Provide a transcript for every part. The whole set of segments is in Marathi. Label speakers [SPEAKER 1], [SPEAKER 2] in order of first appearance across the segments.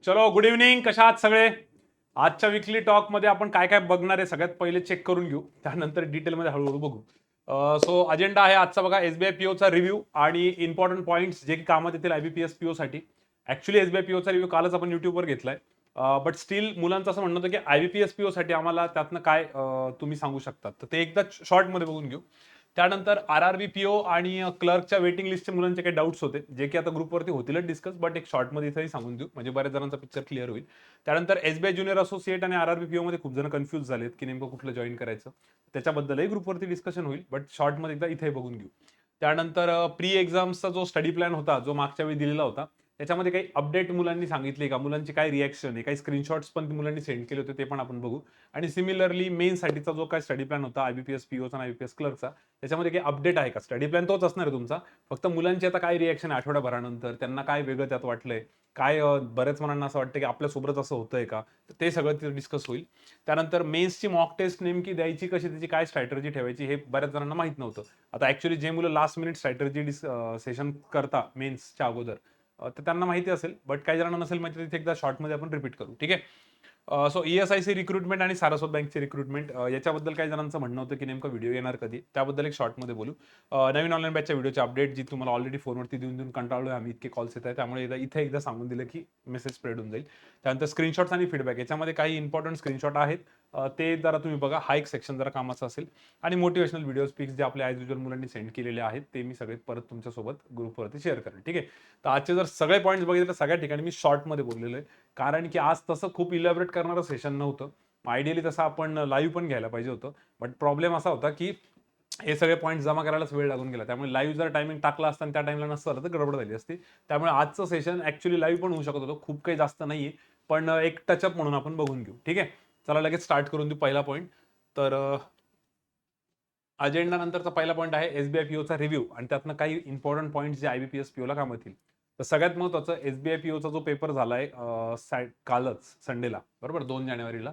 [SPEAKER 1] चलो गुड इव्हनिंग, कशा आहात सगळे. आजच्या विकली टॉक मध्ये आपण काय काय बघणार आहे सगळ्यात पहिले चेक करून घेऊ, त्यानंतर डिटेलमध्ये हळूहळू बघू. सो अजेंडा आहे आजचा बघा, एसबीआय पीओचा रिव्ह्यू आणि इम्पॉर्टंट पॉईंट्स जे की कामात येतील आयबीपीएस पीओ साठी. ऍक्च्युली एसबीआय पीओचा रिव्ह्यू कालच आपण युट्यूबवर घेतलाय, बट स्टील मुलांचं असं म्हणणं होतं की आयबीपीएस पीओ साठी आम्हाला त्यातनं काय तुम्ही सांगू शकतात, तर ते एकदा शॉर्टमध्ये बघून घेऊ. त्यानंतर आरआरबी पीओ आणि क्लर्कच्या वेटिंग लिस्टचे मुलांचे काही डाऊट्स होते जे की आता ग्रुपवरती होतीलच डिस्कस, बट एक शॉर्टमध्ये इथेही सांगून देऊ म्हणजे बऱ्याच जणांचा पिक्चर क्लिअर होईल. त्यानंतर एसबीआय ज्युनियर असोसिएट आणि आरआरबी पीओ मध्ये खूप जण कन्फ्युज झालेत की नेमकं कुठलं जॉईन करायचं, त्याच्याबद्दलही ग्रुपवरती डिस्कशन होईल, बट शॉर्टमध्ये एकदा इथे बघून घेऊ. त्यानंतर प्री एक्झामचा जो स्टडी प्लॅन होता जो मागच्या वेळी दिलेला होता, त्याच्यामध्ये काही अपडेट मुलांनी सांगितले का, मुलांची काय रिॲक्शन आहे, काही स्क्रीनशॉट्स पण मुलांनी सेंड केले होते ते पण आपण बघू. आणि सिमिलरली मेनसाठीचा जो काय स्टडी प्लॅन होता आयबीपीएस पीओचा आणि आयबीपीएस क्लर्कचा, त्याच्यामध्ये काही अपडेट आहे का. स्टडी प्लॅन तोच असणार आहे तुमचा, फक्त मुलांची आता काय रिॲक्शन आहे आठवड्याभरानंतर, त्यांना काय वेगळं त्यात वाटलंय, काय बऱ्याच मुलांना असं वाटतं की आपल्यासोबतच असं होतंय का, तर ते सगळं तिथे डिस्कस होईल. त्यानंतर मेन्सची मॉक टेस्ट नेमकी द्यायची कशी, त्याची काय स्ट्रॅटर्जी ठेवायची हे बऱ्याच जणांना माहित नव्हतं. आता ऍक्च्युली जे मुलं लास्ट मिनिट स्ट्रॅटर्जी सेशन करता मेन्सच्या अगोदर, तर त्यांना माहिती असेल, बट काही जणांना नसेल माहिती, तिथे एकदा शॉर्टमध्ये आपण रिपीट करू, ठीक आहे. सो ईएसआयसी रिक्रुटमेंट आणि सारस्वत बँकची रिक्रुटमेंट, याच्याबद्दल काही जणांचं म्हणणं होतं की नेमकं व्हिडिओ येणार कधी, त्याबद्दल एक शॉर्टमध्ये बोलू. नवीन ऑनलाईन बॅचच्या व्हिडिओची अपडेट जी तुम्हाला ऑलरेडी फोनवरती देऊन देऊन कंटाळलोय आम्ही, इतके कॉल्स येत आहेत, त्यामुळे इथे एकदा सांगून दिलं की मेसेज स्प्रेड होऊन जाईल. त्यानंतर स्क्रीनशॉट्स आणि फीडबॅक, याच्यामध्ये काही इम्पॉर्टंट स्क्रीनशॉट आहेत, ते जरा तुम्ही बघा, हा एक सेक्शन जरा कामाचा असेल. आणि मोटिवेशनल व्हिडिओज पिक्स जे आपल्या ॲज युजल मुलांनी सेंड केलेले आहेत, ते मी सगळे परत तुमच्यासोबत ग्रुपवरती शेअर करेन, ठीक आहे. तर आजचे जर सगळे पॉईंट्स बघितले तर सगळ्या ठिकाणी मी शॉर्टमध्ये बोललेलो आहे, कारण की आज तसं खूप इलॅबरेट करणारं सेशन नव्हतं. आयडियली तसं आपण लाईव्ह पण घ्यायला पाहिजे होतं, बट प्रॉब्लेम असा होता की हे सगळे पॉईंट जमा करायलाच वेळ लागून गेला, त्यामुळे लाईव्ह जर टायमिंग टाकला असता आणि त्या टाइमला नसतं आलं तर गडबड झाली असती. त्यामुळे आजचं सेशन ऍक्च्युली लाईव्ह पण होऊ शकत होतं, खूप काही जास्त नाहीये, पण एक टचअप म्हणून आपण बघून घेऊ, ठीक आहे. चला लगेच स्टार्ट करून देऊ पहिला पॉईंट. तर अजेंडा नंतरचा पहिला पॉईंट आहे एसबीआय पीओचा रिव्ह्यू आणि त्यातनं काही इम्पॉर्टंट पॉईंट्स जे आयबीपीएस पीओला काम येतील. तर सगळ्यात महत्त्वाचं, एसबीआय पीओचा जो पेपर झालाय कालच संडेला, बरोबर 2 जानेवारीला,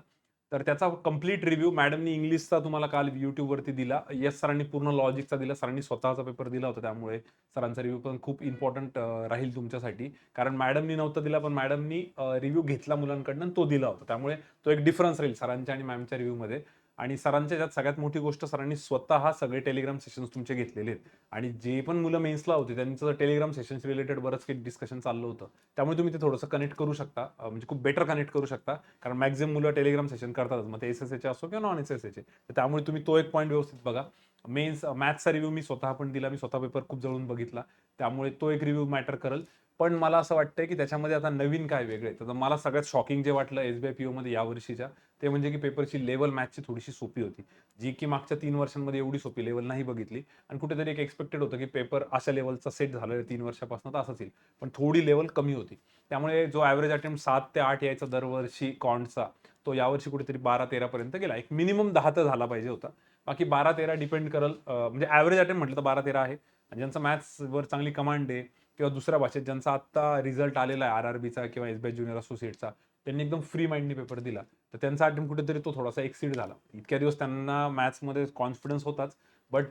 [SPEAKER 1] तर त्याचा कंप्लीट रिव्ह्यू मॅडमनी इंग्लिशचा तुम्हाला काल युट्यूबवरती दिला. यस सरांनी पूर्ण लॉजिकचा दिला, सरांनी स्वतःचा पेपर दिला होता, त्यामुळे सरांचा रिव्ह्यू पण खूप इम्पॉर्टंट राहील तुमच्यासाठी, कारण मॅडमनी नव्हता दिला पण मॅडमनी रिव्ह्यू घेतला मुलांकडनं तो दिला होता, त्यामुळे तो एक डिफरन्स राहील सरांच्या आणि मॅमच्या रिव्ह्यूमध्ये. आणि सरांच्या ज्यात सगळ्यात मोठी गोष्ट, सरांनी स्वतः सगळे टेलिग्राम सेशन्स तुमचे घेतलेले आहेत, आणि जे पण मुलं मेन्सला होते त्यांचं टेलिग्राम सेशन्स रिलेटेड बरंच काही डिस्कशन चाललं होतं, त्यामुळे तुम्ही ते थोडंसं कनेक्ट करू शकता, म्हणजे खूप बेटर कनेक्ट करू शकता, कारण मॅक्झिमम मुलं टेलिग्राम सेशन करतातच, मग ते एसएसएचे असो किंवा नॉन एसएसएचे, तर त्यामुळे तुम्ही तो एक पॉईंट व्यवस्थित बघा. मेन्स मॅथ्सचा रिव्ह्यू मी स्वतः पण दिला, मी स्वतः पेपर खूप जवळून बघितला, त्यामुळे तो एक रिव्ह्यू मॅटर करेल. पण मला असं वाटतंय की त्याच्यामध्ये आता नवीन काय वेगळे, तर मला सगळ्यात शॉकिंग जे वाटलं एसबीआय पीओ मध्ये यावर्षीच्या, ते म्हणजे की पेपरची लेवल मॅथची थोडीशी सोपी होती, जी की मागच्या 3 वर्षांमध्ये एवढी सोपी लेवल नाही बघितली, आणि कुठेतरी एक एक्सपेक्टेड होतं की पेपर अशा लेवलचा सेट झालेला 3 वर्षापासून तर असंच येईल, पण थोडी लेवल कमी होती. त्यामुळे जो ॲव्हरेज अटेम्प्ट 7 ते 8 यायचा दरवर्षी कॉन्टचा, तो यावर्षी कुठेतरी 12-13 पर्यंत गेला. एक मिनिमम 10 तर झाला पाहिजे होता, बाकी 12-13 डिपेंड करल, म्हणजे ॲव्हरेज अटेम्प्ट म्हटलं तर 12-13 आहे. आणि ज्यांचं मॅथ्सवर चांगली कमांड आहे किंवा दुसऱ्या भाषेत ज्यांचा आत्ता रिझल्ट आलेला आहे आरआरबीचा किंवा एसबीआय ज्युनियर असोसिएटचा, त्यांनी एकदम फ्री माइंडनी पेपर दिला, तर त्यांचा अटेम्प्ट कुठेतरी तो थोडासा एक्सीड झाला. इतक्या दिवस त्यांना मॅथ्समध्ये कॉन्फिडन्स होताच, बट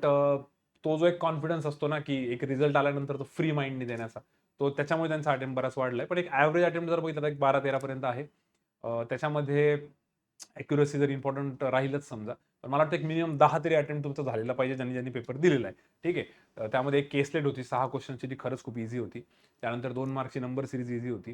[SPEAKER 1] तो जो एक कॉन्फिडन्स असतो ना की एक रिझल्ट आल्यानंतर तो फ्री माइंडनी देण्याचा, तो त्याच्यामुळे त्यांचा अटेम्प्ट बराच वाढलाय, पण एक ॲव्हरेज अटेम्प्ट जर बघितलं तर एक 12-13 पर्यंत आहे. त्याच्यामध्ये ॲक्युरसी जर इम्पॉर्टंट राहीलच समजा, पण मला वाटतं एक मिनिमम 10 तरी अटेम्प्ट तुमचा झालेला पाहिजे ज्यांनी ज्यांनी पेपर दिलेला आहे, ठीक आहे. त्यामध्ये एक केसलेट होती 6 क्वेश्चनची, ती खरंच खूप इझी होती. त्यानंतर 2 मार्कची नंबर सिरीज इझी होती.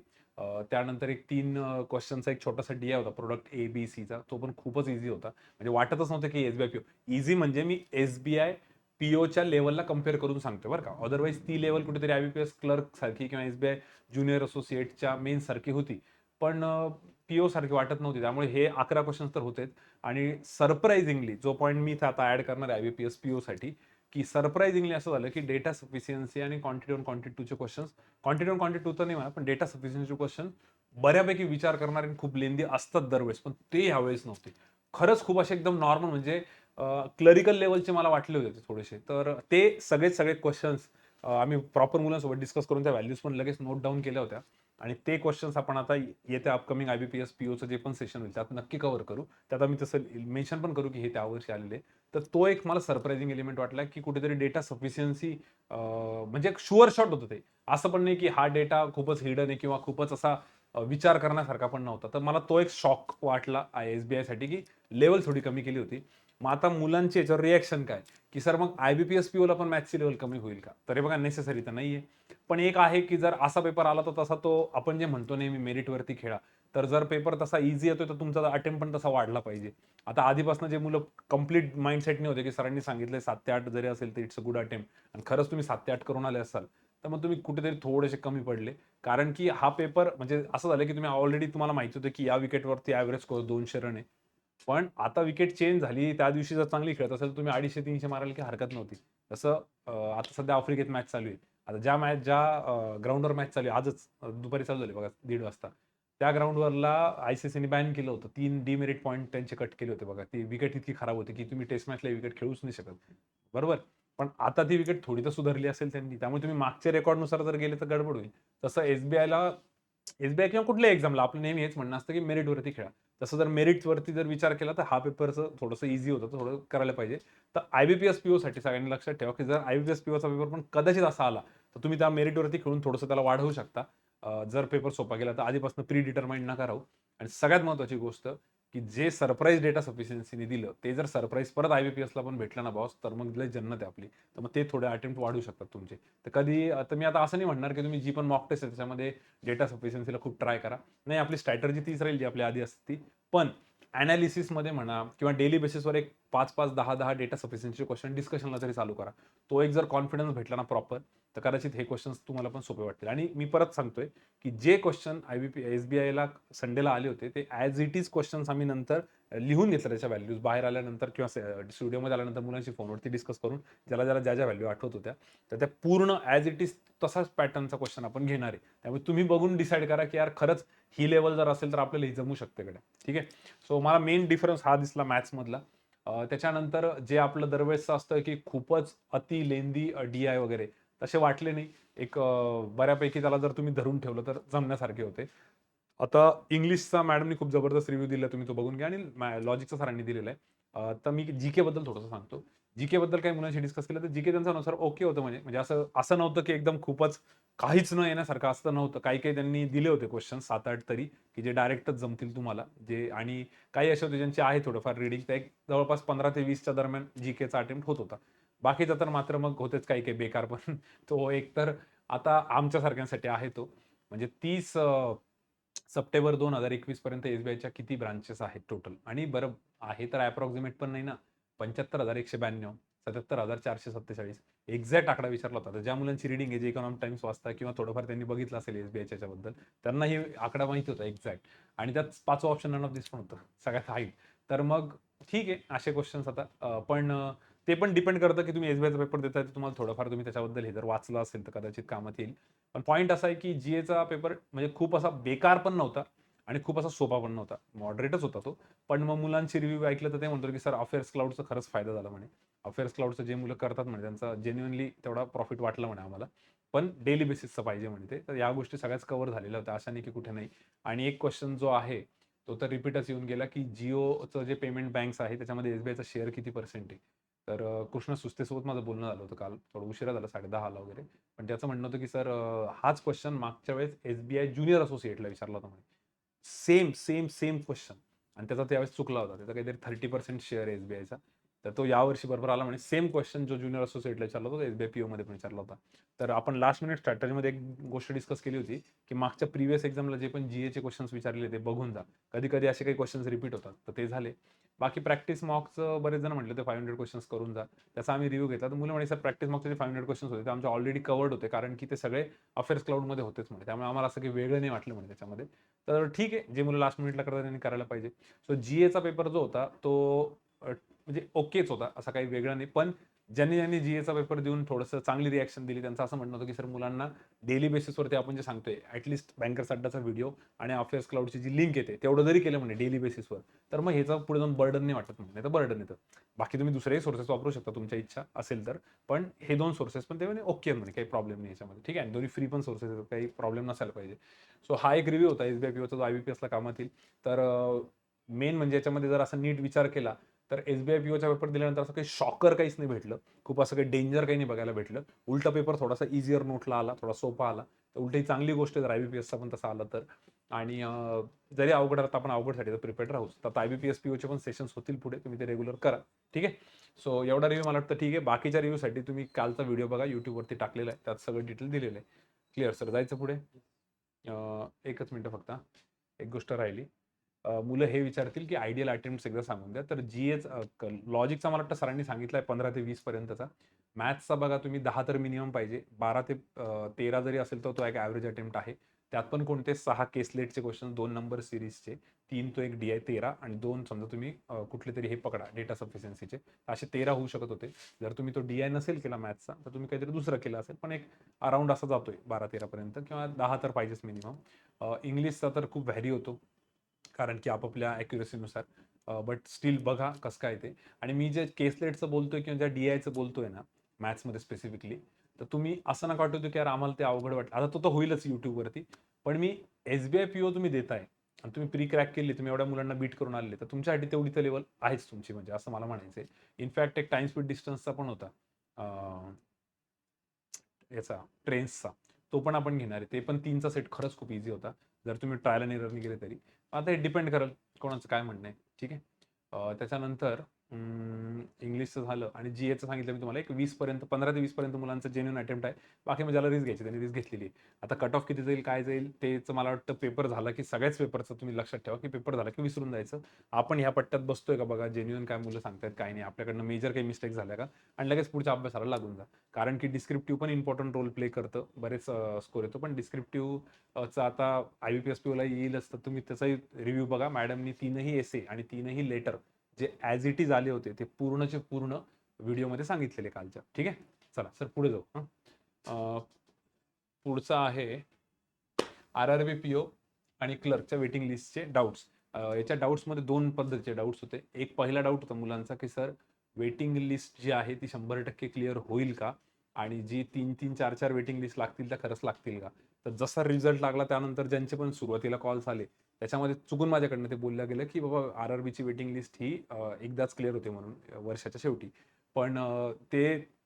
[SPEAKER 1] त्यानंतर एक 3 क्वेश्चनचा एक छोटासा डी होता प्रोडक्ट ए बी सीचा, तो पण खूपच इझी होता, म्हणजे वाटतच नव्हतं की एसबीआय पीओ इझी, म्हणजे मी एसबीआय पीओच्या लेवलला कम्पेअर करून सांगतो बरं का, अदरवाईज ती लेवल कुठेतरी आयबीपीएस क्लर्क सारखी किंवा एसबीआय ज्युनियर असोसिएटच्या मेन सारखी होती, पण पीओ सारखी वाटत नव्हती. त्यामुळे हे 11 क्वेश्चन्स तर होतेच, आणि सरप्राइझिंगली जो पॉईंट मी इथं आता ऍड करणार आहे आयबीपीएस पीओ साठी, की सरप्राइझिंगली असं झालं की डेटा सफिशियन्सी आणि क्वांटिटी ऑन क्वांटिटी टूचे questions, quantity on quantity two तर नाही म्हणा, पण डेटा सफिशियन्सीचे क्वेश्चन बऱ्यापैकी विचार करणारे खूप लेंदी असतात दरवेळेस, पण ते ह्यावेळेस नव्हते. खरंच खूप असे एकदम नॉर्मल, म्हणजे क्लरिकल लेवलचे मला वाटले होते थोडेसे, तर ते सगळे सगळे क्वेश्चन्स आम्ही प्रॉपर मुलांसोबत डिस्कस करून त्या व्हॅल्यूज पण लगेच नोट डाऊन केल्या होत्या, आणि ते क्वेश्चन्स आपण आता येत्या अपकमिंग आयबीपीएस पीओचं जे पण सेशन होईल त्यात नक्की कव्हर करू. त्यात आम्ही तसं मेन्शन पण करू की हे त्यावर्षी आलेले. तर तो एक मला सरप्राइझिंग एलिमेंट वाटला की कुठेतरी डेटा सफिशियन्सी, म्हणजे एक शुअर शॉट होतं ते. असं पण नाही की हा डेटा खूपच हिडन आहे किंवा खूपच असा विचार करण्यासारखा पण नव्हता. तर मला तो एक शॉक वाटला SBI साठी, की लेव्हल थोडी कमी केली होती. मग आता मुलांची याच्यावर रिएक्शन काय, की सर मग IBPS POला पण मॅथ्सची लेव्हल कमी होईल का? तर हे बघा नेसेसरी तर नाहीये. पण एक आहे, की जर असा पेपर आला तर तसा तो आपण जे म्हणतो नेहमी मेरिटवरती खेळा. तर जर पेपर तसा ईझी येतोय तर तुमचा अटेम्प्ट पण तसा वाढला पाहिजे. आता आधीपासून जे मुलं कंप्लीट माइंडसेटने होते, की सरांनी सांगितलंय 7 ते 8 जरी असेल तर इट्स अ गुड अटेम्प्ट आणि खरंच तुम्ही 7 ते 8 करून आले असाल, तर मग तुम्ही कुठेतरी थोडेसे कमी पडले. कारण की हा पेपर म्हणजे असं झालं, की तुम्ही ऑलरेडी तुम्हाला माहिती होतं, की या विकेटवरती एव्हरेज स्कोर 200 रन आहे. पण आता विकेट चेंज झाली. त्या दिवशी जर चांगली खेळत असेल, तुम्ही 250-300 मारायला काही हरकत नव्हती. तसं आता सध्या आफ्रिकेत मॅच चालू आहे. आता ज्या ग्राउंडवर मॅच चालू आहे, आजच दुपारी चालू झाली बघा 1:30 वाजता. त्या ग्राउंडवरला ICCने बॅन केलं होतं. 3 डिमेरिट पॉइंट त्यांचे कट केले होते बघा. ती विकेट इतकी खराब होती, की तुम्ही टेस्ट मॅचला विकेट खेळूच नाही शकत. बरोबर? पण आता ती विकेट थोडी तर सुधारली असेल त्यांनी. त्यामुळे तुम्ही मागच्या रेकॉर्डनुसार जर गेले तर गडबड होईल. तसं एसबीआय किंवा कुठल्याही एक्झामला आपलं नेहमी हेच म्हणणं असतं, की मेरिटवरती खेळा. तसं जर मेरिट्सवरती जर विचार केला तर हा पेपरचं थोडंसं ईझी होतं, थोडं करायला पाहिजे. तर IBPS POसाठी सगळ्यांनी लक्षात ठेवा, की जर IBPS POचा पेपर पण कदाचित असा आला, तर तुम्ही त्या मेरिटवरती खेळून थोडंसं त्याला वाढवू शकता. जर पेपर सोपा गेला तर आधीपासून प्री डिटरमाइंड नका राहू. आणि सगळ्यात महत्त्वाची गोष्ट, की जे सरप्राईज डेटा सफिशियन्सीने दिलं, ते जर सरप्राईज परत IBPSला पण भेटलं ना बॉस, तर मग लय जन्नत आहे आपली. तर मग ते थोडे अटेम्प्ट वाढू शकतात तुमचे. तर कधी आता मी आता असं नाही म्हणणार, की तुम्ही जी पण मॉक टेस्ट आहे त्याच्यामध्ये डेटा सफिशियन्सीला खूप ट्राय करा. नाही, आपली स्ट्रॅटेजी तीच राहील जी आपली आधी असते ती. पण एनालिसिसमध्ये म्हणा किंवा डेली बेसिसवर एक 5-5, 10-10 डेटा सफिशियन्सीचे क्वेश्चन डिस्कशनला तरी चालू करा. तो एक जर कॉन्फिडन्स भेटला ना प्रॉपर, तर कदाचित हे क्वेश्चन्स तुम्हाला पण सोपे वाटतील. आणि मी परत सांगतोय, की जे क्वेश्चन SBIला संडेला आले होते, ते ॲज इट इज क्वेश्चन्स आम्ही नंतर लिहून घेतलं त्याच्या व्हॅल्यूज बाहेर आल्यानंतर किंवा स्टुडिओमध्ये आल्यानंतर मुलांशी फोनवरती डिस्कस करून ज्याला ज्या व्हॅल्यू आठवत होत्या, तर त्या पूर्ण ॲज इट इज तसाच पॅटर्नचा क्वेश्चन आपण घेणार आहे. त्यामुळे तुम्ही बघून डिसाईड करा, की यार खरंच ही लेवल जर असेल तर आपल्याला ही जमू शकते का? ठीक आहे. सो मला मेन डिफरन्स हा दिसला मॅथ्समधला. त्याच्यानंतर जे आपलं दरवेळेसचं असतं, की खूपच अति लेंदी DI वगैरे तसे वाटले नाही. एक बऱ्यापैकी त्याला जर तुम्ही धरून ठेवलं तर जमण्यासारखे होते. आता इंग्लिशचा मॅडमनी खूप जबरदस्त रिव्ह्यू दिला, तुम्ही तो बघून घ्या. आणि लॉजिकचा सरांनी दिलेला आहे. तर मी जीके बद्दल थोडंसं सांगतो. जीके बद्दल काही मुलांशी डिस्कस केलं तर जीके त्यांच्यानुसार ओके होतं, म्हणजे असं असं नव्हतं की एकदम खूपच काहीच न येण्यासारखं असं नव्हतं. काही-काही त्यांनी दिले होते क्वेश्चन 7-8 तरी, की जे डायरेक्टच जमतील तुम्हाला. आणि काही असे होते ज्यांचे आहे थोडंफार रीडिंग, तर एक जवळपास 15 ते 20च्या दरम्यान जीकेचा अटेम्प्ट होत होता. बाकीचा तर मात्र मग होतेच काही-काही बेकार पण. तो एक तर आता आमच्यासारख्यांसाठी आहे तो. म्हणजे 30 सप्टेंबर 2021 पर्यंत SBIच्या किती ब्रांचेस आहेत टोटल? आणि बरं आहे तर अप्रॉक्सिमेट पण नाही ना. 75,192, 77,447 एक्झॅक्ट आकडा विचारला होता. तर ज्या मुलांची रीडिंग आहे, जे इकॉनॉमिक टाइम्स वाचतात किंवा थोडंफार त्यांनी बघितलं असेल SBIच्या याच्याबद्दल, त्यांना हे आकडा माहिती होता एक्झॅक्ट. आणि त्यात 5वं ऑप्शन नन ऑफ दिस पण होतं. सगळ्यात हाईट. तर मग ठीक आहे असे क्वेश्चन्स आता पण ते पण डिपेंड करतं, की तुम्ही SBIचा पेपर देताय तर तुम्हाला थोडंफार तुम्ही त्याच्याबद्दल हे जर वाचलं असेल तर कदाचित कामात येईल. पण पॉइंट असा आहे, की GAचा पेपर म्हणजे खूप असा बेकार पण नव्हता आणि खूप असा सोपा पण नव्हता. मॉडरेटच होता तो. पण मग मुलांची रिव्ह्यू ऐकलं तर ते म्हणतात, की "सर अफेअर्स क्लाउडचा खरंच फायदा झाला" म्हणे. "अफेअर्स क्लाउडचं जे मुलं करतात म्हणे त्यांचा जेन्युइनली तेवढा प्रॉफिट वाटला म्हणे आम्हाला. पण डेली बेसिसचं पाहिजे म्हणे ते." तर या गोष्टी सगळ्याच कव्हर झालेल्या होत्या. अशा नाही की कुठे नाही. आणि एक क्वेश्चन जो आहे, तो तर रिपीटच येऊन गेला, की जिओचं जे पेमेंट बँक्स आहे त्याच्यामध्ये SBIचा शेअर किती पर्सेंट आहे? तर कृष्ण सुस्तेसोबत माझं बोलणं झालं होतं काल. थोडा उशिरा झाला 10:30ला वगैरे. पण त्याचं म्हणणं होतं, की "सर हाच क्वेश्चन मागच्या वेळेस SBI ज्युनियर असोसिएटला विचारला होता म्हणे." सेम क्वेश्चन आणि त्याचा त्यावेळेस चुकला होता. त्याचा काहीतरी 30% शेअर आहे SBIचा. तर तो यावर्षी बरोबर आला म्हणे. सेम क्वेश्चन जो ज्युनियर असोसिएटला विचारला होता, तो SBI POमध्ये पण विचारला होता. तर आपण लास्ट मिनिट स्ट्रॅटेजीमध्ये एक गोष्ट डिस्कस केली होती, की मागच्या प्रिव्हियस एक्झामला जे पण GAचे क्वेश्चन्स विचारले ते बघून जा. कधी-कधी असे काही क्वेश्चन्स रिपीट होतात. तर ते झाले. बाकी प्रॅक्टिस मॉकचं बरेच जण म्हटले, "ते 500 क्वेश्चन्स करून जा." त्याचा आम्ही रिव्ह्यू घेतला. तर मुलं म्हणे, "सर प्रॅक्टिस मॉकचे जे 500 क्वेश्चन्स होते, ते आमचे ऑलरेडी कव्हर्ड होते, कारण की ते सगळे अफेअर्स क्लाउडमध्ये होतेच म्हणे. त्यामुळे आम्हाला असं काही वेगळं नाही वाटलं म्हणे त्याच्यामध्ये." तर ठीक आहे, जे मुलं लास्ट मिनिटला करतात त्यांनी करायला पाहिजे. सो GAचा पेपर जो होता तो म्हणजे ओकेच होता, असा काही वेगळा नाही. पण ज्यांनी GAचा पेपर देऊन थोडंसं चांगली रिएक्शन दिली, त्यांचं असं म्हणणं होतं, की सर मुलांना डेली बेसिसवरती आपण जे सांगतोय, ॲटलीस्ट बँकर्स अड्डाचा व्हिडिओ आणि अफेअर्स क्लाउडची जी लिंक येते, तेवढं जरी केलं म्हणे डेली बेसिसवर, तर मग ह्याचं पुढे जाऊन बर्डन नाही वाटत म्हणे. नाहीतर बर्डन येतं. बाकी तुम्ही दुसरेही सोर्सेस वापरू शकता तुमच्या इच्छा असेल तर. पण हे 2 सोर्सेस पण ते म्हणे ओके म्हणे, काही प्रॉब्लेम नाही याच्यामध्ये. ठीक आहे, दोन्ही फ्री पण सोर्सेस आहेत, काही प्रॉब्लेम नसायला पाहिजे. सो हा एक रिव्ह्यू होता SBI POचा जो IBPSला कामात येईल. तर मेन म्हणजे याच्यामध्ये जर असा नीट विचार केला, तर SBI POचा पेपर दिल्यानंतर असं काही शॉकर काहीच नाही भेटलं. खूप असं काही डेंजर काही नाही बघायला भेटलं. उलटा पेपर थोडासा ईझियर नोटला आला, थोडा सोपा आला. तर उलट ही चांगली गोष्ट आहे जर IBPSचा पण तसा आला तर. आणि जरी अवघड राहता आपण अवघडसाठी तर प्रिपेअर्ड राहूच. तर आता IBPS POचे पण सेशन्स होतील पुढे, तुम्ही ते रेग्युलर करा. ठीक आहे. सो एवढा रिव्ह्यू मला वाटतं ठीक आहे. बाकीच्या रिव्ह्यूसाठी तुम्ही कालचा व्हिडिओ बघा, YouTubeवरती टाकलेला आहे, त्यात सगळं डिटेल दिलेलं आहे. क्लिअर सर, जायचं पुढे. एकच मिनटं फक्त, एक गोष्ट राहिली. मुलं हे विचारतील की आयडियल अटेम्प्ट्स एकदा सांगून द्या. तर लॉजिकचा मला वाटतं सरांनी सांगितलं आहे 15 ते 20 पर्यंतचा. मॅथ्सचा बघा तुम्ही 10 तर मिनिमम पाहिजे. 12 ते 13 जरी असेल तर तो एक ॲव्हरेज अटेम्प्ट आहे. त्यात पण कोणते 6 केसलेटचे क्वेश्चन, 2 नंबर सिरीजचे, 3 तो एक DI 13 आणि 2 समजा तुम्ही कुठले तरी हे पकडा डेटा सफिशियन्सीचे, असे 13 होऊ शकत होते. जर तुम्ही तो DI नसेल केला मॅथ्सचा तर तुम्ही काहीतरी दुसरं केलं असेल, पण एक अराउंड असा जातोय 12-13 पर्यंत, किंवा 10 तर पाहिजेच मिनिमम. इंग्लिशचा तर खूप व्हॅरी होतो कारण की आपापल्या ॲक्युरसीनुसार. बट स्टील बघा कसं काय ते. आणि मी जे केसलेटचं बोलतोय किंवा ज्या DIचं बोलतोय ना मॅथ्समध्ये स्पेसिफिकली, तर तुम्ही असं नका वाटतो की यार आम्हाला ते अवघड वाटलं. आता तो तर होईलच यूट्यूबवरती, पण मी SBI PO तुम्ही देताय आणि तुम्ही प्री क्रॅक केली, तुम्ही एवढ्या मुलांना बीट करून आलेले, तर तुमच्यासाठी तेवढी तर लेवल आहेच तुमची, म्हणजे असं मला म्हणायचं आहे. इनफॅक्ट एक टाइम स्पीड डिस्टन्सचा पण होता याचा, ट्रेन्सचा, तो पण आपण घेणार आहे. ते पण 3चा सेट खरंच खूप इझी होता, जर तुम्ही ट्रायल आणि एररनी गेले तरी. आता हे डिपेंड करेल कोणाचं काय म्हणणं आहे. ठीक आहे. त्याच्यानंतर इंग्लिशचं झालं आणि GAचं सांगितलं मी तुम्हाला. एक 20 पर्यंत, 15 ते 20 पर्यंत मुलांचं जेन्युइन अटेम्प्ट आहे. बाकी मग ज्याला रिस्क घ्यायची त्यांनी रिस्क घेतलेली आहे. आता कट ऑफ किती जाईल, काय जाईल तेच मला वाटतं पेपर झाला की, सगळ्याच पेपरचं तुम्ही लक्षात ठेवा की पेपर झाला की विसरून जायचं. आपण ह्या पट्ट्यात बसतोय का बघा, जेन्युइन काय मुलं सांगतायत काय नाही, आपल्याकडनं मेजर काही मिस्टेक झाल्या का, आणि लगेच पुढच्या अभ्यासाला लागून जा. कारण की डिस्क्रिप्टिव्ह पण इम्पॉर्टंट रोल प्ले करतं. बरेच स्कोर येतो, पण डिस्क्रिप्टिव्हचा आता IBPS POला येईलच, तर तुम्ही त्याचाही रिव्ह्यू बघा. मॅडमनी 3ही एसे आणि 3ही लेटर जे ॲज इट इज आले होते ते पूर्णचे पूर्ण व्हिडिओमध्ये सांगितलेले कालच्या. ठीक आहे. चला सर पुढे जाऊ. पुढचा आहे RRB PO आणि क्लर्कच्या वेटिंग लिस्टचे डाऊट्स. याच्या डाऊट्समध्ये 2 पद्धतीचे डाऊट्स होते. एक पहिला डाऊट होता मुलांचा की सर वेटिंग लिस्ट जी आहे ती 100% क्लिअर होईल का, आणि जी 3-3, 4-4 वेटिंग लिस्ट लागतील त्या खरंच लागतील का. तर जसा रिझल्ट लागला त्यानंतर ज्यांचे पण सुरुवातीला कॉल्स आले, त्याच्यामध्ये चुकून माझ्याकडनं ते बोललं गेलं की बाबा RRBची वेटिंग लिस्ट ही एकदाच क्लिअर होते म्हणून वर्षाच्या शेवटी. पण ते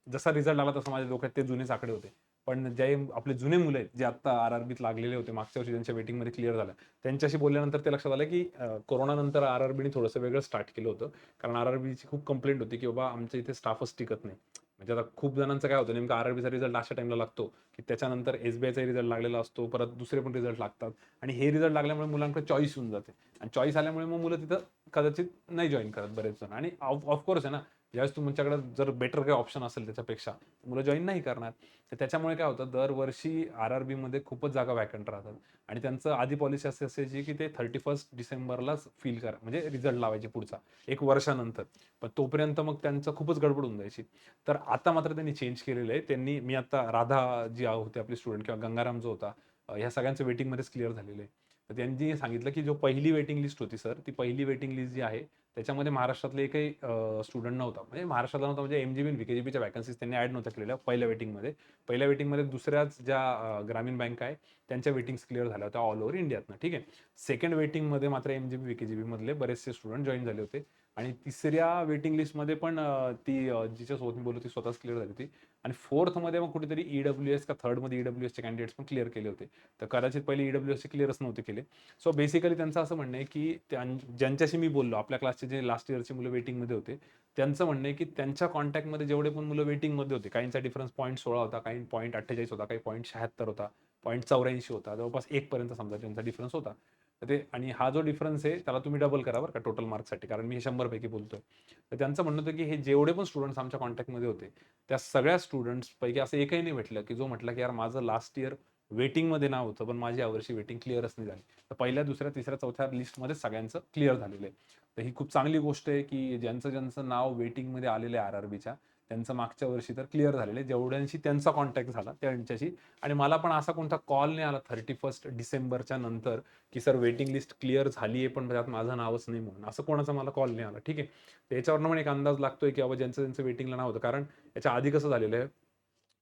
[SPEAKER 1] जसा रिझल्ट लागला तसं माझ्या डोक्यात ते जुनेच आकडे होते. पण जे आपले जुने मुलं आहेत जे आता RRBत लागलेले होते मागच्या वर्षी, ज्यांच्या वेटिंगमध्ये क्लिअर झालं, त्यांच्याशी बोलल्यानंतर ते लक्षात आलं की कोरोनानंतर RRBने थोडंसं वेगळं स्टार्ट केलं होतं. कारण RRBची खूप कंप्लेंट होती की बाबा आमच्या इथे स्टाफच टिकत नाही. म्हणजे आता खूप जणांचं काय होतं, नेमका RRBचा रिझल्ट अशा टाइमला लागतो की त्याच्यानंतर SBIचा रिझल्ट लागलेला असतो, परत दुसरे पण रिझल्ट लागतात, आणि हे रिझल्ट लागल्यामुळे मुलांकडे चॉईस होऊन जाते, आणि चॉईस आल्यामुळे मग मुलं तिथं कदाचित नाही जॉईन करत बरेच जण. आणि ऑफकोर्स आहे ना, ज्यावेळेस तुमच्याकडे जर बेटर काही ऑप्शन असेल त्याच्यापेक्षा, मुलं जॉईन नाही करणार. तर त्याच्यामुळे काय होतं, दरवर्षी RRBमध्ये खूपच जागा वॅकंट राहतात, आणि त्यांचं आधी पॉलिसी अशी असायची की ते 31 डिसेंबरलाच फील करा, म्हणजे रिझल्ट लावायचे पुढचा 1 वर्षानंतर. पण तोपर्यंत मग त्यांचं खूपच गडबड होऊन जायची. तर आता मात्र त्यांनी चेंज केलेलं आहे. त्यांनी, मी आता राधा जी होते आपली स्टुडंट, किंवा गंगाराम जो होता, ह्या सगळ्यांचं वेटिंगमध्येच क्लिअर झालेलं आहे. तर त्यांनी सांगितलं की जो पहिली वेटिंग लिस्ट होती सर, ती पहिली वेटिंग लिस्ट जी आहे त्याच्यामध्ये महाराष्ट्रातले एकही स्टुडंट नव्हता. म्हणजे महाराष्ट्रातला नव्हता, म्हणजे MGB आणि VKGBच्या वॅकन्सीज त्यांनी ॲड नव्हत्या केलेल्या पहिल्या वेटिंगमध्ये. पहिल्या वेटिंगमध्ये दुसऱ्याच ज्या ग्रामीण बँक आहे त्यांच्या वेटिंग्स क्लिअर झाल्या होत्या ऑल ओव्हर इंडियातनं. ठीक आहे. सेकंड वेटिंगमध्ये मात्र MGB VKGB मधले बरेचसे स्टुडंट जॉईन झाले होते, आणि तिसऱ्या वेटिंग लिस्टमध्ये पण जिच्यासोबत मी बोललो ती स्वतःच क्लिअर झाली होती. आणि फोर्थमध्ये मग कुठेतरी EWS का थर्डमध्ये EWSचे कॅन्डिडेट्स पण क्लिअर केले होते. तर कदाचित पहिले EWSचे क्लिअरच नव्हते केले. सो बेसिकली त्यांचं असं म्हणणं आहे की ज्यांच्याशी मी बोललो, आपल्या क्लासचे जे लास्ट इयरचे मुलं वेटिंगमध्ये होते, त्यांचं म्हणणं आहे की त्यांच्या कॉन्टॅक्टमध्ये जेवढे पण मुलं वेटिंगमध्ये होते, काहींचा डिफरन्स 0.16 होता, काही 0.48 होता, काही 0.76 होता, 0.84 होता, जवळपास 1 पर्यंत समजा त्यांचा डिफरन्स होता. तर ते, आणि हा जो डिफरन्स आहे त्याला तुम्ही डबल करा बरं का टोटल मार्क्ससाठी, कारण मी हे 100 पैकी बोलतोय. तर त्यांचं म्हणणं होतं की हे जेवढे पण स्टुडंट्स आमच्या कॉन्टॅक्टमध्ये होते, त्या सगळ्या स्टुडंट्सपैकी असं एकही नाही भेटलं की जो म्हटलं की यार माझं लास्ट इयर वेटिंगमध्ये नाव होतं, पण माझी यावर्षी वेटिंग क्लिअरच नाही झाली. तर पहिल्या, दुसऱ्या, तिसऱ्या, चौथ्या लिस्टमध्ये सगळ्यांचं क्लिअर झालेलं आहे. तर ही खूप चांगली गोष्ट आहे की ज्यांचं ज्यांचं नाव वेटिंगमध्ये आलेलं आहे RRBच्या, त्यांचं मागच्या वर्षी तर क्लिअर झालेलं आहे, जेवढ्यांशी त्यांचा कॉन्टॅक्ट झाला त्यांच्याशी. आणि मला पण असा कोणता कॉल नाही आला 31 डिसेंबरच्या नंतर की सर वेटिंग लिस्ट क्लिअर झाली आहे पण त्यात माझं नावच नाही म्हणून, असं कोणाचा मला कॉल नाही आला. ठीक आहे. तर याच्यावरनं पण एक अंदाज लागतोय की बाबा ज्यांचं ज्यांचं वेटिंगला नाव होतं, कारण याच्या आधी कसं झालेलं आहे,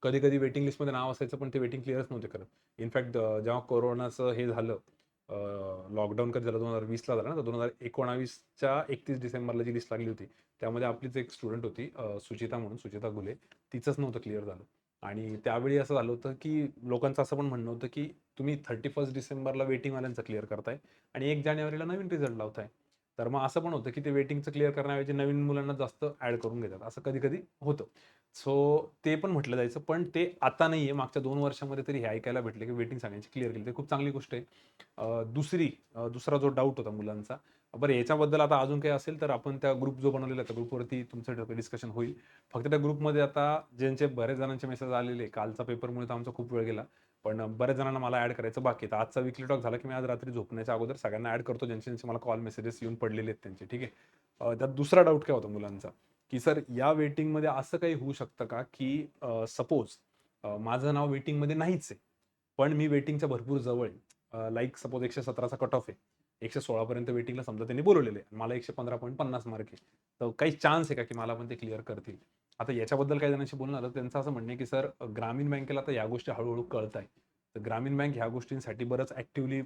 [SPEAKER 1] कधी कधी वेटिंग लिस्टमध्ये नाव असायचं पण ते वेटिंग क्लिअरच नव्हते करत. इनफॅक्ट जेव्हा कोरोनाचं हे झालं, लॉकडाऊन कधी झालं, 2020ला झालं ना, तर 2019च्या 31 डिसेंबरला जी लिस्ट लागली होती त्यामध्ये आपलीच एक स्टुडंट होती, सुचिता म्हणून, सुचिता घुले, तिचंच नव्हतं क्लिअर झालं. आणि त्यावेळी असं झालं होतं की लोकांचं असं पण म्हणणं होतं की तुम्ही 31 डिसेंबरला वेटिंगवाल्यांचं क्लिअर करताय आणि 1 जानेवारीला नवीन रिझल्ट लावताय. तर मग असं पण होतं की ते वेटिंगचं क्लिअर करण्याऐवजी नवीन मुलांना जास्त ॲड करून घेतात. असं कधी-कधी होतं. सो ते पण म्हटलं जायचं. पण ते आता नाहीये. मागच्या 2 वर्षामध्ये तरी हे ऐकायला भेटले की वेटिंग सगळ्यांची क्लिअर केली. ते खूप चांगली गोष्ट आहे. दुसरा जो डाऊट होता मुलांचा. बरं याच्याबद्दल आता अजून काही असेल तर आपण त्या ग्रुप जो बनवलेला आहे, त्या ग्रुपवरती तुमचं डिस्कशन होईल. फक्त त्या ग्रुपमध्ये आता ज्यांचे बऱ्याच जणांचे मेसेज आलेले, कालचा पेपरमुळे तर आमचा खूप वेळ गेला. पण बऱ्याच जणांना मला ॲड करायचं बाकी आहे. तर आजचा वीकली टॉक झाला की मी आज रात्री झोपण्याच्या अगोदर सगळ्यांना ॲड करतो, ज्यांचे मला कॉल मेसेजेस येऊन पडलेले आहेत त्यांचे. ठीक आहे. त्यात दुसरा डाऊट काय होता मुलांचा, की सर या वेटिंगमध्ये असं काही होऊ शकतं का, की सपोज माझं नाव वेटिंगमध्ये नाहीच आहे. पण मी वेटिंगच्या भरपूर जवळ आहे. लाइक सपोज 117चा कट ऑफ आहे. 116 पर्यंत वेटिंगला समजा त्यांनी बोलवलेलं आहे. मला 115.50 मार्क आहे. तर काही चान्स आहे का, की मला पण ते क्लिअर करतील? आता याच्याबद्दल काही जणांशी बोलणं आलं, त्यांचं असं म्हणणं आहे, की सर ग्रामीण बँकेला आता या गोष्टी हळू-हळू कळताय. तर ग्रामीण बँक ह्या गोष्टींसाठी बरंच ॲक्टिव्हली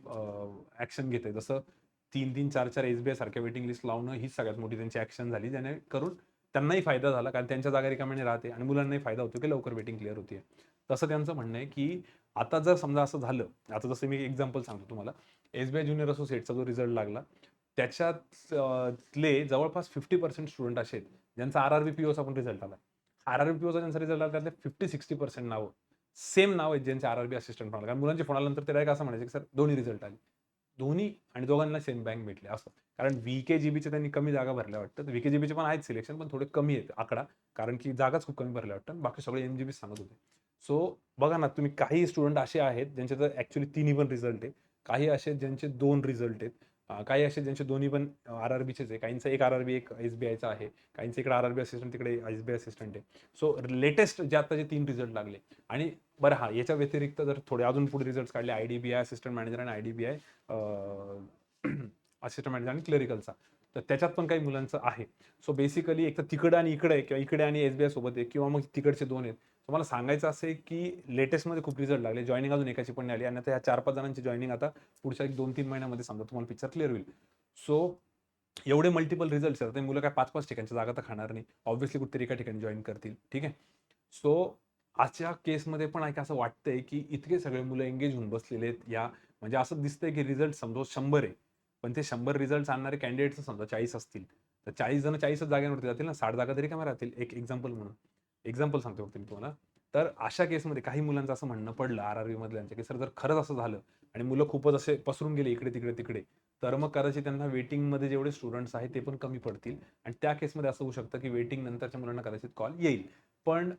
[SPEAKER 1] ॲक्शन घेते. जसं 3-3, 4-4 एस-बी-आय सारख्या वेटिंग लिस्ट लावणं हीच सगळ्यात मोठी त्यांची ॲक्शन झाली. जेणेकरून त्यांनाही फायदा झाला, कारण त्यांच्या जागा रिकाम्या नाही राहते आणि मुलांनाही फायदा होतो, की लवकर वेटिंग क्लिअर होते. तसं त्यांचं म्हणणं आहे, की आता जर समजा असं झालं, आता जसं मी एक्झाम्पल सांगतो तुम्हाला. एस-बी-आय ज्युनियर असोसिएटचा जो रिझल्ट लागला, त्याच्यात ले जवळपास 50% स्टुडंट असे आहेत, ज्यांचा आर-आर-बी पी-ओचा पण रिझल्ट आला. आर-आर-बी पी-ओचा ज्यांचा रिझल्ट आला त्यातले 50-60% नावं सेम नाव आहेत ज्यांचे आर-आर-बी असिस्टंट पण आले. कारण मुलांचे फोन आल्यानंतर ते डायरेक्ट असं म्हणायचे, की सर दोन्ही रिझल्ट आले. दोन्ही आणि दोघांना सेम बँक भेटले असं. कारण व्ही-के-जी-बीचे त्यांनी कमी जागा भरल्या वाटतं. व्ही-के-जी-बीचे पण आहेत सिलेक्शन, पण थोडे कमी आहेत आकडा. कारण की जागाच खूप कमी भरल्या वाटतं. बाकी सगळे एम-जी-बीच सांगत होते. सो बघा ना, तुम्ही काही स्टुडंट असे आहेत ज्यांचे तर ॲक्चुअली तिन्ही पण रिझल्ट आहे. काही असे ज्यांचे 2 रिझल्ट आहेत. काही असे ज्यांचे दोन्ही पण आर-आर-बीचेच आहे. काहींचा एक आर-आर-बी, एक एस-बी-आयचा आहे. काहींचा इकडे आर-आर-बी असिस्टंट, तिकडे एस-बी-आय असिस्टंट आहे. सो लेटेस्ट जे आता जे 3 रिझल्ट लागले आणि बरं हां, याच्या व्यतिरिक्त जर थोडे अजून पुढे रिझल्ट्स काढले आय-डी-बी-आय असिस्टंट मॅनेजर आणि आय-डी-बी-आय असिस्टंट मॅनेजर आणि क्लरिकलचा. तर त्याच्यात पण काही मुलांचं आहे. सो बेसिकली एक तर तिकडं आणि इकडे आहे किंवा इकडे आणि एस-बी-आय सोबत आहे किंवा मग तिकडचे 2 आहेत. तुम्हाला सांगायचं असं आहे, की लेटेस्टमध्ये खूप रिझल्ट लागले. जॉइनिंग अजून एकाची पण नाही आली आणि आता ह्या 4-5 जणांची जॉइनिंग आता पुढच्या एक 2-3 महिन्यामध्ये समजा तुम्हाला पिक्चर क्लिअर होईल. सो एवढे मल्टिपल रिझल्ट्स आहेत. ते मुलं काय 5-5 ठिकाणच्या जागा तर खाणार नाही. ऑब्व्हियसली कुठेतरी एका ठिकाणी जॉइन करतील. ठीक आहे. सो आजच्या केसमध्ये पण आहे असं वाटतंय, की इतके सगळे मुलं एंगेज होऊन बसलेले आहेत या म्हणजे असं दिसतंय, की रिझल्ट समजा 100 आहे. पण ते 100 रिझल्ट्स आणणारे कॅन्डिडेट्स समजा 40 असतील. तर 40 जण 40च जागांवरती जातील ना. 60 जागा तरी कमी राहतील. एक एक्झाम्पल म्हणून. एक्झाम्पल सांगतो फक्त मी तुम्हाला. तर अशा केसमध्ये काही मुलांचं असं म्हणणं पडलं आर-आर-बी मधल्यांचं, की सर जर खरंच असं झालं आणि मुलं खूपच असे पसरून गेले इकडे-तिकडे, तिकडे, तर मग कदाचित त्यांना वेटिंगमध्ये जेवढे स्टुडंट्स आहेत ते पण कमी पडतील आणि त्या केसमध्ये असं होऊ शकतं, की वेटिंग नंतरच्या मुलांना कदाचित कॉल येईल. पण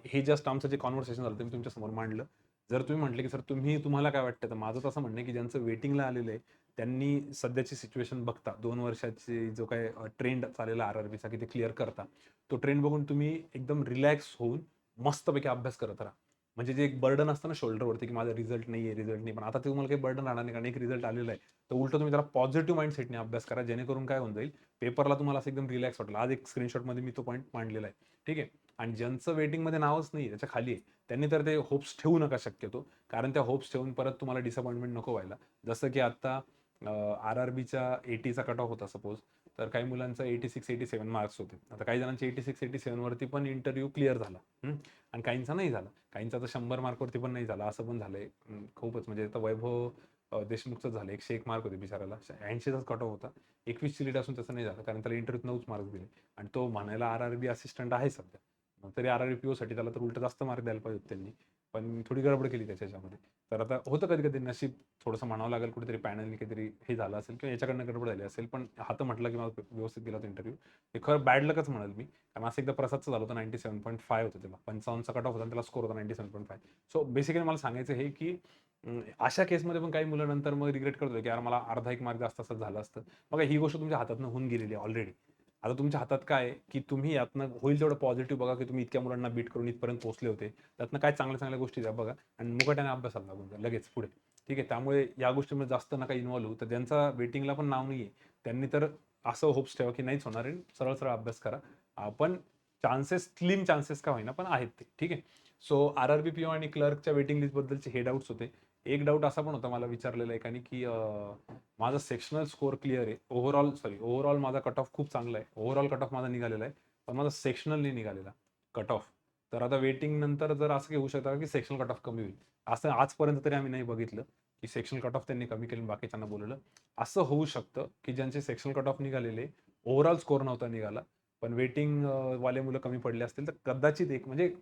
[SPEAKER 1] हे जस्ट आमचं जे कन्व्हर्सेशन झालं ते मी तुमच्यासमोर मांडलं. जर तुम्ही म्हटले, की सर तुम्हाला काय वाटतं? तर माझं तर असं म्हणणं आहे, की ज्यांचं वेटिंगला आलेलं आहे, त्यांनी सध्याची सिच्युएशन बघता 2 वर्षाची जो काही ट्रेंड चाललेला आर-आर-बीचा, की ते क्लिअर करता. तो ट्रेंड बघून तुम्ही एकदम रिलॅक्स होऊन मस्तपैकी अभ्यास करत राहा. म्हणजे जे एक बर्डन असतं ना शोल्डरवरती, की माझा रिझल्ट नाहीये, रिझल्ट नाही. पण आता तुम्हाला काही बर्डन राहणार नाही कारण एक रिझल्ट आलेला आहे. तर उलटं तुम्ही त्याला पॉझिटिव्ह माइंडसेटने अभ्यास करा. जेणेकरून काय होऊन जाईल, पेपरला तुम्हाला असं एकदम रिलॅक्स वाटेल. आज एक स्क्रीनशॉटमध्ये मी तो पॉइंट मांडलेला आहे. ठीक आहे. आणि ज्यांचं वेटिंगमध्ये नावच नाहीये, त्याच्या खाली आहे. त्यांनी तर ते होप्स ठेवू नका शक्यतो. कारण त्या होप्स ठेवून परत तुम्हाला डिसअपॉइंटमेंट नको व्हायला. जसं की आता आर-आर-बीच्या 80चा कट ऑफ होता सपोज, तर काही मुलांचा 86-87 मार्क्स होते. आता काही जणांचे 86-87 वरती पण इंटरव्ह्यू क्लिअर झाला. आणि काहींचा नाही झाला. काहींचा तर 100 मार्कवरती पण नाही झाला. असं पण झालंय. खूपच म्हणजे आता वैभव देशमुखचं झालं. 101 मार्क होते बिचाऱ्याला. 80चाच कट ऑफ होता. 21ची लीड असून त्याचं नाही झालं. कारण त्याला इंटरव्ह्यूत 9च मार्क्स दिले आणि तो म्हणायला आर-आर-बी असिस्टंट आहे सध्या. मग तरी आर-आर-बी पी-ओसाठी त्याला तर उलटं जास्त मार्क द्यायला पाहिजे होते त्यांनी. पण थोडी गडबड केली त्याच्यामध्ये. तर आता होतं कधी-कधी नशीब थोडंसं म्हणावं लागेल कुठेतरी पॅनलनी काहीतरी हे झालं असेल किंवा याच्याकडनं गडबड झाली असेल. पण हा तर म्हटलं की माझा व्यवस्थित गेला होता इंटरव्ह्यू. हे खरं बॅड लकच म्हणेल मी. कारण असं एकदा प्रसादचं झालं होतं 97.5 होतं त्याला. 55चा कट ऑफ होता आणि त्याला स्कोर होता 97.5. सो बेसिकली मला सांगायचं हे की अशा केसमध्ये पण काही मुलं नंतर मग रिग्रेट करतो की यार मला अर्धा 1 मार्क जास्त असं झालं असतं. बघा ही गोष्ट तुमच्या हातातनं होऊन गेलेली आहे ऑलरेडी. आता तुमच्या हातात काय आहे, की तुम्ही यातनं होईल तेवढं पॉझिटिव्ह बघा, की तुम्ही इतक्या मुलांना बीट करून इथपर्यंत पोहोचले होते. त्यातनं काय चांगल्या-चांगल्या गोष्टी द्या बघा आणि मुकाट्याने अभ्यासाला लागून जा लगेच पुढे. ठीक आहे. त्यामुळे या गोष्टीमध्ये जास्त नका इन्व्हॉल्व होऊ. तर ज्यांचा वेटिंगला पण नाव नाहीये, त्यांनी तर असं होप्स ठेवा, की नाहीच होणार आहे. सरळ-सरळ अभ्यास करा. पण चान्सेस स्लिम चान्सेस का होईना, पण आहेत ते. ठीक आहे. सो आर-आर-बी पी-ओ आणि क्लर्कच्या वेटिंग लिस्टबद्दलचे हे डाउट्स होते. एक डाऊट असा पण होता मला विचारलेला एकाने, की माझा सेक्शनल स्कोर क्लिअर आहे. ओव्हरऑल माझा कट ऑफ खूप चांगला आहे. ओव्हरऑल कट ऑफ माझा निघालेला आहे. पण माझा सेक्शनल नाही निघालेला कट ऑफ. तर आता वेटिंग नंतर जर असं होऊ शकतं की सेक्शनल कट ऑफ कमी होईल, असं आजपर्यंत तरी आम्ही नाही बघितलं की सेक्शनल कट ऑफ त्यांनी कमी केलं बाकीच्यांना बोलवलं. असं होऊ शकतं की ज्यांचे सेक्शनल कट ऑफ निघालेले, ओव्हरऑल स्कोर नव्हता निघाला, पण वेटिंग वाले मुलं कमी पडले असतील, तर कदाचित एक म्हणजे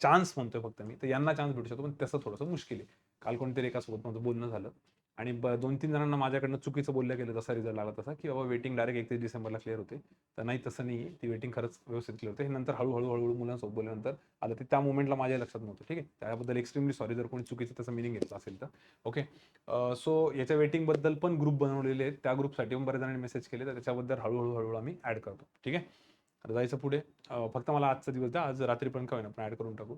[SPEAKER 1] चान्स म्हणतोय फक्त मी, तर यांना चान्स भेटू शकतो, पण तसं थोडंसं मुश्किल आहे. काल कोणतरी एकासोबत माझं बोलणं झालं आणि 2-3 जणांना माझ्याकडनं चुकीचं बोललं गेलं, जसा रिझल्ट आला तसा, की बाबा वेटिंग डायरेक्ट 31 डिसेंबरला क्लिअर होते. तर नाही, तसं नाही आहे. ती वेटिंग खरंच व्यवस्थित क्लिअर होते. हे नंतर हळू मुलांसोबत बोलल्यानंतर आलं. ते त्या मोमेंटला माझ्या लक्षात नव्हतं. ठीक आहे. त्याबद्दल एक्स्ट्रीमली सॉरी जर कोणी चुकीचं त्याचा मीनिंग घेतला असेल तर. ओके. सो याच्या वेटिंगबद्दल पण ग्रुप बनवलेले आहेत. त्या ग्रुपसाठी पण बऱ्याच जणांनी मेसेज केले, तर त्याच्याबद्दल हळू आम्ही ॲड करतो. ठीक आहे. आता जायचं पुढे. फक्त मला आजचा दिवस द्या. आज रात्रीपर्यंत का होईना आपण ॲड करून टाकू.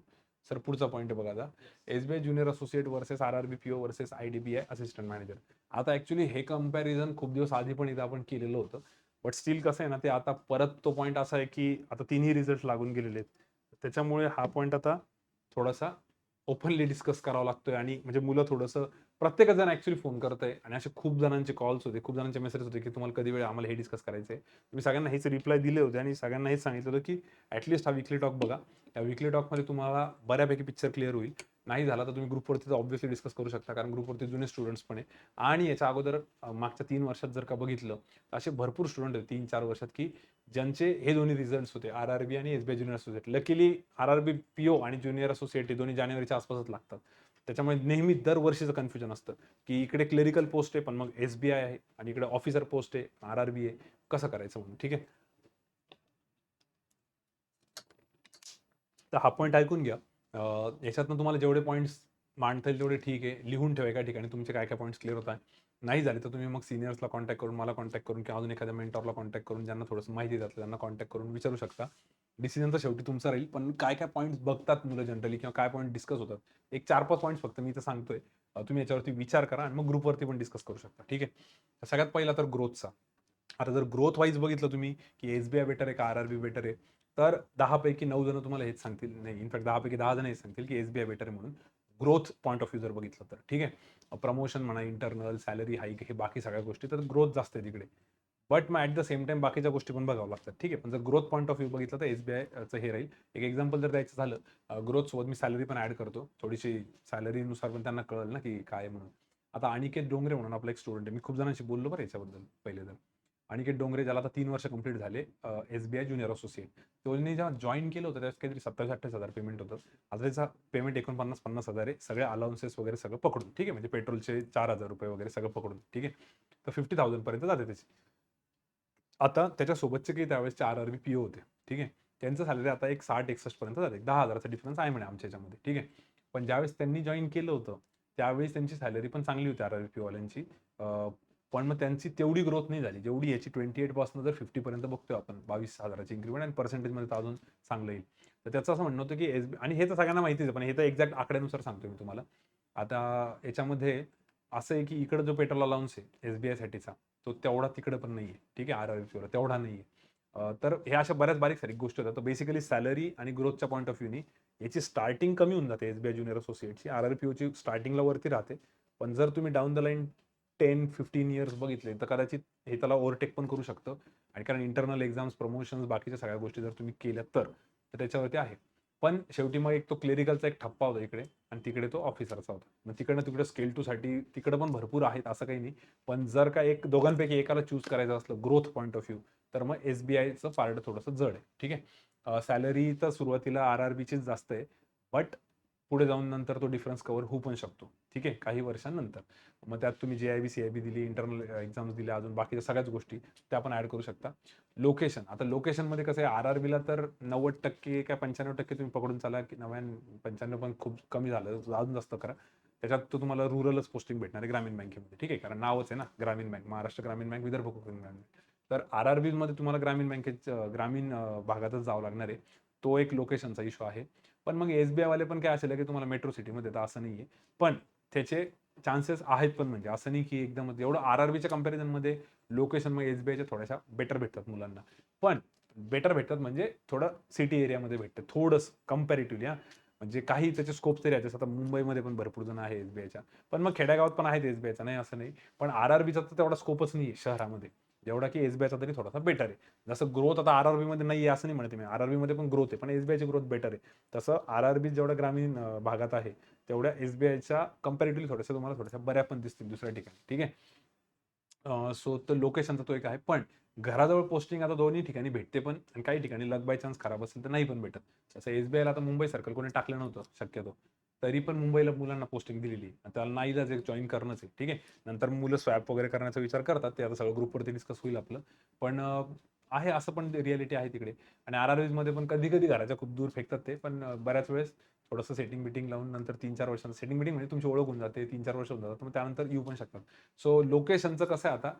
[SPEAKER 1] सर पुढचा पॉईंट आहे बघा आता. SBI junior associate versus RRB PO versus IDBI assistant manager. आता ॲक्च्युली हे कंपॅरिझन खूप दिवस आधी पण इथं आपण केलेलं होतं. बट स्टील कसं आहे ना, ते आता परत तो पॉईंट असा आहे की आता तिन्ही रिझल्ट लागून गेलेले आहेत. त्याच्यामुळे हा पॉईंट आता थोडासा ओपनली डिस्कस करावा लागतोय आणि म्हणजे मुलं थोडंसं प्रत्येकच जण ॲक्च्युली फोन करतंय आणि असे खूप जणांचे कॉल्स होते, खूप जणांचे मेसेज होते की तुम्हाला कधी वेळ आम्हाला हे डिस्कस करायचं आहे. मी सगळ्यांना हेच रिप्लाय दिले होते आणि सगळ्यांना हेच सांगितलं होतं की ॲटलीस्ट हा वीकली टॉक बघा. त्या वीकली टॉकमध्ये तुम्हाला बऱ्यापैकी पिक्चर क्लिअर होईल. नाही झाला तर तुम्ही ग्रुपवरती ऑब्व्हियसली डिस्कस करू शकता, कारण ग्रुपवरती जुने स्टुडंट्स पण आहे. आणि याच्या अगोदर मागच्या 3 वर्षात जर का बघितलं, तर असे भरपूर स्टुडंट आहेत 3-4 वर्षात की ज्यांचे हे दोन्ही रिझल्ट्स होते, आरआरबी आणि SBI junior associate. Luckily RRB PO आणि ज्युनियर असोसिएट हे दोन्ही जानेवारीच्या आसपासच लागतात. त्याच्यामुळे नेहमी दरवर्षीचं कन्फ्युजन असतं की इकडे क्लेरिकल पोस्ट आहे, पण मग एसबीआय आहे आणि इकडे ऑफिसर पोस्ट आहे, आरआरबी आहे. कसं करायचं म्हणून. ठीक आहे. तर हा पॉईंट ऐकून घ्या. याच्यातनं तुम्हाला जेवढे पॉईंट्स मांडता येईल तेवढे ठीक आहे. लिहून ठेवा एका ठिकाणी तुमचे काय पॉईंट्स क्लिअर होत आहे. नाही झाले तर तुम्ही मग सिनियर्सला कॉन्टॅक्ट करून, मला कॉन्टॅक्ट करून किंवा अजून एखाद्या मेंटॉरला कॉन्टॅक्ट करून, ज्यांना थोडंसं माहिती देतात त्यांना कॉन्टॅक्ट करून विचारू शकता. डिसिजन तर शेवटी तुमचा राहील, पण काय पॉईंट्स बघतात मुलं जनरली किंवा काय पॉईंट डिस्कस होतात. एक 4-5 पॉईंट्स फक्त मी इथं सांगतोय. तुम्ही याच्यावरती विचार करा आणि मग ग्रुपवरती पण डिस्कस करू शकता. ठीक आहे. सगळ्यात पहिला तर ग्रोथचा. आता जर ग्रोथ वाईज बघितलं तुम्ही की एसबीआय बेटर आहे का आरआरबी बेटर आहे, तर 10 पैकी 9 जण तुम्हाला हेच सांगतील. नाही, इनफॅक्ट 10 पैकी 10 जण हेच सांगतील की एसबीआय बेटर आहे म्हणून. ग्रोथ पॉईंट ऑफ व्ह्यू जर बघितलं तर. ठीक आहे. प्रमोशन म्हणा, इंटरनल, सॅलरी हाईक, हे बाकी सगळ्या गोष्टी, तर ग्रोथ जास्त आहे तिकडे. बट मग ॲट द सेम टाइम बाकीच्या गोष्टी पण बघाव्या लागतात. ठीक आहे. पण जर ग्रोथ पॉईंट ऑफ व्ह्यू बघितलं तर एसबीआयचं हे राहील. एक एक्झाम्पल जर द्यायचं झालं, ग्रोथ सोबत मी सॅलरी पण ॲड करतो. थोडीशी सॅलरीनुसार पण त्यांना कळेल ना की काय म्हणून. आता अनिकेत डोंगरे म्हणून आपला एक स्टुडंट आहे. मी खूप जणांशी बोललो बरं याच्याबद्दल पहिले तर. अनिकेत डोंगरे, ज्याला आता 3 वर्ष कंप्लीट झाले, एसबीआय ज्युनियर असोसिएट. त्यांनी जेव्हा जॉईन केलं होतं त्यावेळेस काहीतरी 27,000-28,000 पेमेंट होतं. आता त्याचा पेमेंट 49,000-50,000 आहे. सगळे अलाउन्सेस वगैरे सगळं पकडून. ठीक आहे. म्हणजे पेट्रोलचे ₹4,000 वगैरे सगळं पकडून. ठीक आहे. तर 50,000 पर्यंत जाते त्याची. आता त्याच्यासोबतचे काही त्यावेळेसचे आरआरबी पीओ होते. ठीक आहे. त्यांचं सॅलरी आता एक 60-61 पर्यंत जाते. 10,000चा डिफरन्स आहे म्हणे आमच्या ह्याच्यामध्ये. ठीक आहे. पण ज्यावेळेस त्यांनी जॉइन केलं होतं, त्यावेळेस त्यांची सॅलरी पण चांगली होती आरआरबी पीओवाल्यांची. पण मग त्यांची तेवढी ग्रोथ नाही झाली. जेवढी याची 28 पासून जर 50 पर्यंत बघतोय आपण, 22,000ची इन्क्रिमेंट, आणि पर्सेंटेजमध्ये तर अजून चांगलं येईल. तर त्याचं असं म्हणणं होतं की आणि हे तर सगळ्यांना माहितीच आहे, पण हे तर एक्झॅक्ट आकड्यानुसार सांगतोय मी तुम्हाला. आता याच्यामध्ये असं आहे की इकडे जो पेट्रोल अलाउन्स आहे एसबीआयसाठीचा, तो तेवढा तिकडे पण नाहीये. ठीक आहे. आरआरबीवर तेवढा नाहीये. तर हे अशा बऱ्याच बारीक सारीक गोष्टी होतात. तर बेसिकली सॅलरी आणि ग्रोथच्या पॉईंट ऑफ व्ह्यूनी याची स्टार्टिंग कमी होऊन जाते एसबीआय ज्युनियर असोसिएटची. आरआरपीओची स्टार्टिंगला वरती राहते. पण जर तुम्ही डाऊन द लाईन 10-15 इयर्स बघितले तर कदाचित हे त्याला ओव्हरटेक पण करू शकतं. आणि कारण इंटरनल एक्झाम्स, प्रमोशन्स, बाकीच्या सगळ्या गोष्टी जर तुम्ही केल्या तर त्याच्यावरती आहे. पण शेवटी मग एक तो क्लेरिकलचा एक ठप्पा होता इकडे आणि तिकडे तो ऑफिसरचा होता. मग तिकडनं तिकडे स्केल 2 साठी तिकडे पण भरपूर आहेत, असं काही नाही. पण जर का एक दोघांपैकी एकाला चूज करायचं असलं ग्रोथ पॉईंट ऑफ व्ह्यू, तर मग एसबीआयचं पार्ट थोडंसं जड आहे. ठीक आहे. सॅलरी तर सुरुवातीला आरआरबीचीच जास्त आहे. बट पुढे जाऊन नंतर तो डिफरन्स कव्हर होऊ पण शकतो. ठीक आहे. काही वर्षांनंतर. मग त्यात तुम्ही जेआयबी, सीआयबी दिली, इंटरनल एक्झाम्स दिल्या, अजून बाकीच्या सगळ्याच गोष्टी त्या पण ॲड करू शकता. लोकेशन. आता लोकेशनमध्ये कसं आहे, आरआरबीला तर 90% काय 95% तुम्ही पकडून चाला, की 95 पण खूप कमी झालं, अजून जास्त करा. त्याच्यात तो तुम्हाला रुरलच पोस्टिंग भेटणार आहे ग्रामीण बँकेमध्ये. ठीक आहे. कारण नावच आहे ना ग्रामीण बँक, महाराष्ट्र ग्रामीण बँक, विदर्भ कोकण ग्रामीण बँक. तर आरआरबीमध्ये तुम्हाला ग्रामीण भागातच जावं लागणार आहे. तो एक लोकेशनचा इश्यू आहे. पण मग एसबीआय वाले पण काय असेल की तुम्हाला मेट्रो सिटीमध्ये, तर असं नाहीये. पण त्याचे चान्सेस आहेत पण, म्हणजे असं नाही की एकदमच एवढं आरआरबीच्या कंपॅरिझनमध्ये लोकेशन मग एसबीआयच्या थोड्याशा बेटर भेटतात मुलांना. पण बेटर भेटतात म्हणजे थोडं सिटी एरियामध्ये भेटतं थोडंसं कंपॅरेटिव्हली. म्हणजे काही त्याचे स्कोप तरी आहेत. जसं आता मुंबईमध्ये पण भरपूर जण आहे एसबीआयच्या. पण मग खेड्यागावात पण आहेत एसबीआयचा, नाही असं नाही. पण आरआरबीचा तर तेवढा स्कोपच नाही शहरामध्ये. जेवढा की एसबीआयचा तरी थोडासा बेटर आहे. जसं ग्रोथ आता आरआरबी मध्ये नाही आहे असं नाही म्हणते मी, आरआरबी मध्ये पण ग्रोथ आहे, पण एसबीआयची ग्रोथ बेटर आहे. तसं आरआरबी जेवढ्या ग्रामीण भागात आहे तेवढ्या एसबीआयच्या कम्पॅरेटिव्हली थोड्याशा तुम्हाला थोड्याशा बऱ्या पण दिसतील दुसऱ्या ठिकाणी. ठीक आहे. सो तो लोकेशनचा तो एक आहे. पण घराजवळ पोस्टिंग आता दोन्ही ठिकाणी भेटते पण, आणि काही ठिकाणी लक बाय चान्स खराब असेल तर नाही पण भेटत. जसं एसबीआयला आता मुंबई सर्कल कोणी टाकलं नव्हतं शक्यतो, तरी पण मुंबईला मुलांना पोस्टिंग दिलेली आहे. त्याला नाईलाज एक जॉईन करणंच आहे. ठीक आहे. नंतर मुलं स्वॅप वगैरे करण्याचा विचार करतात, ते आता सगळं ग्रुपवरती डिस्कस होईल आपलं. पण आहे असं पण रिॲलिटी आहे तिकडे. आणि आरआरबीमध्ये पण कधी कधी घराच्या खूप दूर फेकतात ते, पण बऱ्याच वेळेस थोडंसं सेटिंग बिटिंग लावून नंतर 3-4 वर्षांचं सेटिंग बिटिंग म्हणजे तुमची ओळख होऊन जाते, 3-4 वर्ष होऊन जातात, मग त्यानंतर येऊ पण शकतात. सो लोकेशनचं कसं आहे आता,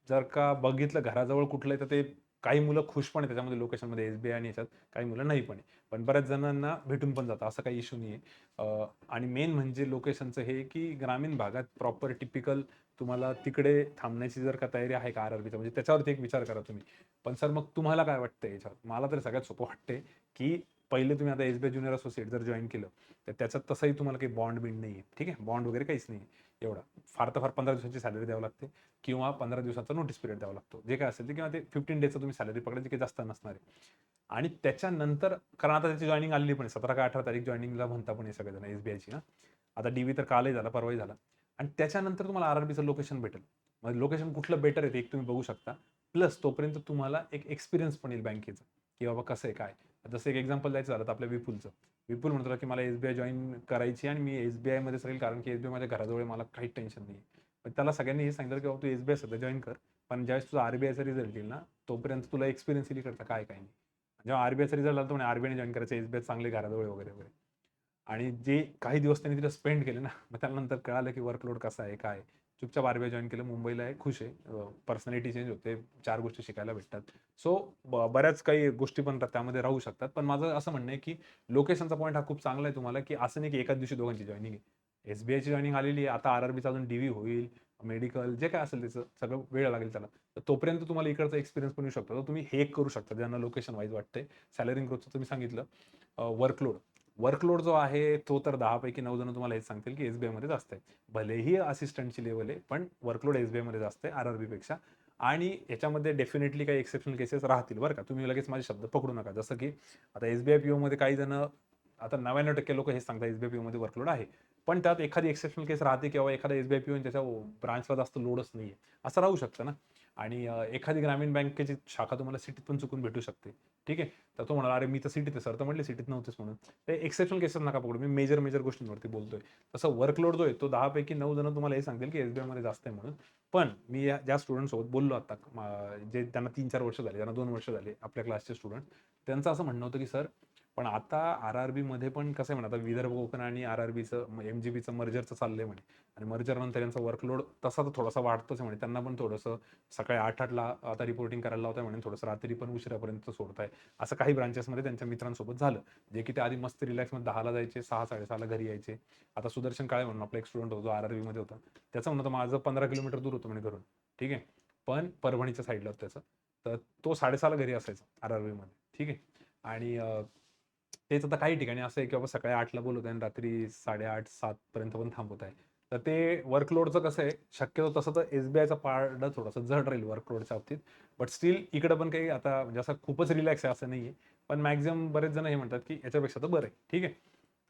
[SPEAKER 1] जर का बघितलं घराजवळ कुठलं आहे, तर ते काही मुलं खुश पण आहे त्याच्यामध्ये लोकेशनमध्ये एसबीआय आणि याच्यात, काही मुलं नाही पण आहे. पण बऱ्याच जणांना भेटून पण जातं, असं काही इश्यू नाही आहे. आणि मेन म्हणजे लोकेशनचं हे की ग्रामीण भागात प्रॉपर टिपिकल तुम्हाला तिकडे थांबण्याची जर का तयारी आहे का आरआरबीचा, म्हणजे त्याच्यावरती एक विचार करा तुम्ही. पण सर मग तुम्हाला काय वाटतं याच्यावर? मला तर सगळ्यात सोपं वाटते की पहिले तुम्ही आता एसबीआय ज्युनियर असोसिएट जर जॉईन केलं, तर त्याच्यात तसंही तुम्हाला काही बॉन्ड बिंड नाही आहे. ठीक आहे. बॉन्ड वगैरे काहीच नाही आहे एवढा. फार तर फार 15 दिवसांची सॅलरी द्यावी लागते, किंवा 15 दिवसाचा नोटीस पिरियड द्यावा लागतो, जे काय असेल ते, किंवा ते 15 डेजचं तुम्ही सॅलरी पकडायची, काही जास्त नसणार आहे. आणि त्याच्यानंतर, कारण आता त्याची जॉईनिंग आलेली पण आहे, 17 का 18 तारीख जॉईनिंगला म्हणता पण आहे सगळेजण एसबीआयची ना. आता डीव्ही तर कालही झाला, परवाही झाला. आणि त्याच्यानंतर तुम्हाला आरआरबीचं लोकेशन भेटेल. मग लोकेशन कुठलं बेटर आहे ते एक तुम्ही बघू शकता. प्लस तोपर्यंत तुम्हाला एक एक्सपिरियन्स पण येईल बँकेचा, की बाबा कसं आहे काय. जसं एक एक्झाम्पल द्यायचं झालं तर आपल्या विपुलचं. विपुल म्हणतो की मला एसबीआय जॉईन करायची आणि मी एसबीआयमध्येच राहील, कारण की एसबीआय माझ्या घराजवळ आहे, मला काहीच टेन्शन नाही. पण त्याला सगळ्यांनी हे सांगितलं की बाबा तू एसबीआय सध्या जॉईन कर, पण ज्यावेळेस तुझा आरबीआयचा रिझल्ट येईल ना, तोपर्यंत तुला एक्सपिरियन्स येईल इकडचा काय काय नाही. जेव्हा आरबीआयचा रिझल्ट आला तर म्हणे आरबीआयने जॉईन करायचं, एसबीआय चांगले घराजवळ आहे वगैरे वगैरे. आणि जे काही दिवस त्यांनी तिथे स्पेंड केले ना, मग त्यानंतर कळालं की वर्कलोड कसा आहे काय आहे. चुपचाप आरबीआय जॉईन केलं, मुंबईला आहे, खुश आहे, पर्सनॅलिटी चेंज होते, 4 गोष्टी शिकायला भेटतात. सो बऱ्याच काही गोष्टी पण त्यामध्ये राहू शकतात. पण माझं असं म्हणणं आहे की लोकेशनचा पॉईंट हा खूप चांगला आहे तुम्हाला, की असं नाही की एकाच दिवशी दोघांची जॉईनिंग आहे. एसबीआयची जॉईनिंग आलेली आहे, आता आरआरबीचा अजून डीव्ही होईल, मेडिकल जे काय असेल त्याचं सगळं वेळ लागेल त्याला. तर तोपर्यंत तुम्हाला इकडचा एक्सपिरियन्स पण येऊ शकतो. तर तुम्ही हे एक करू शकता ज्यांना लोकेशन वाईज वाटतंय. सॅलरी ग्रोथचं तुम्ही सांगितलं. वर्कलोड वर्कलोड जो आहे तो तर 10 पैकी 9 जण तुम्हाला हेच सांगतील की एसबीआयमध्ये जास्त आहे. भलेही असिस्टंटची लेवल आहे, पण वर्कलोड एसबीआयमध्ये जास्त आहे आरआरबीपेक्षा. आणि याच्यामध्ये डेफिनेटली काही एक्सेप्शनल केसेस राहतील बरं का. तुम्ही लगेच माझे शब्द पकडू नका. जसं की आता एसबीआय पीओमध्ये काही जण, आता 99% लोक हेच सांगतात एसबीआय पीओमध्ये वर्कलोड आहे. पण त्यात एखादी एक्सेप्शनल केस राहते, किंवा एखादा एसबीआय पीओ त्याच्या ब्रांचला जास्त लोडच नाहीये, असं राहू शकतं ना. आणि एखादी ग्रामीण बँकेची शाखा तुम्हाला सिटीत पण चुकून भेटू शकते. ठीक आहे. तर तो म्हणाला, अरे मी तर सिटीत आहे सर, तर म्हटले सिटीत नव्हतेच म्हणून. ते एक्सेप्शनल केसेस नका पकडू, मी मेजर मेजर गोष्टींवरती बोलतोय. तसं वर्कलोड जो आहे तो 10 पैकी 9 जण तुम्हाला हे सांगतील की एसबीआयमध्ये जास्त आहे म्हणून. पण मी ज्या स्टुडंट सोबत बोललो आता, जे त्यांना 3-4 वर्ष झाले, त्यांना 2 वर्ष झाले, आपल्या क्लासचे स्टुडंट, त्यांचं असं म्हणणं होतं की सर, पण आता आरआरबीमध्ये पण कसं आहे म्हणा, आता विदर्भ कोकण आणि आरआरबीचं एमजीबीचं मर्जरचं चाललंय म्हणे. आणि मर्जर नंतर यांचा वर्कलोड तसा तर थोडासा वाढतोच आहे म्हणे. त्यांना पण थोडंसं सकाळी 8-8ला आता रिपोर्टिंग करायला लावताय म्हणे, थोडंसं रात्री पण उशिरापर्यंत सोडताय. असं काही ब्रांचेसमध्ये त्यांच्या मित्रांसोबत झालं, जे की ते आधी मस्त रिलॅक्समध्ये 10ला जायचे, 6-6:30ला घरी यायचे. आता सुदर्शन काळे म्हणून आपला एक स्टुडंट होता, जो आरआरबीमध्ये होता, त्याचं म्हणणं होतं माझं 15 किलोमीटर दूर होतं म्हणे घरून. ठीक आहे. पण परभणीच्या साईडला होतं त्याचं. तर तो 6:30ला घरी असायचा आरआरबीमध्ये. ठीक आहे. आणि तेच आता काही ठिकाणी असं आहे की बाबा सकाळी 8ला बोलवत आहे आणि रात्री 8:30-7 पर्यंत पण थांबवत आहे. तर ते वर्कलोडचं कसं आहे, शक्यतो तसं तर एसबीआयचा पारडं थोडंसं जड राहील वर्कलोडच्या बाबतीत. बट स्टिल इकडं पण काही आता म्हणजे असं खूपच रिलॅक्स आहे असं नाहीये. पण मॅक्सिमम बरेच जण हे म्हणतात की याच्यापेक्षा तर बरं आहे. ठीक आहे.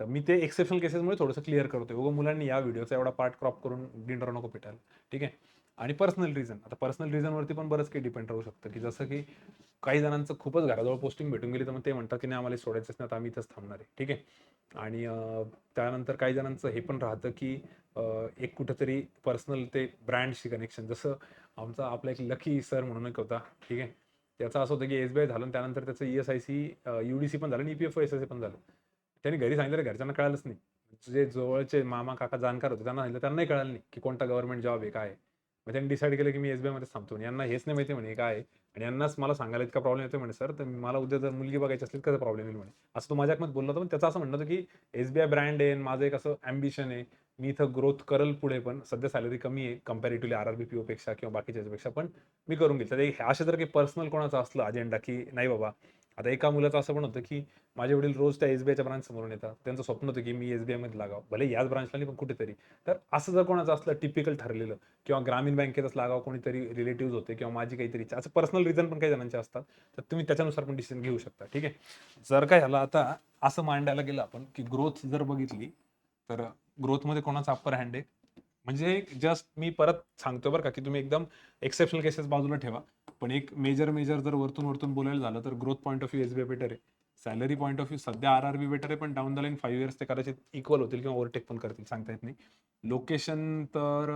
[SPEAKER 1] तर मी ते एक्सेप्शनल केसेसमुळे थोडंसं क्लिअर करतोय. उगाच मुलांनी या व्हिडिओचा एवढा पार्ट क्रॉप करून डिनर नको पिटायला. ठीक आहे. आणि पर्सनल रिझन, आता पर्सनल रिझनवरती पण बरंच काही डिपेंड राहू शकतं, की जसं की काही जणांचं खूपच घराजवळ पोस्टिंग भेटून गेली, तर मग ते म्हणतात की नाही आम्हाला सोडायचंच नाही, आता आम्ही इथंच थांबणार आहे. ठीक आहे. आणि त्यानंतर काही जणांचं हे पण राहतं की एक कुठेतरी पर्सनल ते ब्रँडशी कनेक्शन, जसं आमचा आपला एक लकी सर म्हणून एक होता. ठीक आहे. त्याचं असं होतं की एसबीआय झालं, त्यानंतर त्याचं ईएसआयसी, यूडीसी पण झालं आणि ईपीएफओ एसआयसी पण झालं. त्यांनी घरी सांगितलं, घरच्यांना कळालंच नाही. जे जवळचे मामा काका जाणकार होते त्यांना सांगितलं, त्यांनाही कळालं नाही की कोणता गव्हर्नमेंट जॉब आहे काय आहे. मग त्यांनी डिसाईड केलं की मी एसबीआयमध्येच थांबतो. यांना हेच नाही माहिती म्हणे काय आहे. आणि यांनाच मला सांगायला इतका प्रॉब्लेम येतो म्हणे सर, तर मला उद्या जर मुलगी बघायची असली कसं प्रॉब्लेम येईल म्हणे. असं तो माझ्यामध्ये बोलला होता. पण त्याचं असं म्हणणं होतं की एसबीआय ब्रँड आहे, माझं एक असं अँबिशन आहे, मी इथं ग्रोथ करल पुढे, पण सध्या सॅलरी कमी आहे कंपॅरेटिव्हली आरआरबी पीओपेक्षा किंवा बाकीच्या पेक्षा, पण मी करून घेईल. तर असे जर काही पर्सनल कोणाचं असलं अजेंडा की नाही बाबा आता एका मुलाचं असं पण होतं की माझे वडील रोज त्या एसबीआयच्या ब्रांच समोरून येतात, त्यांचं स्वप्न होतं की मी एसबीआय मध्ये लागावं, भले याच ब्रांचला नाही पण कुठेतरी. तर असं जर कोणाचं असलं टिपिकल ठरलेलं, किंवा ग्रामीण बँकेतच लागावं, कोणीतरी रिलेटिव्ह होते किंवा माझी काहीतरी इच्छा, असं पर्सनल रिझन पण काही जणांचे असतात, तर तुम्ही त्याच्यानुसार पण डिसिजन घेऊ शकता. ठीक आहे. जर काय ह्याला आता असं मांडायला गेलं आपण की ग्रोथ जर बघितली, तर ग्रोथमध्ये कोणाचा अप्पर हँड आहे, म्हणजे जस्ट मी परत सांगतो बरं का, की तुम्ही एकदम एक्सेप्शनल केसेस बाजूला ठेवा, पण एक मेजर जर वरतून वरतून बोलायला झालं तर growth point of view SBI better आहे. सॅलरी पॉईंट ऑफ व्ह्यू सध्या आरआरबी बेटर आहे, पण डाऊन द लाईन 5 इयर्स ते कदाचित इक्वल होतील किंवा ओव्हरटेक पण करतील, सांगता येत नाही. लोकेशन तर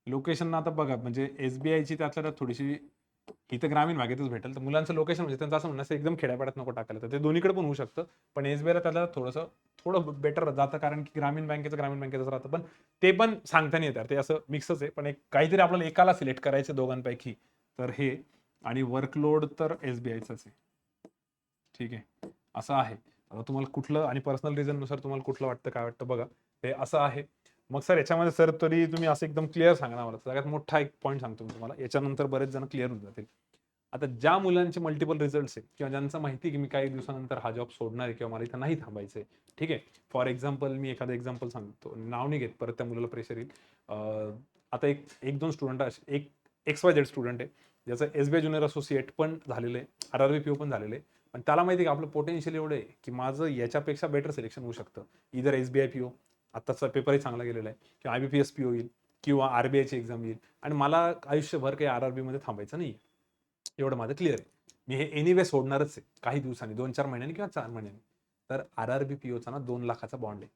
[SPEAKER 1] लोकेशन आता बघा, म्हणजे एसबीआयची त्यातल्या त्यात थोडीशी इथं ग्रामीण भागातच भेटेल, तर मुलांचं लोकेशन म्हणजे त्यांचं असं म्हणणं असं एकदम खेड्यापाड्यात नको टाकायला, तर ते दोन्हीकडे पण होऊ शकतं. पण एसबीआयला त्याला थोडं बेटर जातं, कारण की ग्रामीण बँकेचं राहतं. पण ते पण सांगता नाही येतात, ते असं मिक्सच आहे. पण एक काहीतरी आपल्याला एकाला सिलेक्ट करायचं दोघांपैकी, तर हे. आणि वर्कलोड तर एसबीआयचाच आहे. ठीक आहे, असं आहे. आता तुम्हाला कुठलं, आणि पर्सनल रिझननुसार तुम्हाला कुठलं वाटतं, काय वाटतं बघा, हे असं आहे. मग सर याच्यामध्ये सर तरी तुम्ही असं एकदम क्लिअर सांगा ना मला. सगळ्यात मोठा एक पॉईंट सांगतो मी तुम्हाला, याच्यानंतर बरेच जण क्लिअर होऊन जातील. आता ज्या मुलांचे मल्टिपल रिझल्ट्स आहेत, किंवा ज्यांचं माहिती की मी काही दिवसानंतर हा जॉब सोडणार आहे किंवा मला इथं नाही थांबायचंय, ठीक आहे. फॉर एक्झाम्पल मी एखादं एक्झाम्पल सांगतो, नाव नाही घेत, परत त्या मुलाला प्रेशर येईल. आता एक एक दोन स्टुडंट, एक XYZ स्टुडंट आहे, ज्याचं एसबीआय ज्युनियर असोसिएट पण झालेलं आहे, आरआरबी पीओ पण झालेलं आहे. पण त्याला माहिती आहे की आपलं पोटेन्शियल एवढं आहे की माझं याच्यापेक्षा बेटर सिलेक्शन होऊ शकतं. इधर एसबीआय पीओ, आत्ताचा पेपरही चांगला गेलेला आहे, किंवा आयबीपीएस पीओ येईल, किंवा आरबीआयची एक्झाम येईल, आणि मला आयुष्यभर काही आरआरबी मध्ये थांबायचं नाही, एवढं माझं क्लिअर आहे. मी हे एनिवे सोडणारच आहे काही दिवसांनी, 2-4 महिन्यांनी किंवा 4 महिन्यांनी. तर आरआरबी पीओचा ना 2 लाखाचा बॉन्ड आहे.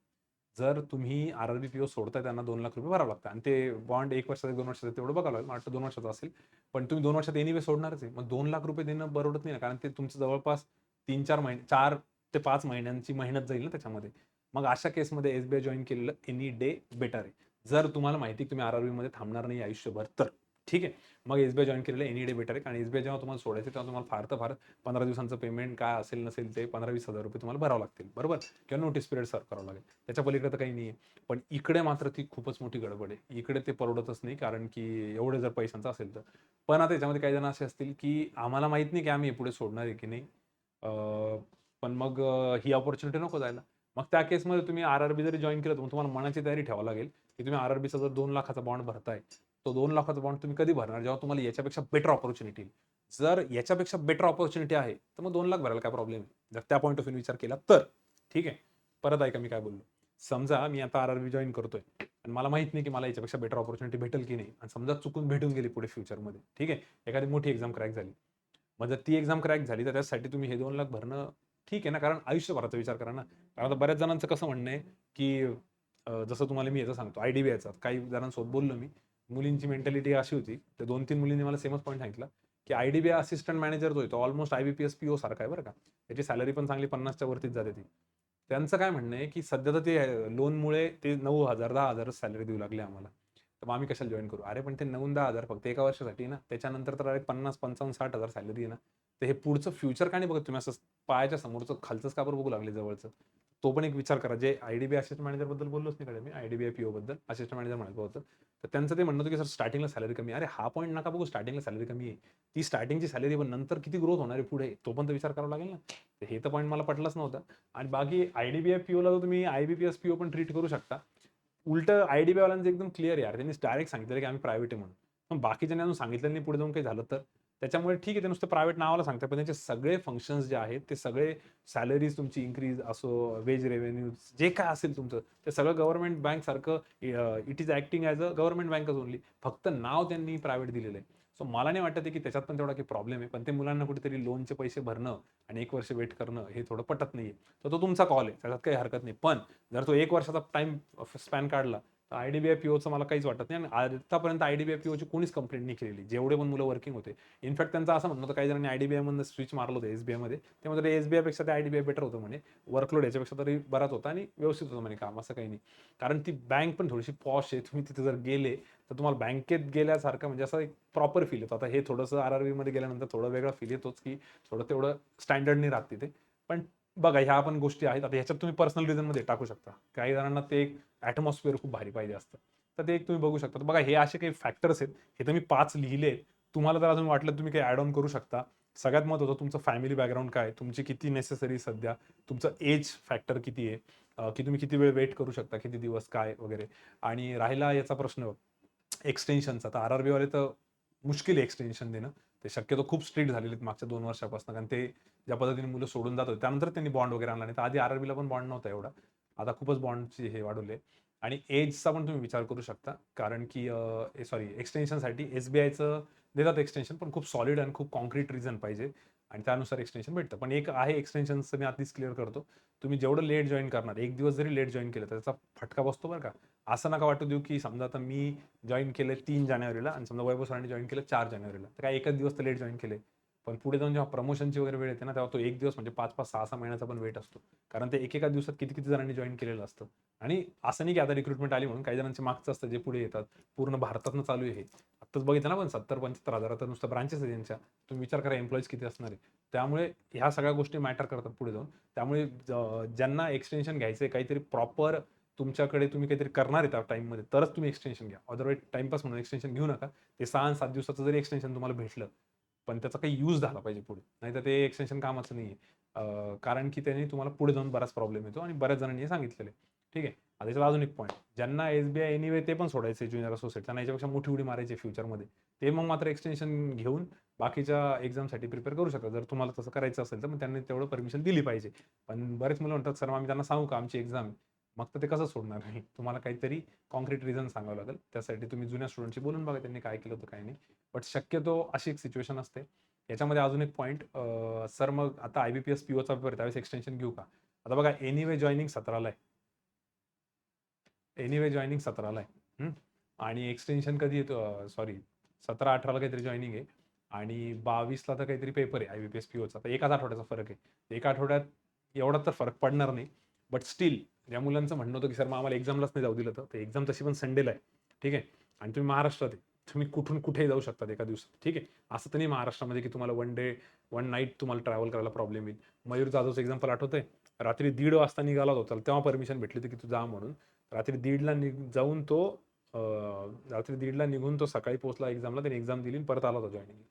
[SPEAKER 1] जर तुम्ही आरआरबी पीओ सोडताय, त्यांना 2 लाख रुपये भरावं लागतं, आणि ते बॉन्ड 1 वर्षाचा 2 वर्षाचा तेवढं बघावं लागेल, मला वाटतं 2 वर्षाचा असेल. पण तुम्ही 2 वर्षात एनिवे सोडणारच आहे, मग 2 लाख रुपये देणं परवडत नाही ना, कारण ते तुमचं जवळपास 3-4 महिने, 4 ते 5 महिन्यांची मेहनत जाईल ना त्याच्यामध्ये. मग अशा केसमध्ये एसबीआय जॉईन केलेलं एनी डे बेटर आहे. जर तुम्हाला माहिती तुम्ही आरआरबी मध्ये थांबणार नाही आयुष्यभर, तर ठीक आहे, मग एसबीआय जॉईन केलेलं एनी डे बेटर आहे. कारण एसबीआय जेव्हा तुम्हाला सोडायचं, तेव्हा तुम्हाला फार तर फार 15 दिवसांचं पेमेंट काय असेल नसेल ते 15-20 हजार रुपये तुम्हाला भरावं लागतील, बरोबर, किंवा नोटीस पिरियड सर्व करावं लागेल. त्याच्या पलीकडे तर काही नाही आहे. पण इकडे मात्र ती खूपच मोठी गडबड आहे. इकडे ते परवडतच नाही, कारण की एवढे जर पैशांचं असेल तर. पण आता याच्यामध्ये काही जण असे असतील की आम्हाला माहित नाही की आम्ही पुढे सोडणार आहे की नाही, पण मग ही अपॉर्च्युनिटी नको जायला. मग त्या केसमध्ये तुम्ही आरआरबी जरी जॉईन केलं, तर मग तुम्हाला मनाची तयारी ठेवावी लागेल की तुम्ही आरआरबीचा जर 2 लाखाचा बॉन्ड भरताय, तो 2 लाखाचा बॉन्ड तुम्ही कधी भरणार, जेव्हा तुम्हाला याच्यापेक्षा बेटर ऑपॉर्च्युनिटी. जर याच्यापेक्षा बेटर ऑपॉर्च्युनिटी आहे, तर मग 2 लाख भरायला काय प्रॉब्लेम आहे, जर त्या पॉईंट ऑफ व्ह्यू विचार केला तर. ठीक आहे. परत ऐका मी काय बोललो. समजा मी आता आरआरबी जॉईन करतोय, आणि मला माहित नाही की मला याच्यापेक्षा बेटर ऑपॉर्च्युनिटी भेटेल की नाही, आणि समजा चुकून भेटून गेली पुढे फ्युचरमध्ये, ठीक आहे, एखादी मोठी एक्झाम क्रॅक झाली. मग जर ती एक्झाम क्रॅक झाली, तर त्यासाठी तुम्ही हे 2 लाख भरणं ठीक आहे ना, कारण आयुष्यभराचा विचार करा ना. कारण आता बऱ्याच जणांचं कसं म्हणणं आहे की जसं तुम्हाला मी याचं सांगतो, आयडीबीआयचा काही जणांसोबत बोललो मी. मुलींची मेंटॅलिटी अशी होती, त्या 2-3 मुलींनी मला सेमच पॉईंट सांगितला की आयडीबीआय असिस्टंट मॅनेजर जो आहे, तो ऑलमोस्ट आयबीपीएस पीओ सारखा आहे बरं का. त्याची सॅलरी पण चांगली 50च्या वरतीच जाते ती. त्यांचं काय म्हणणं आहे की सध्या तर ते लोनमुळे ते 9,000 10,000 सॅलरी देऊ लागले आम्हाला. तर मग आम्ही कशाला जॉईन करू? अरे पण ते 9-10,000 फक्त एका वर्षासाठी ना, त्याच्यानंतर तर डायरेक्ट 50-55-60,000 सॅलरी आहे ना. तर हे पुढचं फ्युचर का नाही बघत तुम्ही, असं पायाच्या समोरचं खालचंच का बरं बघू लागले जवळचं? तो पण एक विचार करा. जे आयडीबीआय असिस्टंट मॅनेजर बद्दल बोललोच नाही कडे मी, आयडीबीआय पीओ बद्दल असिस्टंट मॅनेजर म्हणायचं होतं. तर त्यांचं ते म्हणणं होतं की सर स्टार्टिंगला सॅलरी कमी आहे. अरे हा पॉईंट नका बघू, स्टार्टिंगला सॅलरी कमी आहे. ती स्टार्टिंगची सॅलरी, पण नंतर किती ग्रोथ होणार आहे पुढे, तो पण तर विचार करावा लागेल ना. तर हे तर पॉईंट मला पटलाच नव्हता. आणि बाकी आयडीबीआय पीओला तर तुम्ही आयबीपीएस पीओ पण ट्रीट करू शकता. उलटं आयडीबीआय वाल्यांचं एकदम क्लिअर आहे यार, त्यांनी डायरेक्ट सांगितलं की आम्ही प्रायव्हेट आहे म्हणून. पण बाकीच्यांनी अजून सांगितलं नाही पुढे जाऊन काही झालं तर. त्याच्यामुळे ठीक आहे, ते नुसतं प्रायव्हेट नावाला सांगतात, पण त्यांचे सगळे फंक्शन्स जे आहेत, ते सगळे सॅलरीज तुमची इन्क्रीज असो, वेज रेव्हेन्यू जे काय असेल तुमचं, ते सगळं गव्हर्नमेंट बँक सारखं, it is acting as a government बँकच ओनली. फक्त नाव त्यांनी प्रायव्हेट दिलेलं आहे. सो मला नाही वाटत की त्याच्यात पण तेवढा काही प्रॉब्लेम आहे. पण ते मुलांना कुठेतरी लोनचे पैसे भरणं आणि 1 वर्ष वेट करणं हे थोडं पटत नाहीये. तर तो तुमचा कॉल आहे, त्याच्यात काही हरकत नाही. पण जर तो 1 वर्षाचा टाइम स्पॅन काढला, तर आयडीबीआय पीओचं मला काहीच वाटत नाही. आणि आतापर्यंत आयडीबीआय पीओची कोणीच कंप्लेंट नाही केलेली, जेवढे पण मुलं वर्किंग होते. इनफॅक्ट त्यांचं असं म्हणणं होतं, काही जणांनी आयडीबीआय मधनं स्विच मारलं होतं एसबीआय मध्ये. ते म्हणतात एसबीआय पेक्षा ते आयडीबीआय बेटर होतं म्हणे. वर्कलोड याच्यापेक्षा तरी बराच होता आणि व्यवस्थित होतं म्हणे काम, असं काही नाही. कारण ती बँक पण थोडीशी पॉश आहे. तुम्ही तिथे जर गेले, तर तुम्हाला बँकेत गेल्यासारखं, म्हणजे असं एक प्रॉपर फील येतो. आता हे थोडंसं आरआरबी मध्ये गेल्यानंतर थोडं वेगळा फील येतोच, की थोडं तेवढं स्टँडर्ड नाही राहत तिथे. पण बघा, ह्या पण गोष्टी आहेत. आता ह्याच्यात तुम्ही पर्सनल रिझन मध्ये टाकू शकता. काही जणांना ते एक ॲटमॉस्फिअर खूप भारी पाहिजे असतं. तर ते एक तुम्ही बघू शकता. तर बघा, हे असे काही फॅक्टर्स आहेत. हे तर मी 5 लिहिले. तुम्हाला जर अजून वाटलं तुम्ही काही ॲड ऑन करू शकता. सगळ्यात महत्त्वाचं तुमचं फॅमिली बॅकग्राऊंड काय, तुमची किती नेसेसरी सध्या, तुमचं एज फॅक्टर किती आहे, की तुम्ही किती वेळ वेट करू शकता, किती दिवस काय वगैरे. आणि राहिला याचा प्रश्न एक्सटेन्शनचा, तर RRB वाले तर मुश्किल आहे एक्सटेन्शन देणं. ते शक्यतो खूप स्ट्रिक्ट झालेले आहेत मागच्या 2 वर्षापासून, कारण ते ज्या पद्धतीने मुलं सोडून जात होते त्यानंतर त्यांनी बॉन्ड वगैरे आणला नाही. तर आधी RRBला पण बॉन्ड नव्हता एवढा. आता खूपच बॉन्डची हे वाढवले. आणि एजचा पण तुम्ही विचार करू शकता, कारण की सॉरी एक्सटेन्शनसाठी SBIचं देतात एक्सटेन्शन, पण खूप सॉलिड आणि खूप कॉन्क्रीट रिझन पाहिजे आणि त्यानुसार एक्सटेन्शन भेटतं. पण एक आहे एक्सटेन्शनचं, मी आधीच क्लिअर करतो. तुम्ही जेवढं लेट जॉइन करणार, 1 दिवस जरी लेट जॉइन केलं तर त्याचा फटका बसतो बरं का. असं नका वाटू देऊ, की समजा आता मी जॉइन केलं 3 जानेवारीला आणि समजा वैभव सरांनी जॉइन केलं 4 जानेवारीला. तर काय एकच दिवस तर लेट जॉइन केले. पण पुढे जाऊन जेव्हा प्रमोशनची वगैरे वेळ येते ना, तेव्हा तो 1 दिवस म्हणजे 5-5, 6-6 महिन्याचा पण वेट असतो. कारण ते एकेका दिवसात किती-किती जणांनी जॉइन केलेलं असतं. आणि असं नाही की आता रिक्रुटमेंट आली म्हणून काही जणांचे मागचं असतं जे पुढे येतात. पूर्ण भारतातनं चालू आहे हे. आत्ताच बघितलं ना आपण 70-75 हजार आता नुसतं ब्रांचेस आहे त्यांच्या. तुम्ही विचार करा एम्प्लॉईज किती असणार आहे. त्यामुळे ह्या सगळ्या गोष्टी मॅटर करतात पुढे जाऊन. त्यामुळे ज्यांना एक्सटेन्शन घ्यायचं आहे, काहीतरी प्रॉपर तुमच्याकडे तुम्ही काहीतरी करणार आहे त्या टाईममध्ये, तरच तुम्ही एक्सटेन्शन घ्या. अदरवाईज टाईमपास म्हणून एक्सटेन्शन घेऊ नका. ते 6 आणि 7 दिवसाचं जरी एक्सटेन्शन तुम्हाला भेटलं, पण त्याचा काही यूज झाला पाहिजे पुढे. नाहीतर ते एक्सटेन्शन कामाचं नाहीये. कारण की त्याने तुम्हाला पुढे जाऊन बराच प्रॉब्लेम येतो आणि बऱ्याच जणांनी हे सांगितलेलं आहे. ठीक आहे. आता याच्यात अजून एक पॉईंट, ज्यांना SBI एनिवे ते पण सोडायचं ज्युनियर असोसिएट, त्यांना याच्यापेक्षा मोठी उडी मारायची फ्युचरमध्ये. ते मग मात्र एक्सटेन्शन घेऊन बाकीच्या एक्झामसाठी प्रिपेअर करू शकतात. जर तुम्हाला तसं करायचं असेल तर मग त्यांनी तेवढं परमिशन दिली पाहिजे. पण बरेच मुलं म्हणतात, "सर आम्ही त्यांना सांगू का आमची एक्झाम आहे?" मग तर ते कसं सोडणार नाही. तुम्हाला काहीतरी कॉन्क्रीट रिझन सांगावं लागेल. त्यासाठी तुम्ही जुन्या स्टुडंटशी बोलून बघा त्यांनी काय केलं होतं काय नाही. बट शक्यतो अशी एक सिच्युएशन असते. याच्यामध्ये अजून एक पॉईंट, सर मग आता IBPS POचा पेपर त्यावेळेस एक्सटेन्शन घेऊ का? आता बघा एनिवे जॉइनिंग 17ला आहे. एनिवे जॉइनिंग 17ला आहे. आणि एक्सटेन्शन कधी येतो, सॉरी 17-18ला काहीतरी जॉइनिंग आहे आणि 22ला तर काहीतरी पेपर आहे IBPS POचा. तर एकाच आठवड्याचा फरक आहे. एका आठवड्यात एवढा तर फरक पडणार नाही. बट स्टील ज्या मुलांचं म्हणणं होतं, की सर मग आम्हाला एक्झामलाच नाही जाऊ दिलं तर एक्झाम तशी पण संडेला आहे. ठीक आहे. आणि तुम्ही महाराष्ट्रात आहे. तुम्ही कुठून कुठेही जाऊ शकतात एका दिवसात. ठीक आहे. असं तर नाही महाराष्ट्रामध्ये, की तुम्हाला 1 डे 1 नाईट तुम्हाला ट्रॅव्हल करायला प्रॉब्लेम येईल. मयूर जाधवचं एक्झाम्पल आठवतंय? रात्री 1:30 वाजता निघाला होता. तेव्हा परमिशन भेटली होती, की तू जा म्हणून. रात्री 1:30ला जाऊन तो रात्री 1:30ला निघून तो सकाळी पोहोचला एक्झामला. त्याने एक्झाम दिली आणि परत आला होता जॉइनिंग.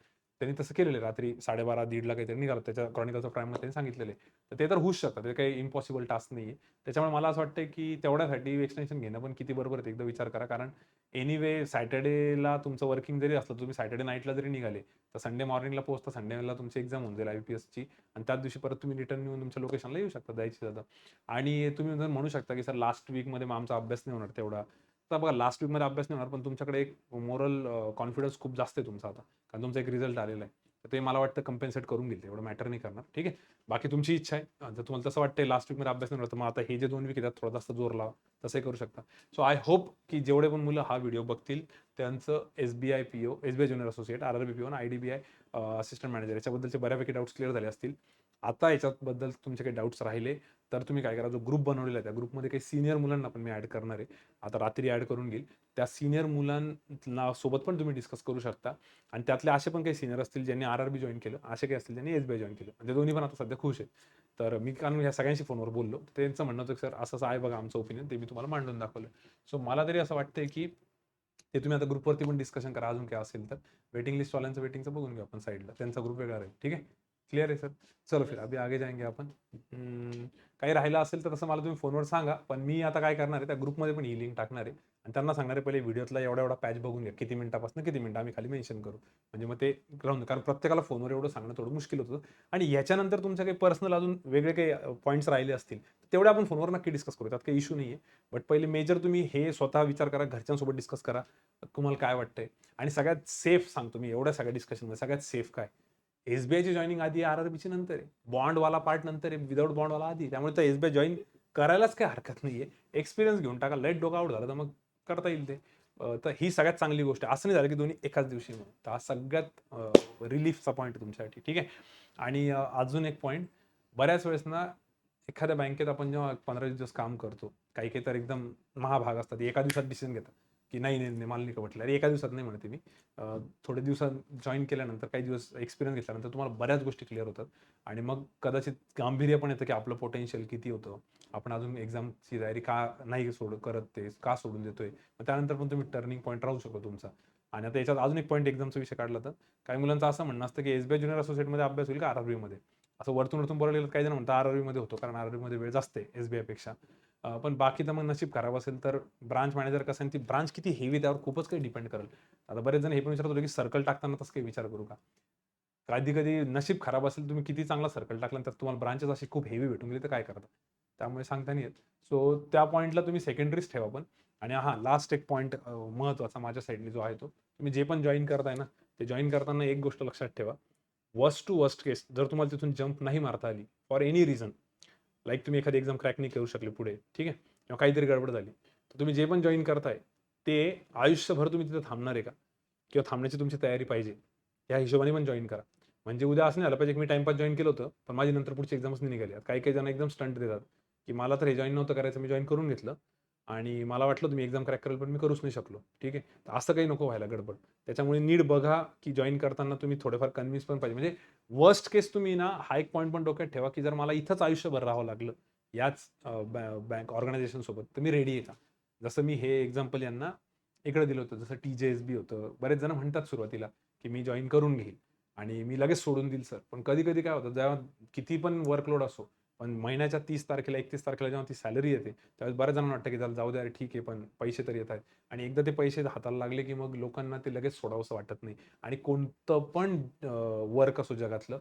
[SPEAKER 1] त्यांनी तसं केलेलं आहे. रात्री 12:30-1:30ला काहीतरी निघाला. त्याच्या क्रॉनिकल्स ऑफ क्राईममध्ये त्यांनी सांगितलेलं आहे. तर ते तर होऊच शकतं. ते काही इम्पॉसिबल टास्क नाहीये. त्याच्यामुळे मला असं वाटतं, की तेवढ्यासाठी एक्सटेन्शन घेणं पण किती बरोबर आहे ते एकदा विचार करा. कारण एनिवे सॅटर्डेला तुमचं वर्किंग जरी असलं, तुम्ही सॅटर्डे नाईटला जरी निघाले, तर संडे मॉर्निंगला पोहोचता. संडेला तुमची एक्झाम होऊन जाईल IBPSची आणि त्याच दिवशी परत तुम्ही रिटर्न येऊन तुमच्या लोकेशनला येऊ शकता जायची जाता. आणि तुम्ही जर म्हणू शकता, की सर लास्ट वीकमध्ये मग आमचा अभ्यास नाही होणार तेवढा. तर बघा लास्ट वीकमध्ये अभ्यास नाही होणार, पण तुमच्याकडे एक मोरल कॉन्फिडन्स खूप जास्त आहे तुमचा आता. कारण तुमचा एक रिझल्ट आलेला आहे. तर ते मला वाटतं कम्पेन्सेट करून घेईल. एवढं मॅटर नाही करणार. ठीक आहे. बाकी तुमची इच्छा आहे. जर तुम्हाला तसं वाटतंय लास्ट वीकमध्ये अभ्यास नाही होणार, तर मग आता हे जे 2 वीक आहेत त्यात थोडा जास्त जोर लावा. तसंही करू शकता. सो आय होप की जेवढे पण मुलं हा व्हिडिओ बघतील त्यांचं SBI PO, SBI junior associate, RRB PO आणि IDBI असिस्टंट मॅनेजर याच्याबद्दलचे बऱ्यापैकी डाऊट्स क्लिअर झाले असतील. आता याच्याबद्दल तुमचे काही डाऊट्स राहिले तर तुम्ही काय करा, जो ग्रुप बनवलेला आहे त्या ग्रुपमध्ये काही सीनियर मुलांना पण मी ॲड करणार आहे. आता रात्री ॲड करून घेईल. त्या सीनियर मुलांना सोबत पण तुम्ही डिस्कस करू शकता आणि त्यातले असे पण काही सीनियर असतील ज्यांनी RRB जॉइन केलं, असे काही असतील ज्यांनी SBI जॉइन केलं. म्हणजे दोन्ही पण आता सध्या खुश आहेत. तर मी कारण ह्या सगळ्यांशी फोनवर बोललो. त्यांचं म्हणणं होतं, की "सर असं-असं आहे बघा आमचं ओपिनियन." ते मी तुम्हाला मांडून दाखवलं. सो मला तरी असं वाटतंय, की ते तुम्ही आता ग्रुपवरती पण डिस्कशन करा अजून काय असेल तर. वेटिंग लिस्टवाल्यांचं वेटिंगचं बघून घेऊ आपण साईडला. त्यांचा ग्रुप वेगळा राहील. ठीक आहे? क्लियर आहे सर? चलो फिर अभी आगे जाएंगे आपण. काही राहिलं असेल तर तसं मला तुम्ही फोनवर सांगा. पण मी आता काय करणार आहे, त्या ग्रुपमध्ये पण ही लिंक टाकणार आहे आणि त्यांना सांगणार आहे, पहिले व्हिडिओतला एवढा-एवढा पॅच बघून घ्या. किती मिनिटापासून किती मिनिटं आम्ही खाली मेन्शन करू. म्हणजे मग ते राहून कारण प्रत्येकाला फोनवर एवढं सांगणं थोडं मुश्किल होतं आणि याच्यानंतर तुमच्या काही पर्सनल अजून वेगळे काही पॉईंट्स राहिले असतील, तेवढे आपण फोनवर नक्की डिस्कस करू. त्यात काही इश्यू नाहीये. बट पहिले मेजर तुम्ही हे स्वतः विचार करा, घरच्यांसोबत डिस्कस करा. तुम्हाला काय वाटतंय? आणि सगळ्यात सेफ सांगतो मी एवढ्या सगळ्या डिस्कशनमध्ये सगळ्यात सेफ काय? SBIची जॉइनिंग आधी आहे, RRBची नंतर आहे. बॉन्डवाला पार्ट नंतर आहे, विदाऊट बॉन्डवाला आधी आहे. त्यामुळे तर SBI जॉइन करायलाच काही हरकत नाहीये. एक्सपिरियन्स घेऊन टाका. लाईट डोकं आउट झालं तर मग करता येईल ते. तर ही सगळ्यात चांगली गोष्ट आहे. असं नाही झालं की दोन्ही एकाच दिवशी म्हणून. तर हा सगळ्यात रिलीफचा पॉईंट आहे तुमच्यासाठी. ठीक आहे. आणि अजून एक पॉईंट, बऱ्याच वेळेस ना एखाद्या बँकेत आपण जेव्हा 15-20 दिवस काम करतो, काही-काही तर एकदम महाभाग असतात. एका दिवसात डिसिजन घेतात, की नाही, नाही, नाही मला नाही पटलं. अरे एका दिवसात नाही म्हणते मी. थोडे दिवसात जॉइन केल्यानंतर, काही दिवस एक्सपिरियन्स घेतल्यानंतर तुम्हाला बऱ्याच गोष्टी क्लिअर होतात आणि मग कदाचित गांभीर्य पण येतं, की आपलं पोटेन्शियल किती होतं. आपण अजून एक्झामची तयारी का नाही करत ते, का सोडून देतोय. मग त्यानंतर पण तुम्ही टर्निंग पॉईंट राहू शकतो तुमचा. आणि आता याच्यात अजून एक पॉईंट एक्झामचा विषय काढला तर काही मुलांचं असं म्हणणं असतं की एसबीआय ज्युनियर असोसिएटमध्ये अभ्यास होईल का आरआरबीमध्ये, असं वरतून बोलायला गेलं काही जण म्हणतात आरआरबीमध्ये होतो कारण आरआरबीमध्ये वेळ जास्त आहे एसबीआयपेक्षा. पण बाकी तर मग नशीब खराब असेल तर ब्रांच मॅनेजर कसं आणि ती ब्रांच किती हेवी त्यावर खूपच काही डिपेंड करेल. आता बरेच जण हे पण विचारत होते की सर्कल टाकताना तसं काही विचार करू का. कधी कधी नशीब खराब असेल, तुम्ही किती चांगला सर्कल टाकला तर तुम्हाला ब्रांचेस अशी खूप हेवी भेटून गेली तर काय करता, त्यामुळे सांगता नाही येत. सो त्या पॉईंटला तुम्ही सेकंडरीच ठेवा पण. आणि हां, लास्ट एक पॉईंट महत्त्वाचा माझ्या साईडने जो आहे तो, तुम्ही जे पण जॉईन करताय ना, ते जॉईन करताना एक गोष्ट लक्षात ठेवा. वर्स्ट टू वर्स्ट केस जर तुम्हाला तिथून जंप नाही मारता आली फॉर एनी रिझन, लाईक तुम्ही एखादी एक्झाम क्रॅक नाही करू शकले पुढे, ठीक आहे, किंवा काहीतरी गडबड झाली, तर तुम्ही जे पण जॉईन करताय ते आयुष्यभर तुम्ही तिथे थांबणार आहे का, किंवा थांबण्याची तुमची तयारी पाहिजे, या हिशोबाने पण जॉईन करा. म्हणजे उद्या असं नाही झालं पाहिजे की मी टाइमपास जॉईन केलं होतं पण माझी नंतर पुढची एक्झामच नाही निघाली. काही काही जण एकदम स्टंट देतात की मला तर हे जॉईन नव्हतं करायचं, मी जॉईन करून घेतलं आणि मला वाटलं तुम्ही एक्झाम क्रॅक कराल पण मी करूच नाही शकलो. ठीक आहे, तर असं काही नको व्हायला गडबड. त्याच्यामुळे नीट बघा की जॉईन करताना तुम्ही थोडेफार कन्व्हिन्स पण पाहिजे. म्हणजे वर्स्ट केस तुम्ही ना हा एक पॉईंट पण डोक्यात ठेवा की जर मला इथंच आयुष्यभर राहावं लागलं याच बँक ऑर्गनायझेशन सोबत तर मी रेडी आहे का. जसं मी हे एक्झाम्पल यांना इकडे दिलं होतं, जसं TJSB होतं. बरेच जण म्हणतात सुरुवातीला की मी जॉईन करून घेईल आणि मी लगेच सोडून देईल सर. पण कधी कधी काय होतं, जेव्हा किती पण वर्कलोड असो पण महिन्याच्या 30 तारखेला 31 तारखेला जेव्हा ती सॅलरी येते त्यावेळेस बऱ्याच जणांना वाटतं की त्याला जाऊ द्या, अरे ठीक आहे पण पैसे तर येत आहेत. आणि एकदा ते पैसे हाताला लागले की मग लोकांना ते लगेच सोडावंसं वाटत नाही. आणि कोणतं पण वर्क असो जगातलं,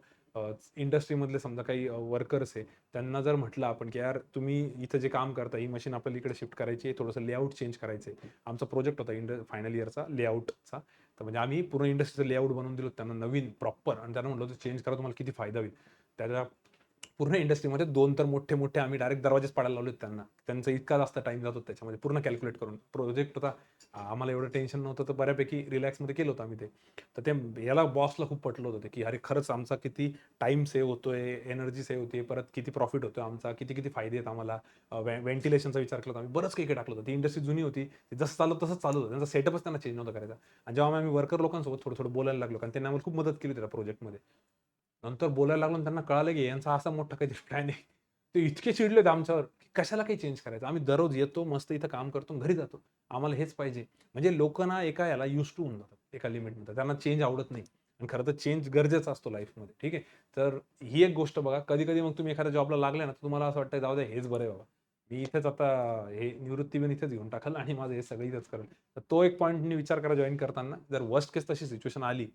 [SPEAKER 1] इंडस्ट्रीमधले समजा काही वर्कर्स आहे, त्यांना जर म्हटलं आपण की यार तुम्ही इथं जे काम करता ही मशीन आपल्याला इकडे शिफ्ट करायची आहे, थोडंसं लेआउट चेंज करायचं आहे. आमचा प्रोजेक्ट होता फायनल इयरचा लेआउटचा, तर म्हणजे आम्ही पूर्ण इंडस्ट्रीचं लेआउट बनवून दिलं त्यांना नवीन प्रॉपर, आणि त्यांना म्हटलं होतं चेंज करा तुम्हाला किती फायदा होईल. त्याच्या पूर्ण इंडस्ट्रीमध्ये 2 तर मोठे-मोठे आम्ही डायरेक्ट दरवाजेच पाडायला लावलेत त्यांना. त्यांचा इतका जास्त टाईम जातो त्याच्यामध्ये पूर्ण कॅल्क्युलेट करून. प्रोजेक्ट होता, आम्हाला एवढं टेन्शन नव्हतं तर बऱ्यापैकी रिलॅक्समध्ये केलं होतं आम्ही ते. तर ते याला बॉसला खूप पटलं होतं ते, की अरे खरंच आमचा किती टाईम सेव्ह होतोय, एनर्जी सेव्ह होते, परत किती प्रॉफिट होतोय आमचा, किती-किती फायदे आहेत आम्हाला. व्हेंटिलेशनचा विचार केला होता आम्ही, बरंच काही-काही टाकलं होतं. ती इंडस्ट्री जुनी होती, ते जसं चाललं तसंच चालू होतं. त्यांचा सेटअपच त्यांना चेंज नव्हता करायचा. आणि जेव्हा आम्ही वर्कर लोकांसोबत थोडं-थोडं बोलायला लागलो, कारण त्यांनी आम्हाला खूप मदत केली होती त्या प्रोजेक्टमध्ये. नंतर बोलायला लागलो आणि त्यांना कळालं की यांचा असा मोठा काहीतरी प्लॅन आहे. ते इतके चिडले होते आमच्यावर, की कशाला काही चेंज करायचं. आम्ही दररोज येतो, मस्त इथं काम करतो आणि घरी जातो. आम्हाला हेच पाहिजे. म्हणजे लोकं ना एका याला यूज्ड टू होऊन जातात, एका लिमिटनंतर. त्यांना चेंज आवडत नाही. आणि खरं तर चेंज गरजेचा असतो लाईफमध्ये. ठीक आहे. तर ही एक गोष्ट बघा. कधी-कधी मग तुम्ही एखाद्या जॉबला लागले ना, तर तुम्हाला असं वाटतं जाऊ द्या हेच बरं आहे बाबा. मी इथेच आता हे निवृत्ती पण इथेच घेऊन टाकल आणि माझं हे सगळं इथेच करेल. तर तो एक पॉइंटनी विचार करा जॉइन करताना. जर वर्स्ट केस तशी सिच्युएशन आली,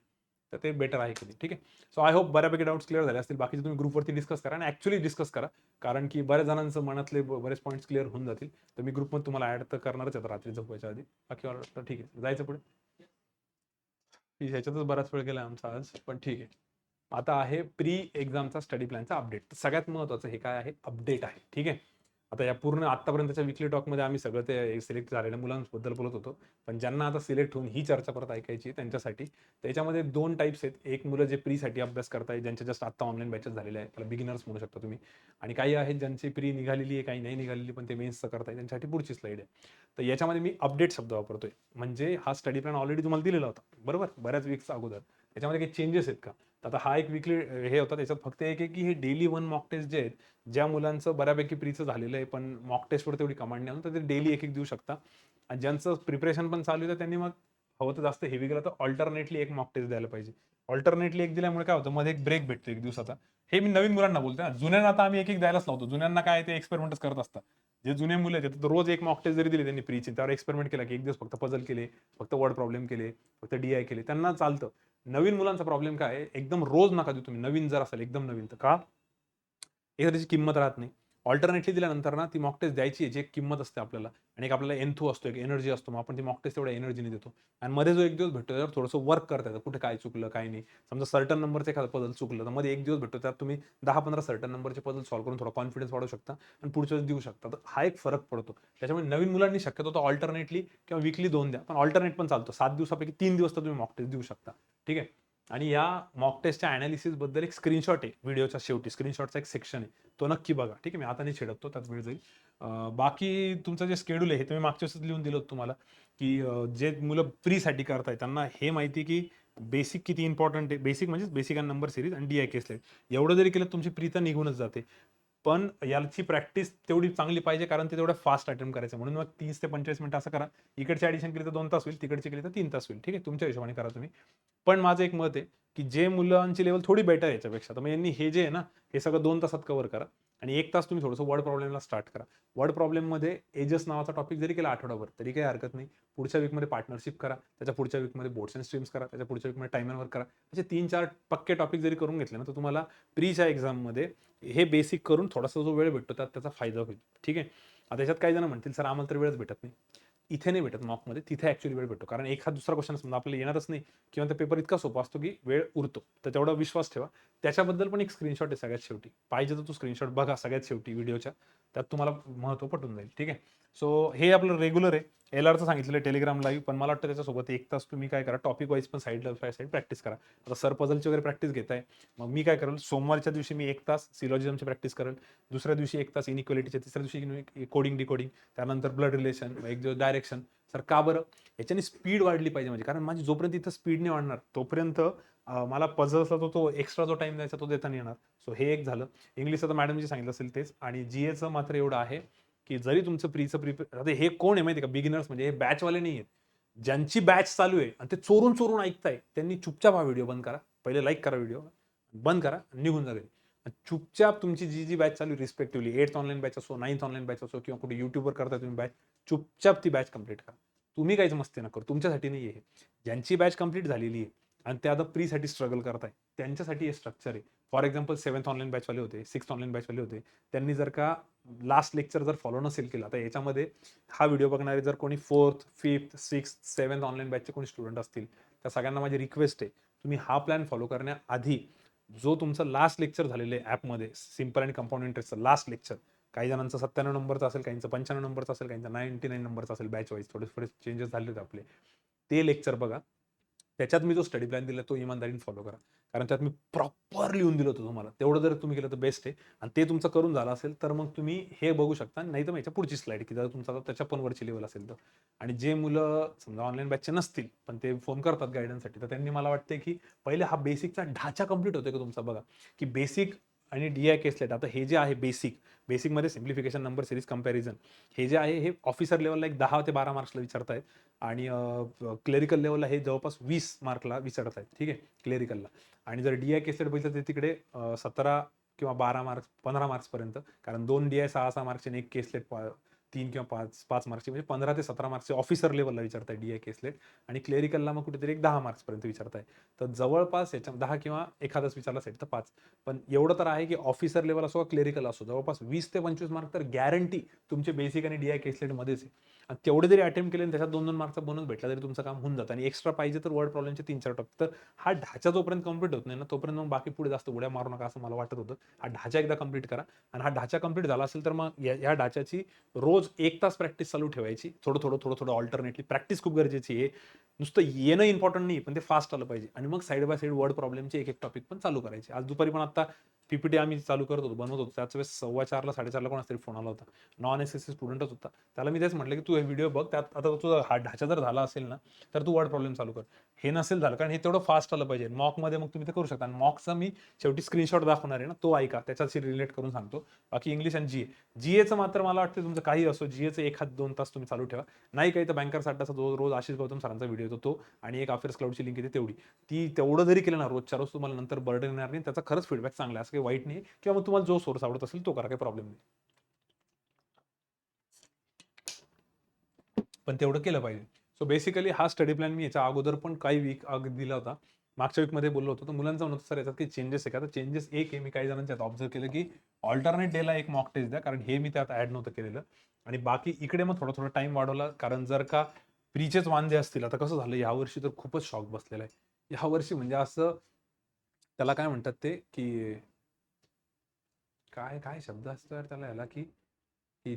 [SPEAKER 1] तर ते बेटर आहे की नाही. ठीक आहे. सो आय होप बऱ्यापैकी डाउट्स क्लिअर झाले असतील. बाकीचे तुम्ही ग्रुपवरती डिस्कस करा आणि ॲक्चुअली डिस्कस करा. कारण की बऱ्याच जणांचं मनातले बरेच पॉईंट्स क्लिअर होऊन जातील. तर मी ग्रुपमध्ये तुम्हाला ॲड तर करणारच आहे रात्री झोपायच्या आधी. बाकी तर ठीक आहे. जायचं पुढे. ह्याच्यातच बराच वेळ गेला आमचा आज, पण ठीक आहे. आता आहे प्री एक्झामचा स्टडी प्लॅनचा अपडेट. तर सगळ्यात महत्त्वाचं हे काय आहे? अपडेट आहे. ठीक आहे. आता या पूर्ण आत्तापर्यंतच्या वीकली टॉकमध्ये आम्ही सगळं ते सिलेक्ट झालेल्या मुलांबद्दल बोलत होतो. पण ज्यांना आता सिलेक्ट होऊन ही चर्चा परत ऐकायची आहे त्यांच्यासाठी, त्याच्यामध्ये 2 टाइप्स आहेत. एक मुलं जे प्रीसाठी अभ्यास करतायत, ज्यांच्या जस्ट आत्ता ऑनलाईन बॅचेस झालेल्या आहेत. त्याला बिगिनर्स म्हणू शकता तुम्ही. आणि काही आहेत ज्यांची प्री निघालेली आहे, काही नाही निघालेली, पण ते मेन्सचं करतायत. त्यांच्यासाठी पुढची स्लाईड आहे. तर याच्यामध्ये मी अपडेट शब्द वापरतोय. म्हणजे हा स्टडी प्लॅन ऑलरेडी तुम्हाला दिलेला होता. बरोबर? बऱ्याच वीक्सच्या अगोदर. त्याच्यामध्ये काही चेंजेस आहेत का? तर आता हा एक वीकली हे होता. त्याच्यात फक्त एक आहे की हे डेली 1 मॉक टेस्ट जे आहेत, ज्या मुलांचं बऱ्यापैकी प्रीचं झालेलं आहे, पण मॉक टेस्टवर तेवढी कमांड नाही, तर ते डेली एक-एक देऊ शकता. आणि ज्यांचं प्रिपरेशन पण चालू आहे, त्यांनी मग हवं तर जास्त हेवी गेलं तर अल्टरनेटली एक मॉक टेस्ट द्यायला पाहिजे. अल्टरनेटली एक दिल्यामुळे काय होतं, मध्ये एक ब्रेक भेटतो 1 दिवसाचा. हे मी नवीन मुलांना बोलतोय हां. जुन्यांना आता आम्ही एक-एक द्यायलाच लावतो. जुन्यांना काय ते एक्सपेरिमेंटच करत असतात. जे जुने मुलं आहेत, तर रोज एक मॉक टेस्ट जरी दिली त्यांनी प्रीची, त्यावर एक्सपेरिमेंट केला की 1 दिवस फक्त पझल केले, फक्त वर्ड प्रॉब्लेम केले, फक्त डी-आय केले, त्यांना चालतं. नवीन मुलांचा प्रॉब्लेम काय आहे, एकदम रोज नका देऊ तुम्ही. नवीन जर असेल, एकदम नवीन तर का? एक तर त्याची किंमत राहत नाही. अल्टरनेटली दिल्यानंतर ना ती मॉक टेस्ट द्यायची याची एक किंमत असते आपल्याला आणि एक आपल्याला एन्थू असतो, एक एनर्जी असतो. मग आपण ती मॉक टेस्ट तेवढ्या एनर्जीने देतो आणि मध्ये जो 1 दिवस भेटतो त्यावर थोडंसं वर्क करता येतं. कुठे काय चुकलं, काय नाही. समजा सर्टन नंबरचं एखादं पझल चुकलं, तर मध्ये 1 दिवस भेटतो. त्यात तुम्ही 10-15 सर्टन नंबरचे पझल सॉल्व्ह करून थोडा कॉन्फिडन्स वाढवू शकता आणि पुढच्या वेळेस देऊ शकता. तर हा एक फरक पडतो. त्याच्यामुळे नवीन मुलांनी शक्यतो तो अल्टरनेटली किंवा वीकली 2 द्या. पण अल्टरनेट पण चालतो. 7 दिवसापैकी 3 दिवस तर तुम्ही मॉक टेस्ट देऊ शकता. ठीक आहे. आणि या मॉक टेस्टच्या अॅनालिसिसबद्दल एक स्क्रीनशॉट आहे व्हिडिओच्या शेवटी. स्क्रीनशॉटचा एक सेक्शन आहे. तो नक्की बघा. ठीक आहे. मी आता नाही छेडतो, त्यात वेळ जाईल. बाकी तुमचं जे शेड्यूल आहे, हे तुम्ही मागच्या वेळेसच लिहून दिलं होतं तुम्हाला, की जे मुलं प्रीसाठी करतायत त्यांना हे माहिती आहे, की बेसिक किती इम्पोर्टंट आहे. बेसिक म्हणजे बेसिक आणि नंबर सीरीज आणि डी-आय केस एवढं जरी केलं तुमची प्री तर निघूनच जाते. पण याची प्रॅक्टिस तेवढी चांगली पाहिजे, कारण ते तेवढं फास्ट अटेम्प्ट करायचं. म्हणून मग 30 ते 45 मिनिटं असं करा. इकडची ॲडिशन केली तर 2 तास होईल, तिकडची केली तर 3 तास होईल. ठीक आहे, तुमच्या हिशोबाने करा तुम्ही. पण माझं एक मत आहे, की जे मुलांची लेवल थोडी बेटर आहे याच्यापेक्षा, तर मग यांनी हे जे आहे ना, हे सगळं 2 तासात कव्हर करा आणि 1 तास तुम्ही थोडंसं वर्ड प्रॉब्लेमला स्टार्ट करा. वर्ड प्रॉब्लेममध्ये एजेस नावाचा टॉपिक जरी केला आठवडाभर तरी काही हरकत नाही. पुढच्या वीकमध्ये पार्टनरशिप करा, त्याच्या पुढच्या वीकमध्ये बोर्ड्स अँड स्ट्रीम्स करा, त्याच्या पुढच्या वीकमध्ये टाइम वर्क करा. असे 3-4 पक्के टॉपिक जरी करून घेतले ना, तर तुम्हाला प्रीच्या एक्झाममध्ये हे बेसिक करून थोडासा जो वेळ भेटतो त्याचा फायदा होईल. ठीक आहे. आता त्याच्यात काही जण म्हणतील, सर आम्हाला तर वेळच भेटत नाही. इथे नाही भेटत मॉकमध्ये, तिथे ॲक्च्युअली वेळ भेटतो. कारण एखादा दुसरा क्वेश्चन समजा आपल्याला येणारच नाही किंवा तो पेपर इतका सोपा असतो की वेळ उरतो. तर तेवढा विश्वास ठेवा. त्याच्याबद्दल पण एक स्क्रीनशॉट आहे सगळ्यात शेवटी. पाहिजे तर तो स्क्रीनशॉट बघा सगळ्यात शेवटी व्हिडिओच्या. त्यात तुम्हाला महत्त्व पटून जाईल. ठीक आहे. सो हे आपलं रेग्युलर आहे. एलआरचं सांगितलेलं टेलिग्राम लाईव्ह, पण मला वाटतं त्याच्यासोबत 1 तास तुम्ही काय करा, टॉपिक वाईज पण साईड प्रॅक्टिस करा. आता सर पझलची वगैरे प्रॅक्टिस घेताय, मग मी काय करेल, सोमवारच्या दिवशी मी 1 तास सिलॉजिझमची प्रॅक्टिस करेल, दुसऱ्या दिवशी 1 तास इनइक्वालिटीच्या, तिसऱ्या दिवशी कोडिंग डिकोडिंग, त्यानंतर ब्लड रिलेशन, एक दिवस डायरेक्शन. सर का बरं? याच्याने स्पीड वाढली पाहिजे माझी, कारण माझी जोपर्यंत इथं स्पीड नाही वाढणार तोपर्यंत मला पझल्सला तो एक्स्ट्रा जो टाइम द्यायचा तो देता नाही येणार. सो हे एक झालं. इंग्लिशचं तर मॅडमजी सांगितलं असेल तेच. आणि जीएचं मात्र एवढं आहे की जरी तुमचं आता हे कोण आहे माहिती आहे का, बिगिनर्स म्हणजे हे बॅचवाले नाही आहेत. ज्यांची बॅच चालू आहे आणि ते चोरून चोरून ऐकताय त्यांनी चुपचाप हा व्हिडिओ बंद करा. पहिले लाईक करा, व्हिडिओ बंद करा, निघून जा घरी. चुपचाप तुमची जी बॅच चालू आहे रिस्पेक्टिव्हली 8th ऑनलाईन बॅच असो, 9th ऑनलाईन बॅच असो, किंवा कुठे युट्यूबवर करता तुम्ही बॅच, चुपचाप ती बॅच कंप्लीट करा. तुम्ही काहीच मस्ती नका करू, तुमच्यासाठी नाही आहे. ज्यांची बॅच कंप्लीट झालेली आहे आणि ते आता प्रीसाठी स्ट्रगल करताय त्यांच्यासाठी हे स्ट्रक्चर आहे. फॉर एक्झाम्पल 7th ऑनलाईन बॅचवाले होते, 6th ऑनलाईन बॅचवाले होते, त्यांनी जर का लास्ट लेक्चर जर फॉलो नसेल केला, तर याच्यामध्ये हा व्हिडिओ बघणारे जर कोणी 4th, 5th, 6th, 7th online बॅचचे कोणी स्टुडंट असतील, त्या सगळ्यांना माझी रिक्वेस्ट आहे, तुम्ही हा प्लॅन फॉलो करण्याआधी जो तुमचं लास्ट लेक्चर झालेलं आहे ॲपमध्ये, सिम्पल आणि कंपाऊंड इंटरेस्टचं लास्ट लेक्चर, काही जणांचं 97 नंबरचं असेल, काहींचं 95 नंबरचं असेल, काहींचं 99 नंबरचं असेल, बॅच वाईज थोडे चेंजेस झाले होते आपले, ते लेक्चर बघा. त्याच्यात मी जो स्टडी प्लॅन दिला तो इमानदारीने फॉलो करा, कारण त्यात मी प्रॉपर लिहून दिलं होतं तुम्हाला. तेवढं जर तुम्ही केलं तर बेस्ट आहे. आणि ते तुमचं करून झालं असेल तर मग तुम्ही हे बघू शकता, नाही तर मग याच्या पुढची स्लाईड, की जर तुमचा त्याच्या पण वरची लेवल असेल तर. आणि जे मुलं समजा ऑनलाईन बॅचचे नसतील पण ते फोन करतात गायडन्ससाठी, तर त्यांनी मला वाटते की पहिले हा बेसिकचा ढाचा कंप्लीट होतोय का तुमचा बघा, की बेसिक आणि DI केसलेट. आता हे जे आहे बेसिकमध्ये सिम्प्लिफिकेशन, नंबर सिरीज, कंपॅरिझन, हे जे आहे हे ऑफिसर लेवलला एक 10 ते 12 मार्क्सला विचारतायत आणि क्लेरिकल लेवलला हे जवळपास 20 मार्कला विचारतायत. ठीक आहे, क्लेरिकलला. आणि जर DI केसलेट बघितलं तर तिकडे 17 किंवा 12 मार्क्स, 15 मार्क्सपर्यंत, कारण 2 DI 6-6 मार्क्सचे आणि 1 केसलेट 3 किंवा 5 मार्क्सचे, म्हणजे 15 ते 17 मार्क्सचे ऑफिसर लेवलला विचारताय DI केसलेट. आणि क्लेरिकलला मग कुठेतरी एक 10 मार्क्सपर्यंत विचारताय. तर जवळपास याच्या 10 किंवा एखादाच विचारला असेल तर 5. पण एवढं तर आहे की ऑफिसर लेवल असो, क्लेरिकल असो, जवळपास 20 ते 25 मार्क तर गॅरंटी तुमचे बेसिक आणि DI केसलेटमध्येच आहे. आणि तेवढे जरी अटेम्प्ट केले आणि त्याच्यात 2-2 मार्कचा बोनस भेटला तरी तुमचं काम होऊन जातं. आणि एक्स्ट्रा पाहिजे तर वर्ड प्रॉब्लेमचे 3-4 टॉपिक. तर हा ढाचा जोपर्यंत कंप्लीट होत नाही ना, तोपर्यंत मग बाकी पुढे जास्त उड्या मारू नका असं मला वाटत होतं. हा ढाचा एकदा कंप्लीट करा, आणि हा ढाचा कंप्लीट झाला असेल तर मग या ढाच्याची रोज 1 तास प्रॅक्टिस चालू ठेवायची. थोडं ऑल्टरनेटली प्रॅक्टिस खूप गरजेची आहे. नुसतं येणं इम्पॉर्टंट नाही, पण ते फास्ट आलं पाहिजे. आणि मग साईड बाय साईड वर्ड प्रॉब्लेमचे एक टॉपिक पण चालू करायचे. आज दुपारी पण आता PPT आम्ही चालू करत होतो, बनवत होतो, त्याच वेळेस 4:15 4:30 कोणाचा तरी फोन आला होता. नॉन एसएससी स्टुडंटच होता. त्याला मी तेच म्हटलं की तू हे व्हिडिओ बघ, त्यात आता तुझा हा ढाचा जर झाला असेल ना, तर तू वर्ड प्रॉब्लेम चालू कर. हे नसेल झालं, कारण हे तेवढं फास्ट आलं पाहिजे. मॉकमध्ये मग तुम्ही ते करू शकता. आणि मॉकचा मी शेवटी स्क्रीनशॉट दाखवणार आहे ना, तो ऐका, त्याच्याशी रिलेट करून सांगतो. बाकी इंग्लिश आणि जीएचं मात्र मला वाटतं तुमचं काही असो, जीएचं 1-2 तास तुम्ही चालू ठेवा. नाही काही तर बँकर्स अड्डाचा रोज आशिष गौतम सरांचा व्हिडिओ येतो तो, आणि एक अफेअर्स क्लाउडची लिंक येते तेवढी. ती तेवढं जरी केलं ना रोजच्या रोज, तुम्हाला नंतर बर्डन येणार नाही. त्याचा खरंच फीडबॅक चांगला आहे, असं काही वाईट नाही. किंवा मग तुम्हाला जो सोर्स आवडत असेल तो करा, काही प्रॉब्लेम नाही. पण तेवढं केलं पाहिजे. सो बेसिकली हा स्टडी प्लॅन मी याच्या अगोदर पण काही वीक दिला होता. मागच्या वीकमध्ये बोललो होतो. तर मुलांचं म्हणत सर याच्यात काही चेंजेस आहे का? तर चेंजेस एक आहे, मी काही जणांच्यात ऑब्झर्व केलं की ऑल्टरनेट डेला एक मॉक टेस्ट द्या, कारण हे मी त्यात ऍड नव्हतं केलेलं. आणि बाकी इकडे मग थोडा टाइम वाढवला, कारण जर का प्रीचेच वांदे असतील. आता कसं झालं यावर्षी तर खूपच शॉक बसलेला आहे. यावर्षी म्हणजे असं त्याला काय म्हणतात ते, की काय काय शब्द असतो यार त्याला, याला की की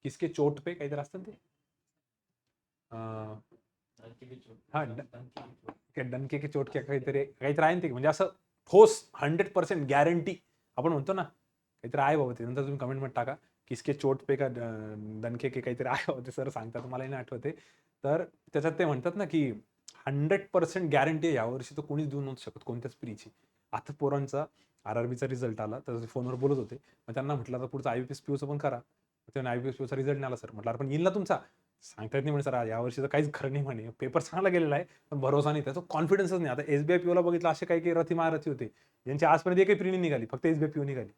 [SPEAKER 1] किसके चोट पे काहीतरी असतं ना ते, हा डनके की चोट, काहीतरी काहीतरी आहे ना ते, म्हणजे असं ठोस 100% गॅरंटी आपण म्हणतो ना, काहीतरी आहे बाबा ते. नंतर तुम्ही कमेंटमध्ये टाका किसके चोट पे का दणके के काहीतरी आहे बाबा ते, सर सांगतात, मलाही नाही आठवते. तर त्याच्यात ते म्हणतात ना की 100% गॅरंटी यावर्षी तर कोणीच देऊ नव्हतं शकत कोणत्याच प्रीची. आता पोरांचा RRBचा रिझल्ट आला तर फोनवर बोलत होते. मग त्यांना म्हटलं, आता पुढचा IBPS POचं पण करा. ते IBPS POचा रिझल्ट नाही आला सर. म्हटलं, अरे पण येईल ना तुमचा. सांगता येत नाही म्हणे सर, यावर्षी तर काहीच खरं नाही म्हणे. पेपर चांगला गेलेला आहे, पण भरोसा नाही. त्याचा कॉन्फिडन्सच नाही. आता SBI POला बघितलं, असे काही काही रथी महारथी होते, ज्यांची आजपर्यंत एकही प्री नाही निघाली, फक्त SBI PO निघाली.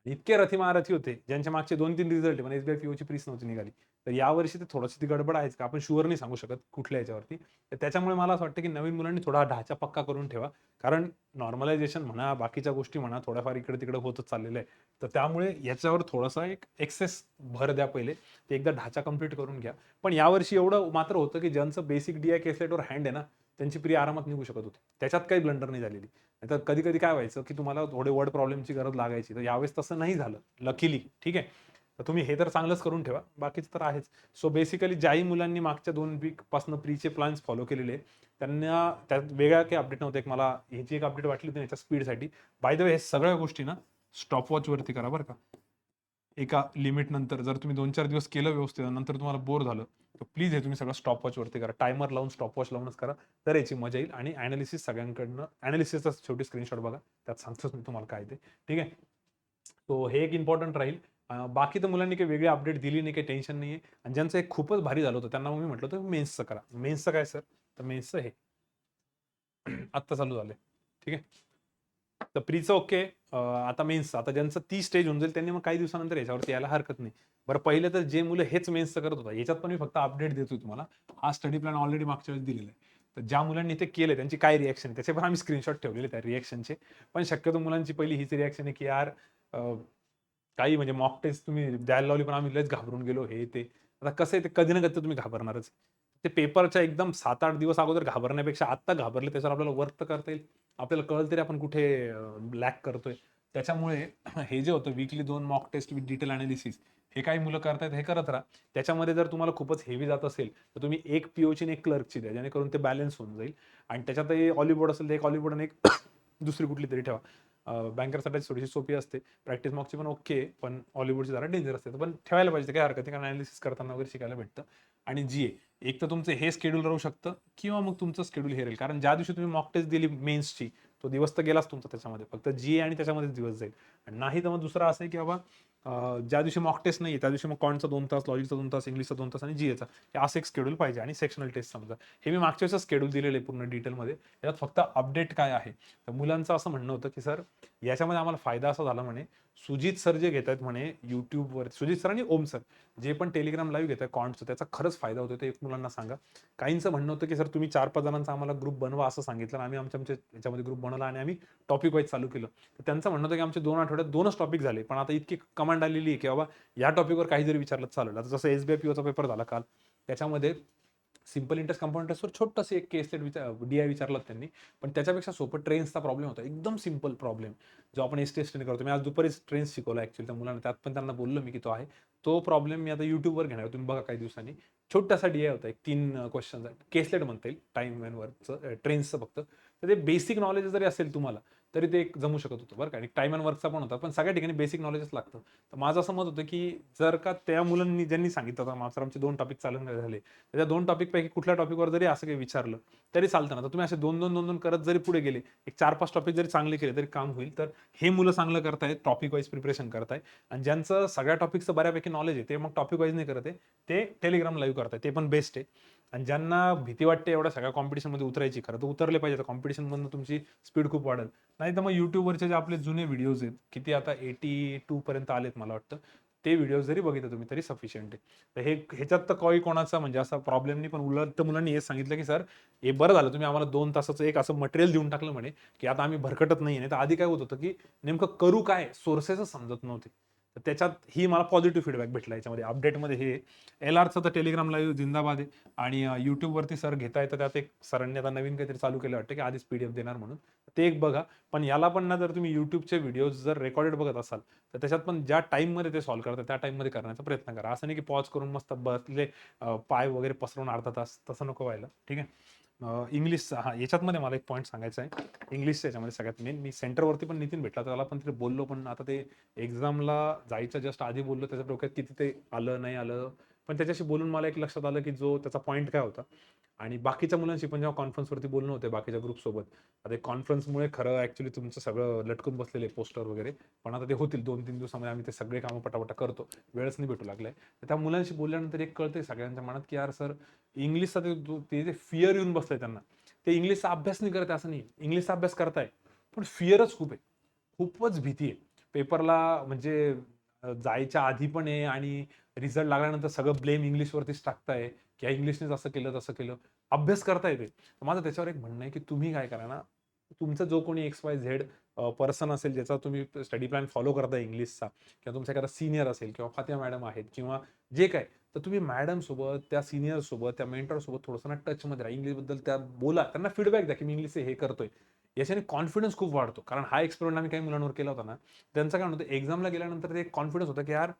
[SPEAKER 1] इतके रथी महारथी होते, ज्यांच्या मागचे 2-3 रिझल्ट पण SBI POची प्रीच नव्हती निघाली. तर यावर्षी तर थोडीशी ती गडबड आहेच, का आपण शुअर नाही सांगू शकत कुठल्या याच्यावरती. तर त्याच्यामुळे मला असं वाटतं, की नवीन मुलांनी थोडा ढाचा पक्का करून ठेवा. कारण नॉर्मलायझेशन म्हणा, बाकीच्या गोष्टी म्हणा, थोड्याफार इकडे-तिकडे होतच चाललेलं आहे. तर त्यामुळे याच्यावर थोडासा एक एक्सेस भर द्या पहिले. ते एकदा ढाचा कंप्लीट करून घ्या. पण यावर्षी एवढं मात्र होतं, की ज्यांचं बेसिक DI केसलेटवर हँड आहे ना, त्यांची प्री आरामात निघू शकत होती. त्याच्यात काही ब्लंडर नाही झालेली. नाहीतर कधी-कधी काय व्हायचं, की तुम्हाला थोडे वर्ड प्रॉब्लेमची गरज लागायची. तर यावेळेस तसं नाही झालं, लकीली. ठीक आहे. तर तुम्ही हे तर चांगलंच करून ठेवा. बाकीचं तर आहेच. सो बेसिकली ज्याही मुलांनी मागच्या 2 वीकपासून प्रीचे प्लॅन्स फॉलो केलेले, त्यांना त्यात वेगळा काही अपडेट नव्हता. एक मला ह्याची एक अपडेट वाटली होती याच्या स्पीडसाठी. बाय द वे, हे सगळ्या गोष्टी ना स्टॉपवॉचवरती करा बरं का. एका लिमिट नंतर जर तुम्ही 2-4 दिवस केलं व्यवस्थित, नंतर तुम्हाला बोर झालं, तर प्लीज हे तुम्ही सगळं स्टॉपवॉचवरती करा. टायमर लावून, स्टॉपवॉच लावूनच करा. तर याची मजा येईल. आणि ॲनालिसिस सगळ्यांकडनं, ॲनालिसिसचा शेवटी स्क्रीनशॉट बघा. त्यात सांगतोच मी तुम्हाला काय ते. ठीक आहे. तो हे एक इम्पॉर्टंट राहील. बाकी तर मुलांनी काही वेगळी अपडेट दिली नाही, काही टेन्शन नाहीये. आणि ज्यांचं एक खूपच भारी झालं होतं, त्यांना मग मी म्हटलं होतं मेन्सचं करा. मेन्सचं काय सर? तर मेन्सचं हे आत्ता चालू झालंय. ठीक आहे. तर प्रीचं ओके. आता मेन्सचं. आता ज्यांचं ती स्टेज होऊन जाईल, त्यांनी मग काही दिवसानंतर याच्यावरती यायला हरकत नाही. बरं, पहिले तर जे मुलं हेच मेन्सचं करत होता, याच्यात पण मी फक्त अपडेट देतोय तुम्हाला. हा स्टडी प्लॅन ऑलरेडी मागच्या वेळेस दिलेला आहे. तर ज्या मुलांनी ते केलं, त्यांची काय रिएक्शन आहे, त्याचे पण आम्ही स्क्रीनशॉट ठेवलेले त्या रिएक्शनचे. पण शक्यतो मुलांची पहिली हीच रिएक्शन आहे, की यार काही म्हणजे मॉक टेस्ट तुम्ही द्यायला लावली, पण आम्ही लयच घाबरून गेलो, हे ते. आता कसं आहे, ते कधी ना कधी तर तुम्ही घाबरणारच. ते पेपरच्या एकदम 7-8 दिवस अगोदर घाबरण्यापेक्षा आत्ता घाबरले, त्याच्यावर आपल्याला वर्क तर करता येईल. आपल्याला कळलं तरी आपण कुठे लॅक करतोय. त्याच्यामुळे हे जे होतं weekly 2 mock test with detail analysis, हे काही मुलं करतायत, हे करत राहा. त्याच्यामध्ये जर तुम्हाला खूपच हेवी जात असेल, तर तुम्ही एक POची आणि एक क्लर्कची द्या, जेणेकरून ते बॅलन्स होऊन जाईल. आणि त्याच्यातही ऑलिव्ह असेल तर एक ऑलिव्ह आणि एक दुसरी कुठली तरी ठेवा. बँकरसाठी थोडीशी सोपी असते. प्रॅक्टिस मॉकची पण ओके, पण हॉलिवूडची जरा डेंजर असते. पण ठेवायला पाहिजे, काही हरकत नाही, कारण अनालिसिस करताना वगैरे शिकायला भेटतं. आणि GA, एक तर तुमचं हे शेड्यूल राहू शकतं, किंवा मग तुमचं शेड्यूल हे राहील. कारण ज्या दिवशी तुम्ही मॉक टेस्ट दिली मेन्सची, तो दिवस तर गेलाच तुमचा त्याच्यामध्ये. फक्त GA आणि त्याच्यामध्येच दिवस जाईल. आणि नाही तर मग दुसरा असं आहे, की बाबा ज्या दिवशी मॉक टेस्ट नाही, त्या दिवशी मग क्वांटचा 2 तास, लॉजिकचा 2 तास, इंग्लिशचा 2 तास आणि GAचा, हे असं एक शेड्यूल पाहिजे. आणि सेक्शनल टेस्ट समजा. हे मी मागच्या वेळेस शेड्यूल दिलेलं आहे पूर्ण डिटेलमध्ये. यात फक्त अपडेट काय आहे, तर मुलांचं असं म्हणणं होतं, की सर याच्यामध्ये आम्हाला फायदा असा झाला म्हणे, सुजित सर जे घेत आहेत म्हणे YouTubeवर, सुजित सर आणि ओम सर जे पण टेलिग्राम लाईव्ह घेत आहेत कॉन्टचं, त्याचा खरंच फायदा होतो. ते एक मुलांना सांगा. काहींचं म्हणणं होतं, की सर तुम्ही 4-5 जणांचा आम्हाला ग्रुप बनवा असं सांगितलं, आणि आम्ही आमच्या याच्यामध्ये ग्रुप बनवला आणि आम्ही टॉपिक वाईज चालू केलं. तर त्यांचं म्हणणं होतं, की आमचे 2 आठवड्यात 2च टॉपिक झाले, पण आता इतकी कमांड आलेली आहे, की बाबा या टॉपिकवर काही जरी विचारलं चालेल. आता जसं SBI POचा पेपर झाला काल, त्याच्यामध्ये सिंपल इंटरेस्ट कंपाऊंड इंटरेस्टवर छोटंसं एक केस DI विचारलं त्यांनी. पण त्याच्यापेक्षा सोपं ट्रेन्सचा प्रॉब्लेम होता. एकदम सिंपल प्रॉब्लेम, जो आपण ST करतो. मी आज दुपारीच ट्रेन्स शिकवला ॲक्च्युअली त्या मुलांना. त्यात पण त्यांना बोललो मी, की तो आहे. तो प्रॉब्लेम मी आता YouTubeवर घेणार आहे. तुम्ही बघा काही दिवसांनी. छोटासा DI होता, एक 3 क्वेश्चनचा. केसलेट म्हणता येईल, टाईम अँड वर्कचं, ट्रेन्सचं फक्त. तर ते बेसिक नॉलेज जरी असेल तुम्हाला, तरी ते एक जमू शकत होतं बरं का. आणि टाईम अँड वर्कचा पण होता. पण सगळ्या ठिकाणी बेसिक नॉलेजच लागतं. तर माझं असं मत होतं, की जर का त्या मुलांनी ज्यांनी सांगितलं होतं, मागचं आमचे 2 टॉपिक चालू नाही झाले, त्या 2 टॉपिकपैकी कुठल्या टॉपिकवर जरी असं काही विचारलं, तरी चालतं ना. तर तुम्ही असे 2-2 करत जरी पुढे गेले, एक 4-5 टॉपिक जरी चांगले केले, तरी काम होईल. तर हे मुलं चांगलं करतायत, टॉपिक वाईज प्रिपरेशन करताय. आणि ज्यांचं सगळ्या टॉपिकचं बऱ्यापैकी नॉलेज आहे, ते मग टॉपिक वाईज नाही करत आहे, ते टेलिग्राम लाईव्ह करताय. ते पण बेस्ट आहे. आणि ज्यांना भीती वाटते एवढ्या सगळ्या कॉम्पिटिशनमध्ये उतरायची, खरं तर उतरले पाहिजे. कॉम्पिटिशनमधून तुमची स्पीड खूप वाढेल. नाही तर मग YouTubeवरचे जे आपले जुने व्हिडिओज आहेत, किती आता 82 पर्यंत आलेत मला वाटतं. ते व्हिडिओज जरी बघितले तुम्ही, तरी सफिशियंट आहे. तर ह्याच्यात तर काही कोणाचा म्हणजे असा प्रॉब्लेम नाही. पण उलट तर मुलांनी हेच सांगितलं, की सर हे बरं झालं तुम्ही आम्हाला 2 तासाचं एक असं मटेरियल देऊन टाकलं म्हणे, की आता आम्ही भरकटत नाही. नाही तर आधी काय होत होतं, की नेमकं करू काय, सोर्सेसच समजत नव्हते. तर त्याच्यात ही मला पॉझिटिव्ह फीडबॅक भेटला याच्यामध्ये. अपडेटमध्ये हे LRचं तर टेलिग्राम लाईव्ह जिंदाबाद आहे. आणि YouTubeवरती सर घेताय, तर त्यात एक सरांनी आता नवीन काहीतरी चालू केलं वाटतं, की आधीच PDF देणार म्हणून. ते एक बघा. पण याला पण ना, जर तुम्ही YouTubeचे व्हिडिओज जर रेकॉर्डेड बघत असाल, तर त्याच्यात पण ज्या टाईममध्ये ते सॉल्व्ह करतात, त्या टाईममध्ये करण्याचा प्रयत्न करा. असं नाही, की पॉज करून मस्त बसले, पाय वगैरे पसरवून अर्धा तास, तसं नको व्हायला. ठीक आहे. इंग्लिशचा हां, याच्यातमध्ये मला एक पॉईंट सांगायचा आहे. इंग्लिशच्या याच्यामध्ये सगळ्यात मेन, मी सेंटरवरती पण नितीन भेटला, तर त्याला पण तिथे बोललो, पण आता ते एक्झामला जायचं जस्ट आधी बोललो, त्याच्या डोक्यात किती ते आलं, नाही आलं. पण त्याच्याशी बोलून मला एक लक्षात आलं, की जो त्याचा पॉईंट काय होता, आणि बाकीच्या मुलांशी पण जेव्हा कॉन्फरन्सवरती बोलणं होते बाकीच्या ग्रुपसोबत, आता कॉन्फरन्समुळे खरं ॲक्च्युली तुमचं सगळं लटकून बसलेले पोस्टर वगैरे, पण आता ते होतील 2-3 दिवसामध्ये आम्ही ते सगळे कामं पटापटा करतो. वेळच नाही भेटू लागलाय. तर त्या मुलांशी बोलल्यानंतर एक कळतंय सगळ्यांच्या मनात, की यार सर इंग्लिशचा ते जे फिअर येऊन बसलंय त्यांना, ते इंग्लिशचा अभ्यास नाही करत असं नाही. इंग्लिशचा अभ्यास करताय, पण फिअरच खूप आहे. खूपच भीती आहे. पेपरला म्हणजे जायच्या आधी पण आहे आणि रिझल्ट लागल्यानंतर सगळं ब्लेम इंग्लिशवरतीच टाकताय, की इंग्लिशनेच असं केलं, तसं केलं. अभ्यास करता येते. माझं त्याच्यावर एक म्हणणं आहे, की तुम्ही काय करा ना, तुमचा जो कोणी XYZ पर्सन असेल, ज्याचा तुम्ही स्टडी प्लॅन फॉलो करताय इंग्लिशचा किंवा तुमचा एखादा सीनियर असेल किंवा फातिमा मॅडम आहेत किंवा जे काही, तर तुम्ही मॅडमसोबत, त्या सीनियरसोबत, त्या मेंटरसोबत थोडंसं ना टचमध्ये राहा. इंग्लिशबद्दल त्या बोला. त्यांना फीडबॅक द्या, की मी इंग्लिश हे करतोय. याच्याने कॉन्फिडन्स खूप वाढतो. कारण हा एक्सपेरिमेंट आम्ही काही मुलांवर केला होता ना, त्यांचं काय होतं एक्झामला गेल्यानंतर ते कॉन्फिडन्स होतं, की यार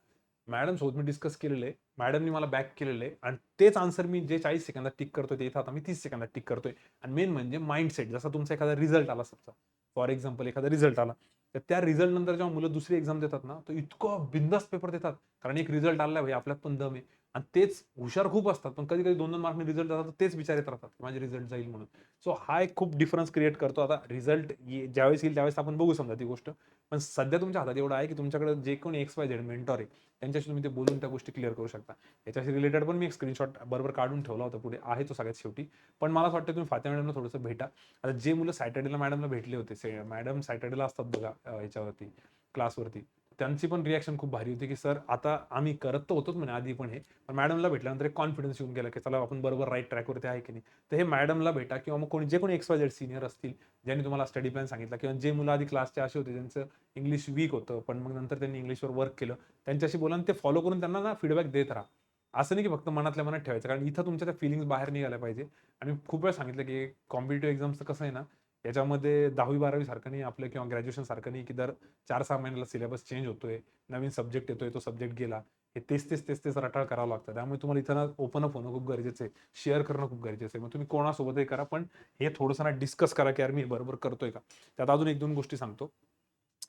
[SPEAKER 1] मॅडम सोबत मी डिस्कस केलेलं आहे. मॅडमनी मला बॅक केलेलं आहे आणि तेच आन्सर मी जे 40 सेकंदात टिक करतोय, ते इथं आता मी 30 सेकंदात टिक करतोय. आणि मेन म्हणजे माइंडसेट. जसा तुमचा एखादा रिझल्ट आला समजा, फॉर एक्झाम्पल एखादा रिझल्ट आला, तर त्या रिझल्ट नंतर जेव्हा मुलं दुसरी एक्झाम देतात ना, तर इतकं बिंदास पेपर देतात. कारण एक रिझल्ट आलाय भाई, आपल्यात पण दम आहे. आणि तेच हुशार खूप असतात, पण कधी-कधी 2-2 मार्कने रिझल्ट जातात, तर तेच विचारत राहतात, की माझे रिझल्ट जाईल म्हणून. सो हा एक खूप डिफरन्स क्रिएट करतो. आता रिझल्ट ज्यावेळेस येईल त्यावेळेस आपण बघू समजा ती गोष्ट. पण सध्या तुमच्या हातात एवढं आहे, की तुमच्याकडे जे कोणी XYZ मेंटॉर आहे, त्यांच्याशी तुम्ही ते बोलून त्या गोष्टी क्लिअर करू शकता. याच्याशी रिलेटेड पण मी एक स्क्रीनशॉट बरोबर काढून ठेवला होता पुढे. आहे तो सगळ्यात शेवटी. पण मला असं वाटतं तुम्ही फातिमा मॅडमला थोडंसं भेटा. आता जे मुलं सॅटर्डेला मॅडमला भेटले होते, मॅडम सॅटर्डेला असतात बघा ह्याच्यावरती क्लासवरती. त्यांची पण रिएक्शन खूप भारी होती, की सर आता आम्ही करत तर होतोच म्हणे आधी पण हे. पण मॅडमला भेटल्यानंतर एक कॉन्फिडन्स येऊन गेला, की चला आपण बरोबर राईट ट्रॅकवरती आहे की नाही. तर हे मॅडमला भेटा किंवा मग जे कोणी XYZ सीनियर असतील, ज्यांनी तुम्हाला स्टडी प्लॅन सांगितला किंवा जे मुलं आधी क्लासचे असे होते, ज्यांचं इंग्लिश वीक होतं, पण मग नंतर त्यांनी इंग्लिशवर वर्क केलं. त्यांच्याशी बोला आणि ते फॉलो करून त्यांना ना फीडबॅक देत राहा. असं नाही की फक्त मनातल्या मनात ठेवायचं. कारण इथं तुमच्या त्या फीलिंग्ज बाहेर निघाल्या पाहिजे. आणि मी खूप वेळा सांगितलं, की कॉम्पिटिटिव्ह एक्झामचं कसं आहे ना, याच्यामध्ये 10वी-12वी सारखं नाही आपलं किंवा ग्रॅज्युएशन सारखं नाही, की दर 4-6 महिन्याला सिलेबस चेंज होतोय. नवीन सब्जेक्ट येतोय, तो सब्जेक्ट गेला. हे तेच रटाळ करावं लागतं. त्यामुळे तुम्हाला इथं ना ओपन अप होणं खूप गरजेचं आहे. शेअर करणं खूप गरजेचं आहे. मग तुम्ही कोणासोबतही करा, पण हे थोडंसं ना डिस्कस करा, की यार मी बरोबर करतोय का? त्यात अजून 1-2 गोष्टी सांगतो.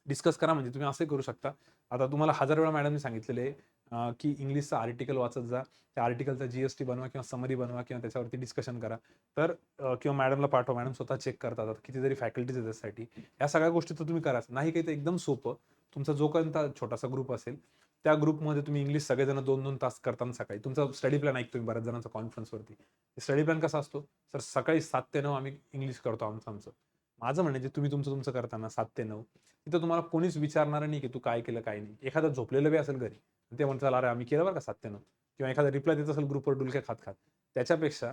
[SPEAKER 1] डिस्कस करा म्हणजे तुम्ही असंही करू शकता. आता तुम्हाला 1000 वेळा मॅडमनी सांगितलेलं आहे, की इंग्लिशचं आर्टिकल वाचत जा. त्या आर्टिकलचा GST बनवा किंवा समरी बनवा किंवा त्याच्यावरती डिस्कशन करा. तर किंवा मॅडमला पाठवा. मॅडम स्वतः चेक करतात. आता कितीतरी फॅकल्टीज आहेत त्यासाठी. या सगळ्या गोष्टी तर तुम्ही कराच. नाही काही तर एकदम सोपं. तुमचा जो कोणता छोटासा ग्रुप असेल, त्या ग्रुपमध्ये तुम्ही इंग्लिश सगळेजण 2-2 तास करताना सकाळी तुमचा स्टडी प्लॅन ऐकतो मी बऱ्याच जणांचा कॉन्फरन्सवरती. स्टडी प्लॅन कसा असतो? सर सकाळी 7 ते 9 आम्ही इंग्लिश करतो आमचं. माझं म्हणणं जे तुम्ही तुमचं करताना 7 ते 9 तिथं तुम्हाला कोणीच विचारणार नाही, की तू काय केलं, काय नाही. एखादा झोपलेलं बी असेल घरी. ते म्हणतात, "अरे, आम्ही केलं बरं का 7 ते 9." किंवा एखादा रिप्लाय देत असेल ग्रुपवर डुलक्या खात-खात. त्याच्यापेक्षा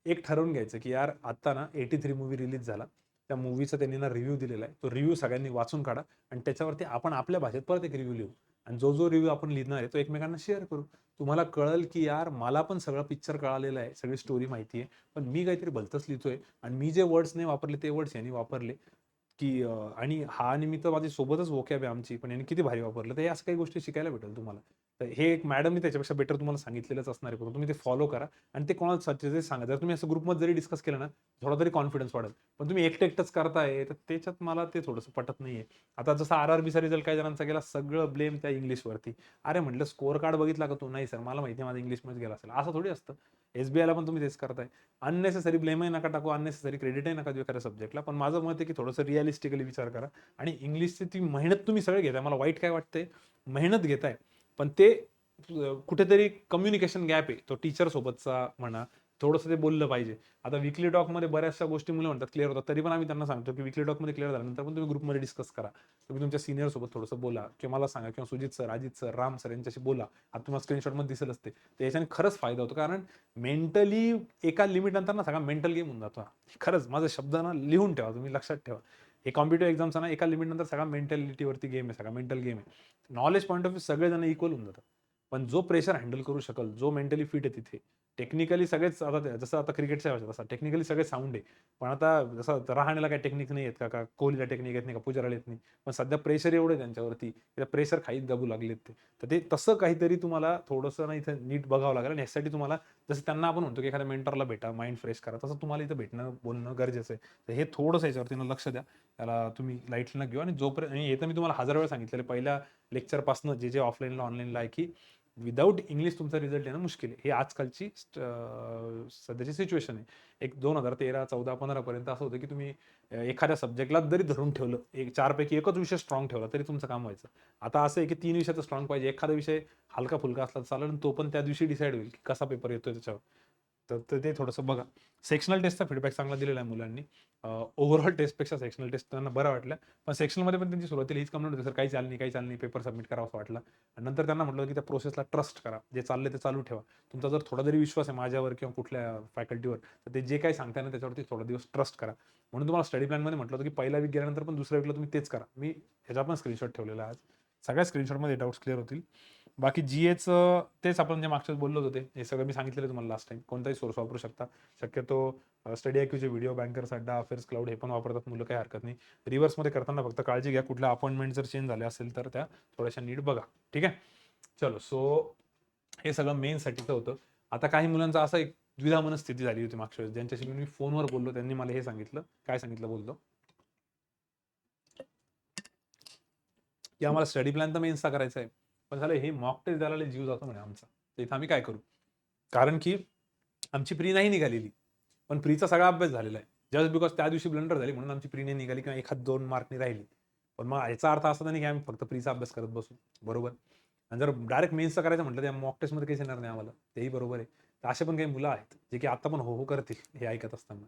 [SPEAKER 1] एक ठरवून घ्यायचं, की यार आता ना 83 मूव्ही रिलीज झाला. त्या मूव्हीचा त्यांनी ना रिव्ह्यू दिलेला आहे. तो रिव्ह्यू सगळ्यांनी वाचून काढा आणि त्याच्यावरती आपण आपल्या भाषेत परत एक रिव्ह्यू लिहू आणि जो रिव्ह्यू आपण लिहिणार आहे, तो एकमेकांना शेअर करू. तुम्हाला कळेल, की यार मला पण सगळा पिक्चर कळालेला आहे, सगळी स्टोरी माहिती आहे. पण मी काहीतरी भलतंच लिहितोय आणि मी जे वर्ड्स नाही वापरले, ते वर्ड्स यांनी वापरले. की आणि हा निमित्त माझी सोबतच वोकॅब आहे आमची, पण याने किती भारी वापरलं. तर हे असं काही गोष्टी शिकायला भेटेल तुम्हाला. तर हे एक मॅडमनी त्याच्यापेक्षा बेटर तुम्हाला सांगितलेलंच असणार आहे. पण तुम्ही ते फॉलो करा आणि ते कोणाला सजेस्ट सांगा. जर तुम्ही असं ग्रुपमध्ये जरी डिस्कस केलं ना, थोडा तरी कॉन्फिडन्स वाढेल. पण तुम्ही एकटं-एकटंच करताय, तर त्याच्यात मला ते थोडंसं पटत नाहीये. आता जसं RRBचा रिझल्ट काही जणांचा गेला, सगळं ब्लेम त्या इंग्लिशवरती. अरे म्हटलं स्कोर कार्ड बघितला का तू? नाही सर, मला माहिती आहे माझा इंग्लिशमध्येच गेला असेल. असं थोडी असतं. SBIला पण तुम्ही तेच करताय. अननेसेसरी ब्लेमही नका टाकू, अननेसेसरी क्रेडिटही नका देऊ एखाद्या सब्जेक्टला. पण माझं मत आहे की थोडंसं रिअलिस्टिकली विचार करा आणि इंग्लिशची ती मेहनत तुम्ही सगळे घेताय. मला वाईट काय वाटतंय, मेहनत घेताय, पण ते कुठेतरी कम्युनिकेशन गॅप आहे. तो टीचर सोबतचा म्हणा, थोडंसं ते बोललं पाहिजे. आता वीकली टॉकमध्ये बऱ्याचशा गोष्टी मुलं म्हणतात क्लिअर होतात. तरी पण आम्ही त्यांना सांगतो की वीकली टॉकमध्ये क्लिअर झाल्यानंतर पण तुम्ही ग्रुपमध्ये डिस्कस करा. तुम्ही तुमच्या सीनियर सोबत थोडंसं बोला किंवा मला सांगा किंवा Sujit sir, Ajit sir, Ram sir यांच्याशी बोला. आता तुम्हाला स्क्रीनशॉटमध्ये दिसेल असते. तर याच्याने खरंच फायदा होतो. कारण मेंटली एका लिमिट नंतर ना सगळा मेंटल गेम होऊन जातो हा. खरंच माझा शब्द ना लिहून ठेवा, तुम्ही लक्षात ठेवा. हे कॉम्पिटिटिव्ह एक्झामचा ना एका लिमिट नंतर सगळा मेंटॅलिटीवरती गेम आहे, सगळा मेंटल गेम आहे. नॉलेज पॉइंट ऑफ व्ह्यू सगळेजण इक्वल होऊन जातात. पण जो प्रेशर हँडल करू शकेल, जो मेंटली फिट आहे तिथे, टेक्निकली सगळेच आता जसं आता क्रिकेटच्या भाषेत तसा टेक्निकली सगळे साउंड आहे. पण आता जसं रहाणेला काही टेक्निक नाही आहेत का कोहलीला टेक्निक येत नाही का, पुजाराला येत नाही. पण सध्या प्रेशर एवढं आहे त्यांच्यावरती, प्रेशर खाईत दाबू लागलेत ते. तर ते तसं काहीतरी तुम्हाला थोडंसं ना इथं नीट बघावं लागेल आणि यासाठी तुम्हाला जसं त्यांना आपण म्हणतो की एखाद्या मेंटरला भेटा, माइंड फ्रेश करा, तसं तुम्हाला इथं भेटणं, बोलणं गरजेचं आहे. तर हे थोडंसं याच्यावरती ना लक्ष द्या. त्याला तुम्ही लाईटली न घेऊ आणि जोपर्यंत आणि हे तर मी तुम्हाला 1000 वेळा सांगितलेलं पहिल्या लेक्चरपासनं जे ऑफलाईनला, ऑनलाईनला आहे, की विदाऊट इंग्लिश तुमचा रिझल्ट येणं मुश्किल आहे. हे आजकालची सध्याची सिच्युएशन आहे. एक 2013, 14, 15 पर्यंत असं होतं की तुम्ही एखाद्या सब्जेक्टला जरी धरून ठेवलं, एक 4 पैकी एकच विषय स्ट्रॉंग ठेवला तरी तुमचं काम व्हायचं. आता असं आहे की 3 विषयाचं स्ट्रॉंग पाहिजे. एखादा विषय हलका-फुलका असला तर चालेल आणि तो पण त्या दिवशी डिसाईड होईल की कसा पेपर येतोय त्याच्यावर. तर ते थोडंसं बघा. सेक्शनल टेस्टचा फीडबॅक चांगला दिलेला आहे मुलांनी. ओव्हरऑल टेस्टपेक्षा सेक्शनल टेस्ट त्यांना बरं वाटलं. पण सेक्शनलमध्ये पण त्यांची सुरुवातीला हीच कंप्लेंट होती, सर काही चाललं नाही, काही चाललं नाही, पेपर सबमिट करावा असं वाटलं. आणि नंतर त्यांना म्हटलं की त्या प्रोसेसला ट्रस्ट करा. जे चाललंय ते चालू ठेवा. तुमचा जर थोडा जरी विश्वास आहे माझ्यावर किंवा कुठल्या फॅकल्टीवर, तर ते जे काही सांगताय ना त्याच्यावरती थोडा दिवस ट्रस्ट करा. म्हणून तुम्हाला स्टडी प्लॅनमध्ये म्हटलं होतं की पहिला वीक गेल्यानंतर पण दुसऱ्या वीकला तुम्ही तेच करा. मी ह्याचा पण स्क्रीनशॉट ठेवलेला आहे आज. सगळ्या स्क्रीनशॉटमध्ये डाऊट्स क्लिअर होतील. बाकी जीएचं तेच आपण जे मागच्याच बोललो होते, हे सगळं मी सांगितलेलं तुम्हाला लास्ट टाइम. कोणताही सोर्स वापरू शकता. शक्यतो स्टडी IQचे व्हिडिओ, बँकर्स अड्डा, अफेअर्स क्लाउड हे पण वापरतात मुलं, काही हरकत नाही. रिव्हर्समध्ये करताना फक्त काळजी घ्या, कुठल्या अपॉइंटमेंट जर चेंज झाल्या असेल तर त्या थोड्याशा नीट बघा. ठीक आहे. चलो हे सगळं मेनसाठीचं होतं. आता काही मुलांचा असा एक द्विधा मनस्थिती झाली होती मागच्या वेळेस, ज्यांच्याशी मी फोनवर बोललो त्यांनी मला हे सांगितलं. काय सांगितलं बोलतो, की आम्हाला स्टडी प्लॅन तर मेन्सचा करायचा आहे, पण झालं हे मॉक टेस्ट द्यायला जीव जातो म्हणे आमचा. तर इथं आम्ही काय करू? कारण की आमची प्री नाही निघालेली, पण प्रीचा सगळा अभ्यास झालेला आहे. जस्ट बिकॉज त्या दिवशी ब्लंडर झाली म्हणून आमची प्री नाही निघाली किंवा 1-2 मार्कनी राहिली. पण मग याचा अर्थ असा नाही की आम्ही फक्त प्रीचा अभ्यास करत बसू. बरोबर. आणि जर डायरेक्ट मेन्सचा करायचं म्हटलं तर मॉक टेस्टमध्ये काहीच येणार नाही आम्हाला. तेही बरोबर आहे. तर असे पण काही मुलं आहेत जे की आता पण हो हो करतील हे ऐकत असताना.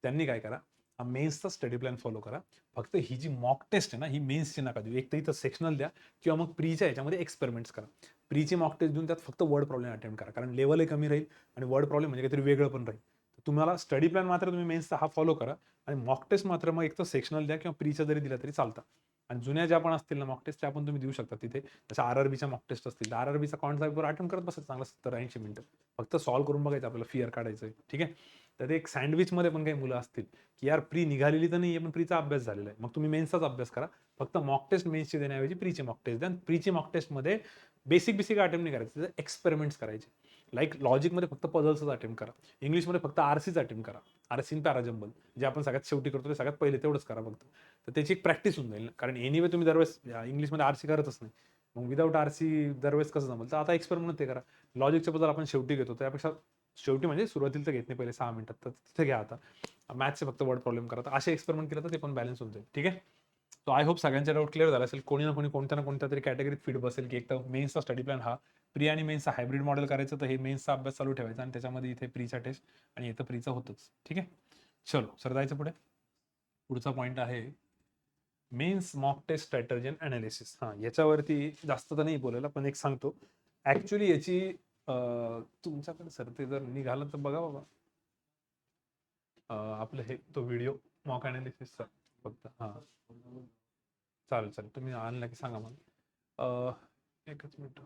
[SPEAKER 1] त्यांनी काय करा, हा मेन्सचा स्टडी प्लॅन फॉलो करा. फक्त ही जी मॉक टेस्ट आहे ना, ही मेन्सची नका देऊ. एक तर इथं सेक्शनल द्या किंवा मग प्रीच्या याच्यामध्ये एक्सपेरिमेंट्स करा. प्रीची मॉक टेस्ट देऊन त्यात फक्त वर्ड प्रॉब्लेम अटेम्प्ट करा, कारण लेवलही कमी राहील आणि वर्ड प्रॉब्लेम म्हणजे काहीतरी वेगळं पण राहील. तुम्हाला स्टडी प्लॅन मात्र तुम्ही मेन्सचा हा फॉलो करा आणि मॉक टेस्ट मात्र मग एक तर सेक्शनल द्या किंवा प्रीच्या जरी दिला तरी चालतं. आणि जुन्या ज्या पण असतील ना मॉक टेस्ट त्या पण तुम्ही देऊ शकता तिथे. जसं RRBच्या मॉक टेस्ट असतील, तर RRBचा कॉन्टचा पेपर अटेम्प्ट करत बसायचं चांगला 70-80 मिनिटं. फक्त सॉल्व्ह करून बघायचं, आपल्याला फिअर काढायचं आहे. ठीक आहे. तर एक सँडविचमध्ये पण काही मुलं असतील की यार प्री निघालेली तर नाही आहे, पण प्रीचा अभ्यास झालेला आहे. मग तुम्ही मेन्सचाच अभ्यास करा. फक्त मॉक टेस्ट मेन्सची देण्याऐवजी प्रीची मॉक टेस्ट द्या. प्रीची मॉक टेस्टमध्ये बेसिक अटेम्प्ट नाही करायचं, एक्सपेरिमेंट्स करायचे. लाईक लॉजिकमध्ये फक्त पझल्सच अटेम्प्ट करा. इंग्लिशमध्ये फक्त RCच अटेम्प्ट करा. RC पॅराजंबल जे आपण सगळ्यात शेवटी करतो ते सगळ्यात पहिले तेवढंच करा फक्त. तर त्याची एक प्रॅक्टिस होऊन जाईल. कारण एनिवे तुम्ही दरवेळेस इंग्लिशमध्ये RC करतच नाही. मग विदाऊट RC दरवेळेस कसं जमल? तर आता एक्सपेरिमेंट ते करा. लॉजिकचे बद्दल आपण शेवटी घेतो, त्यापेक्षा शेवटी म्हणजे सुरुवातीला तर घेत नाही, पहिले 6 मिनिटात. तर तिथे घ्या आता. मॅथ्सचे फक्त वर्ड प्रॉब्लेम करा. तर असे एक्सपेरिमेंट केलं तर ते पण बॅलन्स होऊन जाईल. ठीक आहे. सो आय होप सगळ्यांचा डाऊट क्लिअर झाला असेल. कोणी ना कोणी कोणत्या ना कोणत्या तरी कॅटेगरीत फिट बसेल की एक तर मेन्सचा स्टडी प्लॅन हा, प्री आणि मेन्सचा हायब्रिड मॉडेल करायचं, तर हे मेन्सचा अभ्यास चालू ठेवायचा आणि त्याच्यामध्ये इथे प्रीचा टेस्ट आणि इथं प्रीचा होतच. ठीक आहे. चलो सर जायचं पुढे. पुढचा पॉईंट आहे mains mock test strategy and analysis. हां, याच्यावरती जास्त तर नाही बोलायला, पण एक सांगतो. ॲक्च्युअली याची तुमच्याकडे सर ते जर निघालं तर बघा बाबा. आपलं हे तो व्हिडिओ मॉक अनालिसिसचा फक्त. हां चालेल चालेल, तुम्ही आणला की सांगा मला. एकच मिनिट.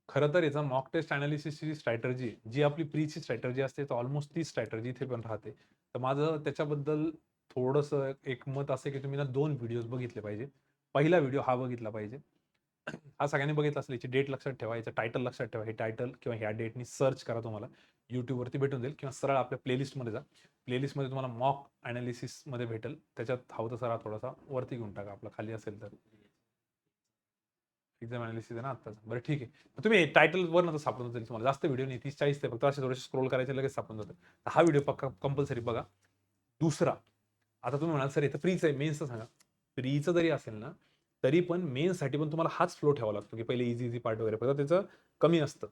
[SPEAKER 1] खरं तर याचा मॉक टेस्ट अनालिसिसची स्ट्रॅटर्जी जी आपली प्रीची स्ट्रॅटर्जी असते, तर ऑलमोस्ट ती स्ट्रॅटर्जी इथे पण राहते. तर माझं त्याच्याबद्दल थोडंसं एक मत असं की तुम्ही ना 2 व्हिडिओज बघितले पाहिजे. पहिला व्हिडिओ हा बघितला पाहिजे. हा सगळ्यांनी बघितला असेल. याची डेट लक्षात ठेवा, याचं टायटल लक्षात ठेवा. हे टायटल किंवा ह्या डेटनी सर्च करा, तुम्हाला YouTubeवरती भेटून जाईल किंवा सरळ आपल्या प्लेलिस्टमध्ये जा. प्लेलिस्टमध्ये तुम्हाला मॉक अनालिसिसमध्ये भेटेल. त्याच्यात हवं तसा थोडासा वरती घेऊन टाका, आपला खाली असेल तर. एक्झाम अनालिसिस आहे ना आत्ताचा. बरं ठीक आहे. तुम्ही टायटलवर नंतर सापडून जाईल तुम्हाला. जास्त व्हिडिओ नाही, 30-40 ते फक्त असे थोडेसे स्क्रोल करायचे, लगेच सापडून जातं. हा व्हिडिओ पक्का कंपल्सरी बघा. दुसरा, आता तुम्ही म्हणाल सर इथं प्रीचं आहे, मेन्सचं सांगा. प्रीचं जरी असेल ना, तरी पण मेन्ससाठी पण तुम्हाला हाच फ्लो ठेवावा लागतो की पहिले इझी पार्ट वगैरे, फक्त त्याचं कमी असतं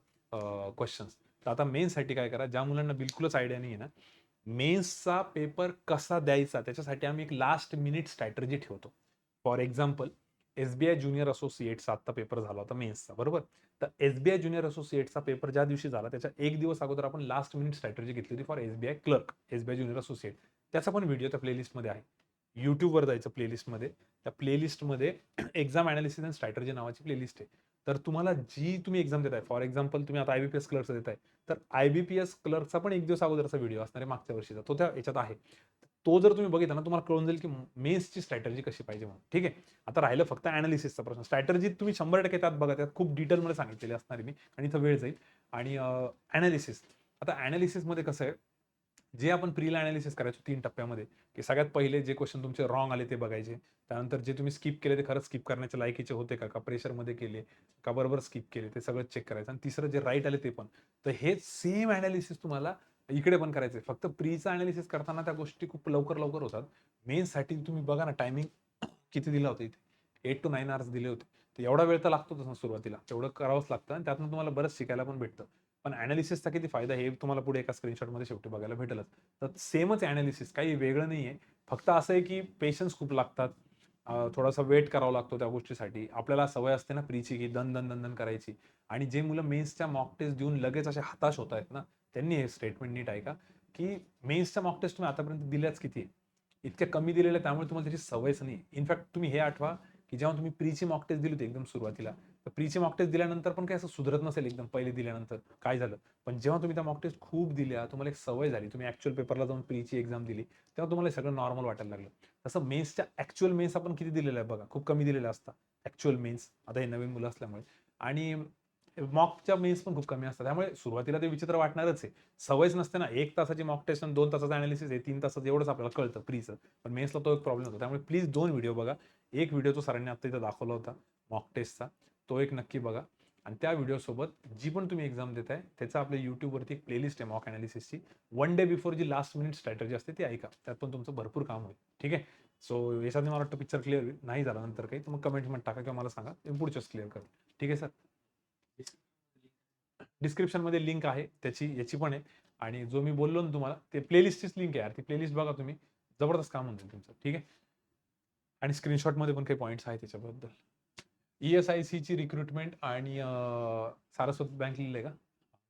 [SPEAKER 1] क्वेश्चन्स. तर आता मेन्ससाठी काय करा, ज्या मुलांना बिलकुलच आयडिया नाही आहे ना, मेन्सचा पेपर कसा द्यायचा त्याच्यासाठी आम्ही एक लास्ट मिनिट स्ट्रॅटर्जी ठेवतो. फॉर एक्झाम्पल, SBI ज्युनियर असोसिएटचा आत्ता पेपर झाला होता मेन्सचा, बरोबर. तर SBI ज्युनियर असोसिएटचा पेपर ज्या दिवशी झाला त्याच्या एक दिवस अगोदर आपण लास्ट मिनिट स्ट्रॅटर्जी घेतली होती for SBI clerk, SBI junior associate. त्याचा पण व्हिडिओ त्या प्लेलिस्टमध्ये आहे. YouTubeवर जायचं प्लेलिस्टमध्ये. त्या प्लेलिस्टमध्ये एक्झाम अनालिसिस अँड स्ट्रॅटर्जी नावाची प्लेलिस्ट आहे. तर तुम्हाला जी तुम्ही एक्झाम देताय, फॉर एक्झाम्पल तुम्ही आता IBPS क्लर्कचा देताय, तर IBPS क्लर्कचा पण एक दिवस अगोदरचा व्हिडिओ असणार आहे मागच्या वर्षीचा, तो त्या याच्यात आहे. तो जर तुम्ही बघितला ना, तुम्हाला कळून जाईल की मेन्सची स्ट्रॅटर्जी कशी पाहिजे म्हणून. ठीक आहे. आता राहिलं फक्त अनालिसिसचा प्रश्न. स्ट्रॅटर्जी तुम्ही 100% त्यात बघा, त्यात खूप डिटेलमध्ये सांगितलेली असणार आहे मी आणि इथं वेळ जाईल. आणि अनालिसिस, आता अनालिसिसमध्ये कसं आहे, जे आपण प्रीला अनालिसिस करायचो 3 टप्प्यामध्ये, की सगळ्यात पहिले जे क्वेश्चन तुमचे रॉंग आले ते बघायचे. त्यानंतर जे तुम्ही स्किप केले ते खरंच स्किप करण्याच्या लायकीचे होते का? का प्रेशरमध्ये केले? का बरोबर स्किप केले? ते सगळं चेक करायचं आणि तिसरं जे राईट आले ते पण. तर हे सेम अनालिसिस तुम्हाला इकडे पण करायचं आहे. फक्त प्रीचं अनालिसिस करताना त्या गोष्टी खूप लवकर होतात. मेन्ससाठी तुम्ही बघा ना टायमिंग किती दिला होता इथे? 8 to 9 अवर्स दिले होते. तर एवढा वेळ तर लागतोच ना सुरुवातीला. तेवढं करावंच लागतं आणि त्यातून तुम्हाला बरंच शिकायला पण भेटतं. पण अनालिसिसचा किती फायदा हे तुम्हाला पुढे एका स्क्रीनशॉटमध्ये शेवटी बघायला भेटेलच. तर सेमच आहे अनालिसिस, काही वेगळं नाहीये. फक्त असं आहे की पेशन्स खूप लागतात. थोडासा वेट करावा लागतो त्या गोष्टीसाठी. आपल्याला सवय असते ना प्रीची की दन करायची आणि जे मुलं मेन्सच्या मॉक टेस्ट देऊन लगेच असे हताश होत आहेत ना, त्यांनी हे स्टेटमेंट नीट ऐका, की मेन्सच्या मॉक टेस्ट तुम्ही आतापर्यंत दिल्याच किती आहे? इतक्या कमी दिलेल्या त्यामुळे तुम्हाला त्याची सवयच नाही. इनफॅक्ट तुम्ही हे आठवा, की जेव्हा तुम्ही प्रीची मॉक टेस्ट दिली होती एकदम सुरुवातीला, तर प्रीची मॉक टेस्ट दिल्यानंतर पण काही असं सुधरत नसेल एकदम पहिले दिल्यानंतर काय झालं. पण जेव्हा तुम्ही त्या मॉक टेस्ट खूप दिल्या, तुम्हाला एक सवय झाली, तुम्ही ॲक्चुअल पेपरला जाऊन प्रीची एक्झाम दिली, तेव्हा तुम्हाला हे सगळं नॉर्मल वाटायला लागलं. तसं मेन्सच्या ॲक्चुअल मेन्स आपण किती दिलेलं आहे बघा, खूप कमी दिलेलं असतं ॲक्चुअल मेन्स. आता हे नवीन मुलं असल्यामुळे आणि मॉकच्या मेन्स पण खूप कमी असतात. त्यामुळे सुरुवातीला ते विचित्र वाटणारच आहे. सवयच नसते ना, 1 तासाची मॉक टेस्ट आणि 2 तासाचं अनालिसिस आहे, 3 तासाचं एवढंच आपल्याला कळतं प्रीचं. पण मेन्सला तो एक प्रॉब्लेम होतो. त्यामुळे प्लीज 2 व्हिडिओ बघा. एक व्हिडिओ तो सरांनी आता इथं दाखवला होता मॉक टेस्टचा. तो एक नक्की बघा आणि त्या व्हिडिओसोबत जी पण तुम्ही एक्झाम देताय, त्याचा आपल्या YouTubeवरती एक प्लेलिस्ट आहे मॉक अनालिसिसची. 1 डे बिफोर जी लास्ट मिनिट स्ट्रॅटेजी असते ती ऐका. त्यात पण तुमचं भरपूर काम होईल. ठीक आहे. सो याच्याने मला वाटतं पिक्चर क्लिअर होईल. नाही झाला नंतर काही तर मग कमेंटमध्ये टाका किंवा मला सांगा. मी पुढच्याच क्लिअर करेल. ठीक आहे सर. डिस्क्रिप्शनमध्ये लिंक आहे त्याची, याची पण आहे आणि जो मी बोललो ना तुम्हाला ते प्लेलिस्टचीच लिंक आहे यार. ती प्लेलिस्ट बघा तुम्ही. जबरदस्त काम होऊन जाईल तुमचं. ठीक आहे. आणि स्क्रीनशॉटमध्ये पण काही पॉईंट्स आहेत त्याच्याबद्दल. ESICची रिक्रुटमेंट आणि सारस्वत बँक लिहिलंय का?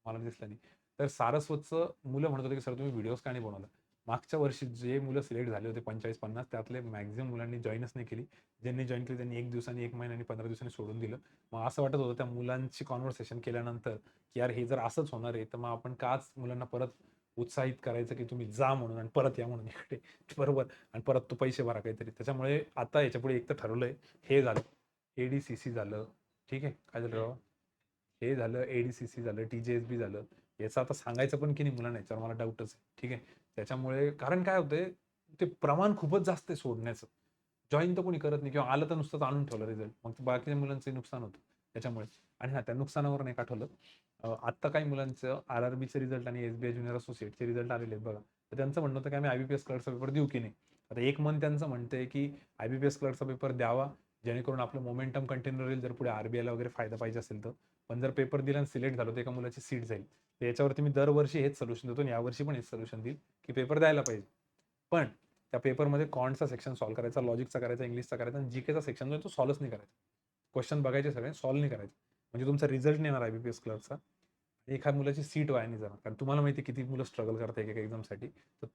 [SPEAKER 1] मला दिसलं नाही. तर सारस्वतचं मुलं म्हणत होते, की "सर तुम्ही व्हिडिओज का नाही बनवला?" मागच्या वर्षी जे मुलं सिलेक्ट झाले होते 45-50 त्यातले मॅक्सिमम मुलांनी जॉइनच नाही केली. ज्यांनी जॉइन केली त्यांनी 1 दिवसांनी, 1 महिन्यानी, 15 दिवसांनी सोडून दिलं. मग असं वाटत होतं त्या मुलांची कन्व्हर्सेशन केल्यानंतर, की यार हे जर असंच होणार आहे, तर मग आपण काच मुलांना परत उत्साहित करायचं, की तुम्ही जा म्हणून आणि परत या म्हणून इकडे. बरोबर आणि परत तो पैसे भरा काहीतरी. त्याच्यामुळे आता याच्यापुढे एक तर ठरवलंय, हे झालं. ADCC झालं. ठीक आहे. काय झालं बाबा? हे झालं, ADCC झालं, TJSB झालं. याचं आता सांगायचं पण की नाही मुलांना याच्यावर मला डाऊटच आहे. ठीक आहे. त्याच्यामुळे कारण काय होतंय, ते प्रमाण खूपच जास्त आहे सोडण्याचं. जॉइन तर कोणी करत नाही किंवा आलं तर नुसतंच आणून ठेवलं रिझल्ट. मग बाकीच्या मुलांचंही नुकसान होतं त्याच्यामुळे. आणि हां, त्या नुकसानावरून एक आठवलं. आत्ता काही मुलांचं RRBचे रिझल्ट आणि SBI ज्युनियर असोसिएटचे रिझल्ट आलेले आहेत बघा. तर त्यांचं म्हणणं होतं की आम्ही IBPS क्लर्कचा पेपर देऊ की नाही? आता एक मन त्यांचं म्हणतंय की IBPS क्लर्कचा पेपर द्यावा, जेणेकरून आपलं मोमेंटम कंटिन्यू राहील जर पुढे RBIला वगैरे फायदा पाहिजे असेल तर. पण जर पेपर दिला आणि सिलेक्ट झालो तर एका मुलाची सीट जाईल. तर याच्यावरती मी दरवर्षी हेच सोल्युशन देतो आणि यावर्षी पण हेच सोल्युशन देईल, की पेपर द्यायला पाहिजे. पण त्या पेपरमध्ये क्वांटचा सेक्शन सॉल्व्ह करायचा, लॉजिकचा करायचा, इंग्लिशचा करायचा आणि जीकेचा सेक्शन जो आहे तो सॉल्व्हच नाही करायचा. क्वेश्चन बघायचे सगळे, सॉल्व्ह नाही करायचे. म्हणजे तुमचा रिझल्ट नाही येणार IBPS क्लर्कचा. एखाद्या मुलाची सीट वाया नाही जाणार. कारण तुम्हाला माहिती आहे किती मुलं स्ट्रगल करतात एकेका एक्झामसाठी.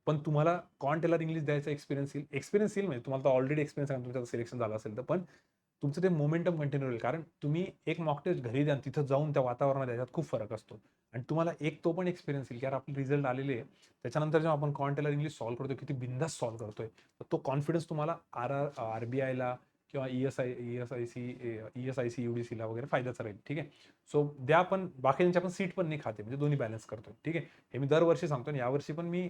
[SPEAKER 1] पण तुम्हाला क्वांट इंग्लिश द्यायचा एक्सपिरियन्स येईल. एक्सपिरियन्स येईल म्हणजे तुम्हाला तर ऑलरेडी एक्सपिरियन्स आहे तुमचं सिलेक्शन झालं असेल तर. पण तुमचं ते मोमेंटम कंटिन्यू राहील. कारण तुम्ही एक मॉक टेस्ट घरी द्या तिथं जाऊन त्या वातावरणात याच्यात खूप फरक असतो. आणि तुम्हाला एक तो पण एक्सपिरियन्स येईल की यार आपले रिझल्ट आलेले आहे. त्याच्यानंतर जेव्हा आपण क्वांट इंग्लिश सॉल्व्ह करतोय, किती बिंदास सॉल्व्ह करतोय. तर तो कॉन्फिडन्स तुम्हाला RBIला किंवा ESIC, UDCला वगैरे फायद्याचा राहील. ठीक आहे. सो द्या पण बाकीच्यांच्या पण सीट पण नाही खाते म्हणजे दोन्ही बॅलन्स करतोय. ठीक आहे. हे मी दरवर्षी सांगतो आणि यावर्षी पण मी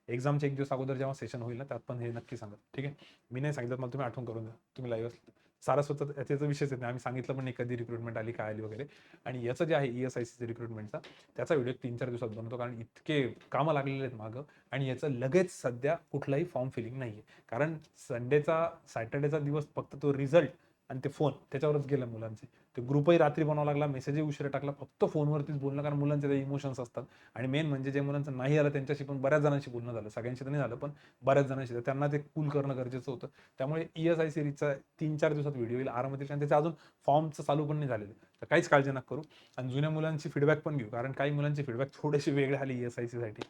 [SPEAKER 1] एक्झामच्या 1 दिवस अगोदर जेव्हा सेशन होईल ना, त्यात पण हे नक्की सांगा. ठीक आहे. मी नाही सांगितलं मला तुम्ही आठवण करून द्या. तुम्ही लाईव्ह असले सारस्वत त्याचा विषयच येत नाही. आम्ही सांगितलं पण नाही कधी रिक्रुटमेंट आली, काय आली वगैरे. आणि याचं जे आहे ESICचं रिक्रुटमेंटचा त्याचा व्हिडिओ 3-4 दिवसात बनवतो. कारण इतके कामं लागलेले आहेत मागं आणि याचं लगेच सध्या कुठलाही फॉर्म फिलिंग नाहीये. कारण सॅटर्डेचा दिवस फक्त तो रिझल्ट आणि ते फोन त्याच्यावरच गेलं मुलांचे. ते ग्रुपही रात्री बनवावा लागला, मेसेजही उशिरा टाकला. फक्त फोनवरतीच बोलणं कारण मुलांचे ते इमोशन्स असतात. आणि मेन म्हणजे जे मुलांचं नाही आलं त्यांच्याशी पण बऱ्याच जणांशी बोलणं झालं. सगळ्यांशी तर नाही झालं, पण बऱ्याच जणांशी. तर त्यांना ते कूल करणं गरजेचं होतं. त्यामुळे ESI सिरीजचा 3-4 दिवसात व्हिडिओ येईल आरामात येईल आणि त्याचं अजून फॉर्मचं चालू पण नाही झालेलं. तर काहीच काळजी नका करू. आणि जुन्या मुलांची फीडबॅक पण घेऊ. कारण काही मुलांचे फीडबॅक थोडेसे वेगळे आले ESICसाठी.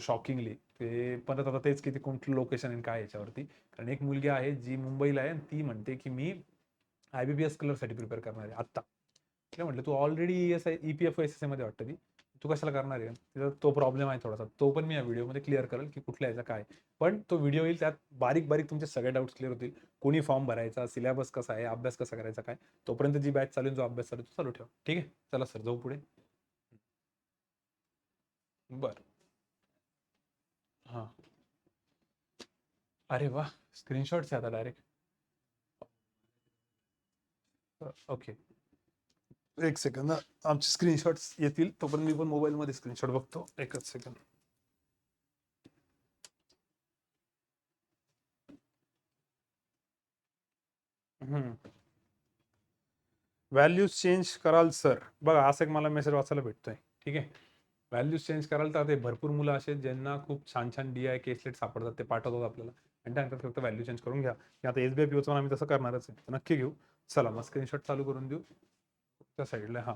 [SPEAKER 1] शॉकिंगली. ते परत आता तेच की ते कोणतं लोकेशन आहे काय याच्यावरती. कारण एक मुलगी आहे जी मुंबईला आहे आणि ती म्हणते की मी IBPS क्लर्कसाठी प्रिपेअर करणार आहे आत्ता. तिला म्हटलं तू ऑलरेडी EPF SSA मध्ये वाटतं ती. तू कशाला करणार आहे? तिचा तो प्रॉब्लेम आहे थोडासा. तो पण मी या व्हिडिओमध्ये क्लिअर करेल की कुठल्या याचा काय. पण तो व्हिडिओ येईल त्यात बारीक-बारीक तुमचे सगळे डाउट्स क्लिअर होतील. कोणी फॉर्म भरायचा, सिलेबस कसा आहे, अभ्यास कसा करायचा काय. तोपर्यंत जी बॅच चालू जो अभ्यास चालू तो चालू ठेवा. ठीक आहे? चला सर जाऊ पुढे. बरं. हां. अरे वा, स्क्रीनशॉट्स आहे आता डायरेक्ट. ओके, एक सेकंद. आमचे स्क्रीनशॉट्स येतील तोपर्यंत मी पण मोबाईलमध्ये स्क्रीनशॉट बघतो. एकच सेकंद. व्हॅल्यूज चेंज कराल सर. बघा, असं एक मला मेसेज वाचायला भेटतोय. ठीक आहे, व्हॅल्यूज चेंज कराल तर ते भरपूर मुलं असे ज्यांना खूप छान छान DI केसलेट सापडतात, ते पाठवतात आपल्याला आणि त्यानंतर फक्त व्हॅल्यू चेंज करून घ्या. की आता SBI POचं आम्ही तसं करणारच आहे, नक्की घेऊ. चला मग स्क्रीनशॉट चालू करून देऊ. त्या साईडला हां,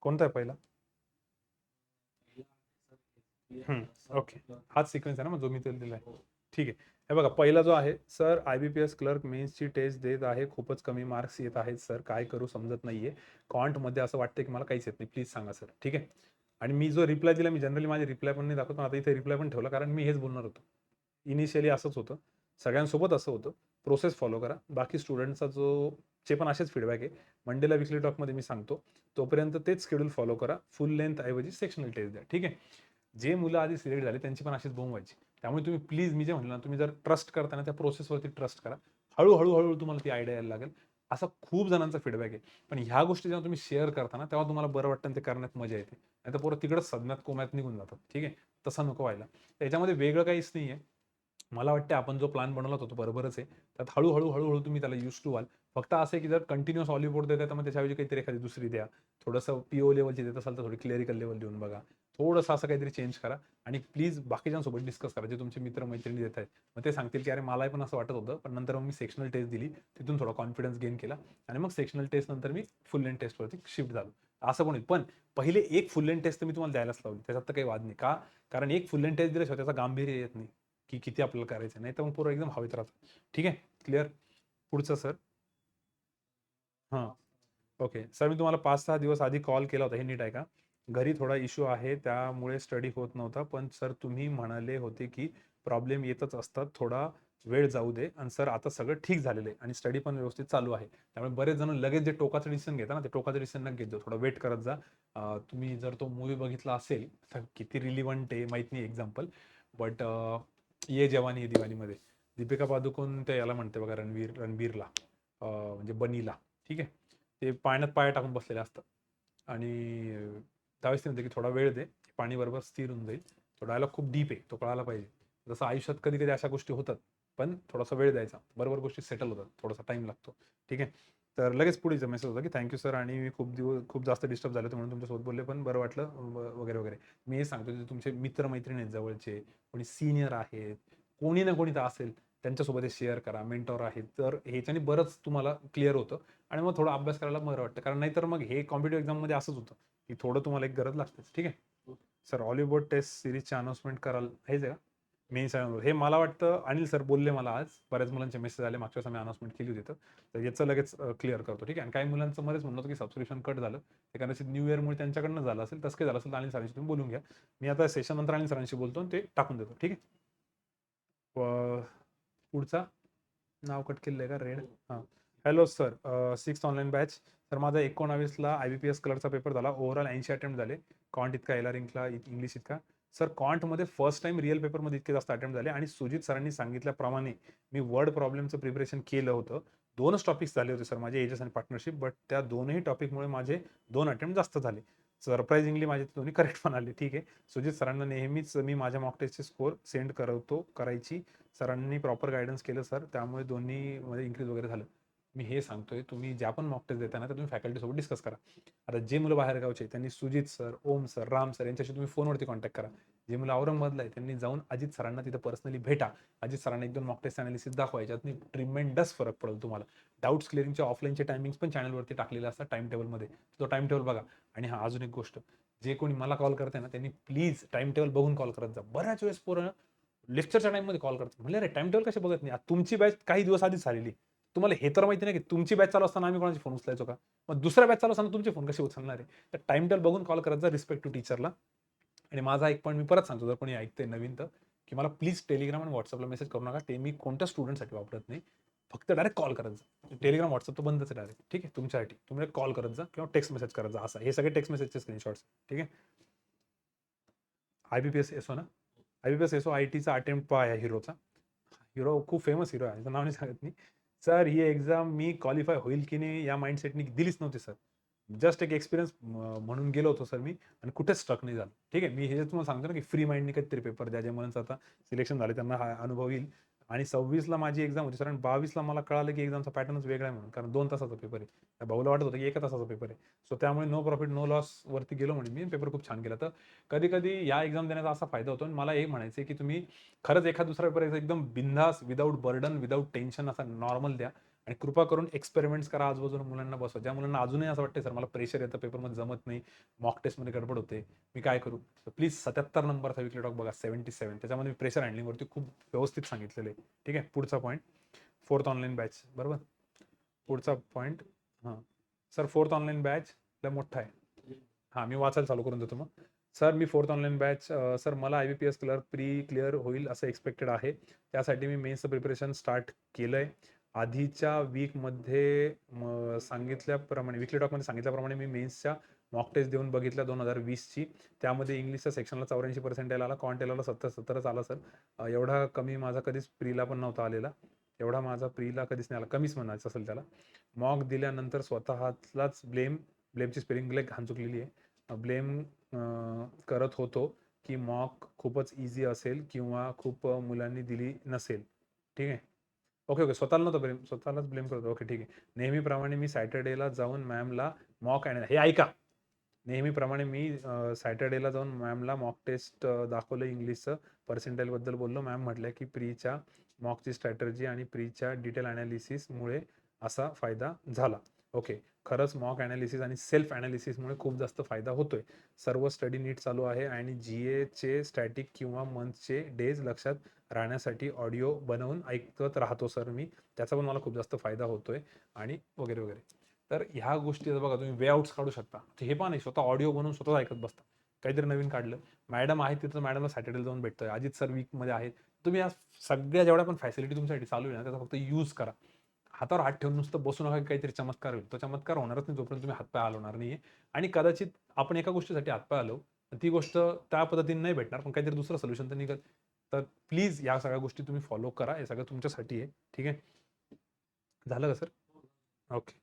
[SPEAKER 1] कोणता आहे पहिला? ओके, हाच सिक्वेन्स आहे ना मग जो मी त्याला दिला आहे. ठीक आहे, हे बघा पहिला जो आहे सर, IBPS क्लर्क मेन्सची टेस्ट देत आहे, खूपच कमी मार्क्स येत आहेत सर, काय करू समजत नाहीये. कॉन्टमध्ये असं वाटतं की मला काहीच येत नाही, प्लीज सांगा सर. ठीक आहे, आणि मी जो रिप्लाय दिला, मी जनरली माझे रिप्लाय पण नाही दाखवत, पण आता इथे रिप्लाय पण ठेवला कारण मी हेच बोलणार होतो. इनिशियली असंच होतं, सगळ्यांसोबत असं होतं. प्रोसेस फॉलो करा. बाकी स्टुडंटचा जो जे पण असेच फीडबॅक आहे, मंडेला विकली टॉकमध्ये मी सांगतो. तोपर्यंत तेच शेड्यूल फॉलो करा. फुल लेंथ ऐवजी सेक्शनल टेस्ट द्या. ठीक आहे, जे मुलं आधी सिलेक्ट झाले त्यांची पण अशीच बोंब व्हायची. त्यामुळे तुम्ही प्लीज, मी जे म्हटलं ना, तुम्ही जर ट्रस्ट करताना त्या प्रोसेसवरती ट्रस्ट करा. हळूहळू हळूहळू तुम्हाला ती आयडिया यायला लागेल. असा खूप जणांचा फीडबॅक आहे. पण ह्या गोष्टी जेव्हा तुम्ही शेअर करताना तेव्हा तुम्हाला बरं वाटतं आणि ते करण्यात मजा येते. नाही तर पोरं तिकडंच सदम्यात कोम्यात निघून जातात. ठीक आहे, तसं नको व्हायला. त्याच्यामध्ये वेगळं काहीच नाही आहे. मला वाटतं आपण जो प्लॅन बनवला होता तो बरोबरच आहे. त्यात हळूहळू हळूहळू तुम्ही त्याला यूज टू व्हाल. फक्त असं आहे की जर कंटिन्युअस ऑलिव्ह देताय तर मग त्याच्याऐवजी काहीतरी एखादी दुसरी द्या. थोडंसं PO लेवलची देत असाल तर थोडी क्लेरिकल लेवल देऊन बघा. थोडंसं असं काहीतरी चेंज करा आणि प्लीज बाकीच्यांसोबत डिस्कस करा, जे तुमचे मित्र-मैत्रिणी देत आहेत. मग ते सांगतील की अरे मलाही पण असं वाटत होतं, पण नंतर मग मी सेक्शनल टेस्ट दिली. तिथून थोडा कॉन्फिडन्स गेन केला आणि मग सेक्शनल टेस्ट नंतर मी फुल लेंथ टेस्टवरती शिफ्ट झालो. असं पण होईल. पण पहिले एक फुल लेंथ टेस्ट तर मी तुम्हाला द्यायलाच लावली. त्याच्यात तर काही वाद नाही. का? कारण एक फुल लेंथ टेस्ट दिल्याशिवाय त्याचं गांभीर्य येत नाही, की किती आपल्याला करायचं. नाही तर मग पूर्ण एकदम हवेत राहतं. ठीक आहे, क्लिअर? पुढचं सर. हां. ओके. सर, मी तुम्हाला 5-6 दिवस आधी कॉल केला होता, हे नीट ऐका. घरी थोडा इश्यू आहे, त्यामुळे स्टडी होत नव्हता. पण सर तुम्ही म्हणाले होते, की प्रॉब्लेम येतच असतात, थोडा वेळ जाऊ दे. आणि सर आता सगळं ठीक झालेलं आहे आणि स्टडी पण व्यवस्थित चालू आहे. त्यामुळे बरेच जण लगेच जे टोकाचं डिसिजन घेतात ना, ते टोकाचं डिसिजन नका घेत जाऊ. थोडा वेट करत जा. तुम्ही जर तो मूव्ही बघितला असेल, तर किती रिलिव्हंट आहे माहीत नाही एक्झाम्पल, बट ये जवानी है दीवानीमध्ये दीपिका पादुकोण ते याला म्हणते बघा, रणबीरला, म्हणजे बनीला. ठीक आहे, ते पाण्यात पाय टाकून बसलेले असतात आणि त्यावेळेस ते म्हणते की थोडा वेळ दे, पाणी बरोबर स्थिर होऊन जाईल. तो डायलॉग खूप डीप आहे, तो कळायला पाहिजे. जसं आयुष्यात कधी कधी अशा गोष्टी होतात, पण थोडासा वेळ द्यायचा, बरोबर गोष्टी सेटल होतात, थोडासा टाइम लागतो. ठीक आहे, तर लगेच पुढे मेसेज होता की थँक्यू सर, आणि मी खूप जास्त डिस्टर्ब झालं होतं म्हणून तुमच्यासोबत बोलले, पण बरं वाटलं वगैरे वगैरे. मी हे सांगतो की तुमचे मित्रमैत्रिणी आहेत जवळचे, कोणी सिनियर आहेत, कोणी ना कोणी तर असेल, त्यांच्यासोबत हे शेअर करा. मेंटॉर आहेत, तर ह्याच्याने बरंच तुम्हाला क्लिअर होतं आणि मग थोडा अभ्यास करायला बरं वाटतं. कारण नाहीतर मग हे कॉम्पिटिव्ह एक्झाममध्ये असंच होतं की थोडं तुम्हाला एक गरज लागतेच. ठीक आहे सर, ऑलिव्ह टेस्ट सिरीजचे अनाउन्समेंट कराल, हेच आहे का? मेन्स हे मला वाटतं अनिल सर बोलले मला आज. बऱ्याच मुलांचे मेसेज आले, मागच्या वेळेस आम्ही अनाउन्समेंट केली होती, तर याचं लगेच क्लिअर करतो. ठीक आहे, आणि काही मुलांचं मध्येच म्हणणं होतं की सबस्क्रिप्शन कट झालं, ते कदाचित न्यू इयरमुळे त्यांच्याकडनं झालं असेल. तसं काही झालं असेल तर अनिल सरांशी तुम्ही बोलून घ्या. मी आता सेशन नंतर अनिल सरांशी बोलतो आणि ते टाकून देतो. ठीक आहे, पुढचा नाव कट केलेलं आहे का? रेड. हां. Hello sir, 6th online batch. तर माझा 19ला IBPS क्लर्कचा पेपर झाला. ओव्हरऑल 80 अटेम्प्ट झाले. कॉन्ट इतका, एलआर इतका, इंग्लिश इतका. सर कॉन्टमध्ये फर्स्ट टाइम रिअल पेपरमध्ये इतके जास्त अटेम्प्ट झाले आणि सुजित सरांनी सांगितल्याप्रमाणे मी वर्ड प्रॉब्लेमचं प्रिपरेशन केलं होतं. 2च टॉपिक्स झाले होते सर माझे, एजेस आणि पार्टनरशिप, बट त्या दोनही टॉपिकमुळे माझे 2 अटेम्प्ट जास्त झाले. सरप्राइझिंगली माझे दोन्ही करेक्ट पण आले. ठीक आहे, सुजित सरांना नेहमीच मी माझ्या मॉक टेस्टचे स्कोर सेंड करायची. सरांनी प्रॉपर गायडन्स केलं सर, त्यामुळे दोन्हीमध्ये इन्क्रीज वगैरे झालं. मी हे सांगतोय, तुम्ही ज्या पण मॉक टेस्ट देताना तर तुम्ही फॅकल्टीसोबत डिस्कस करा. आता जे मुलं बाहेरगावचे त्यांनी सुजित सर, ओम सर, राम सर यांच्याशी तुम्ही फोनवरती कॉन्टॅक्ट करा. जे मुलं औरंगाबादला आहे त्यांनी जाऊन अजित सरांना तिथं पर्सनली भेटा. अजित सरांना 1-2 मॉक टेस्ट अनालिसिस दाखवा. याच्यातनी ट्रिमेंडस फरक पडेल तुम्हाला. डाऊट्स क्लिअरिंगचे ऑफलाईनचे टायमिंग्स पण चॅनलवरती टाकलेले असतात टाइम टेबलमध्ये, तो टाइम टेबल बघा. आणि हा अजून एक गोष्ट, जे कोणी मला कॉल करते ना त्यांनी प्लीज टाइम टेबल बघून कॉल करत जा. बऱ्याच वेळेस पोरं लेक्चरच्या टाइममध्ये कॉल करतात. म्हणले अरे टाइम टेबल कसे बघत नाही? तुमची बॅच काही दिवस आधीच झालेली. तुम्हाला हे तर माहिती नाही की तुमची बॅच चालू असताना आम्ही कोणाचे फोन उचलायचो का? मग दुसऱ्या बॅच चालू असताना तुमचे फोन कसे उचलणार आहे? तर टाइम टेबल बघून कॉल करत जा, रिस्पेक्ट टू टीचरला. आणि माझा एक पॉईंट मी परत सांगतो, जर कोणी ऐकतंय नवीन तर, की मला प्लीज टेलिग्राम आणि व्हॉट्सअपला मेसेज करू नका. ते मी कोणत्या स्टुडंटसाठी वापरत नाही. फक्त डायरेक्ट कॉल करत जा. टेलिग्राम व्हॉट्सअप तर बंदच आहे डायरेक्ट. ठीक आहे, तुमच्यासाठी तुम्ही कॉल करत जा किंवा टेक्स्ट मेसेज करत जा. असं हे सगळे टेक्स्ट मेसेजचे स्क्रीनशॉट्स. ठीक आहे, IBPS येसो ना. IBPS SOITचा अटेम्प्ट पहा या हिरोचा. हिरो खूप फेमस हिरो आहे, त्याचं नाव नाही सांगत मी. सर ही एक्झाम मी क्वालिफाय होईल की नाही या माइंडसेटनी दिलीच नव्हती सर. जस्ट एक एक्सपिरियन्स म्हणून गेलो होतो सर मी आणि कुठेच स्ट्रक नाही झालं. ठीक आहे. मी हे जे तुम्हाला सांगतो ना, की फ्री माइंडनी कधीतरी पेपर द्या. ज्या मुलांचं आता सिलेक्शन झाले त्यांना हा अनुभव येईल. आणि 26ला माझी एक्झाम होती सर आणि 22ला मला कळालं की एक्झामचा पॅटर्नच वेगळा आहे म्हणून. कारण 2 तासाचा पेपर आहे. त्या भाऊला वाटत होतं की 1 तासाचा पेपर आहे. सो त्यामुळे नो प्रॉफिट नो लॉस वरती गेलो म्हणे मी. पेपर खूप छान गेला. तर कधी-कधी या एक्झाम देण्याचा असा फायदा होतो आणि मला हे म्हणायचं आहे की तुम्ही खरंच एखाद दुसरा पेपर एकदम बिंदास, विदाऊट बर्डन, विदाऊट टेन्शन असा नॉर्मल द्या. आणि कृपा करून एक्सपेरिमेंट्स करा, आजूबाजूला मुलांना बसवा. ज्या मुलांना अजूनही असं वाटतंय सर मला प्रेशर येतं, पेपरमध्ये जमत नाही, मॉक टेस्टमध्ये गडबड होते, मी काय करू? तर प्लीज 77 नंबरचा वीकली टॉक बघा, 77. त्याच्यामध्ये मी प्रेशर हँडलिंगवरती खूप व्यवस्थित सांगितलेलं आहे. ठीक आहे. पुढचा पॉईंट, 4th ऑनलाईन बॅच. बरोबर. पुढचा पॉईंट, हां सर 4th ऑनलाईन बॅच लय मोठा आहे. हां, मी वाचायला चालू करून देतो मग. सर मी 4th ऑनलाईन बॅच, सर मला IBPS क्लर्क प्री क्लिअर होईल असं एक्सपेक्टेड आहे. त्यासाठी मी मेन्सचं प्रिपरेशन स्टार्ट केलंय. आधीच्या वीकमध्ये सांगितल्याप्रमाणे, वीकली टॉकमध्ये सांगितल्याप्रमाणे मी मेन्सच्या मॉक टेस्ट देऊन बघितल्या 2020ची. त्यामध्ये इंग्लिशच्या सेक्शनला 84% आला, क्वांटेलाला 70-70च आला सर. एवढा कमी माझा कधीच प्रीला पण नव्हता आलेला. एवढा माझा प्रीला कधीच नाही आला, कमीच म्हणायचं असेल त्याला. मॉक दिल्यानंतर स्वतःलाच ब्लेमची स्पेलिंग लय घाण चुकलेली आहे. ब्लेम करत होतो की मॉक खूपच इझी असेल किंवा खूप मुलांनी दिली नसेल. ठीक आहे. ओके. स्वतःला नव्हतं ब्लेम, स्वतःलाच ब्लेम करतो. ओके, ठीक आहे. नेहमीप्रमाणे मी सॅटर्डेला जाऊन मॅमला मॉक हे ऐका. नेहमीप्रमाणे मी सॅटर्डेला जाऊन मॅमला मॉक टेस्ट दाखवलं. इंग्लिशचं पर्सेंटाईलबद्दल बोललो. मॅम म्हटल्या की प्रीच्या मॉकची स्ट्रॅटर्जी आणि प्रीच्या डिटेल ॲनालिसिसमुळे असा फायदा झाला. ओके. खरंच मॉक ॲनालिसिस आणि सेल्फ ॲनालिसिसमुळे खूप जास्त फायदा होतोय. सर्व स्टडी नीट चालू आहे आणि GAचे स्टॅटिक किंवा मंथचे डेज लक्षात राहण्यासाठी ऑडिओ बनवून ऐकत राहतो सर मी. त्याचा पण मला खूप जास्त फायदा होतोय आणि वगैरे वगैरे. तर ह्या गोष्टी बघा, तुम्ही वे आउट्स काढू शकता. तर हे पण नाही, स्वतः ऑडिओ बनवून स्वतः ऐकत बसता. काहीतरी नवीन काढलं, मॅडम आहे तिथं, मॅडमला सॅटर्डेला जाऊन भेटतोय, अजित सर वीकमध्ये आहेत. तुम्ही या सगळ्या जेवढ्या पण फॅसिलिटी तुमच्यासाठी चालू आहे ना, त्याचा फक्त यूज करा. हातावर हात ठेवून नुसतं बसू नका, काहीतरी चमत्कार होईल. तो चमत्कार होणारच नाही जोपर्यंत तुम्ही हातपाय हलवणार नाहीये. आणि कदाचित आपण एका गोष्टीसाठी हातपाय हलवू, ती गोष्ट त्या पद्धतीने नाही भेटणार, पण काहीतरी दुसरं सोल्युशन तर निघेल. तर प्लीज या सगळ्या गोष्टी तुम्ही फॉलो करा. हे सगळं तुमच्यासाठी आहे. ठीक है. झालं का सर? ओके,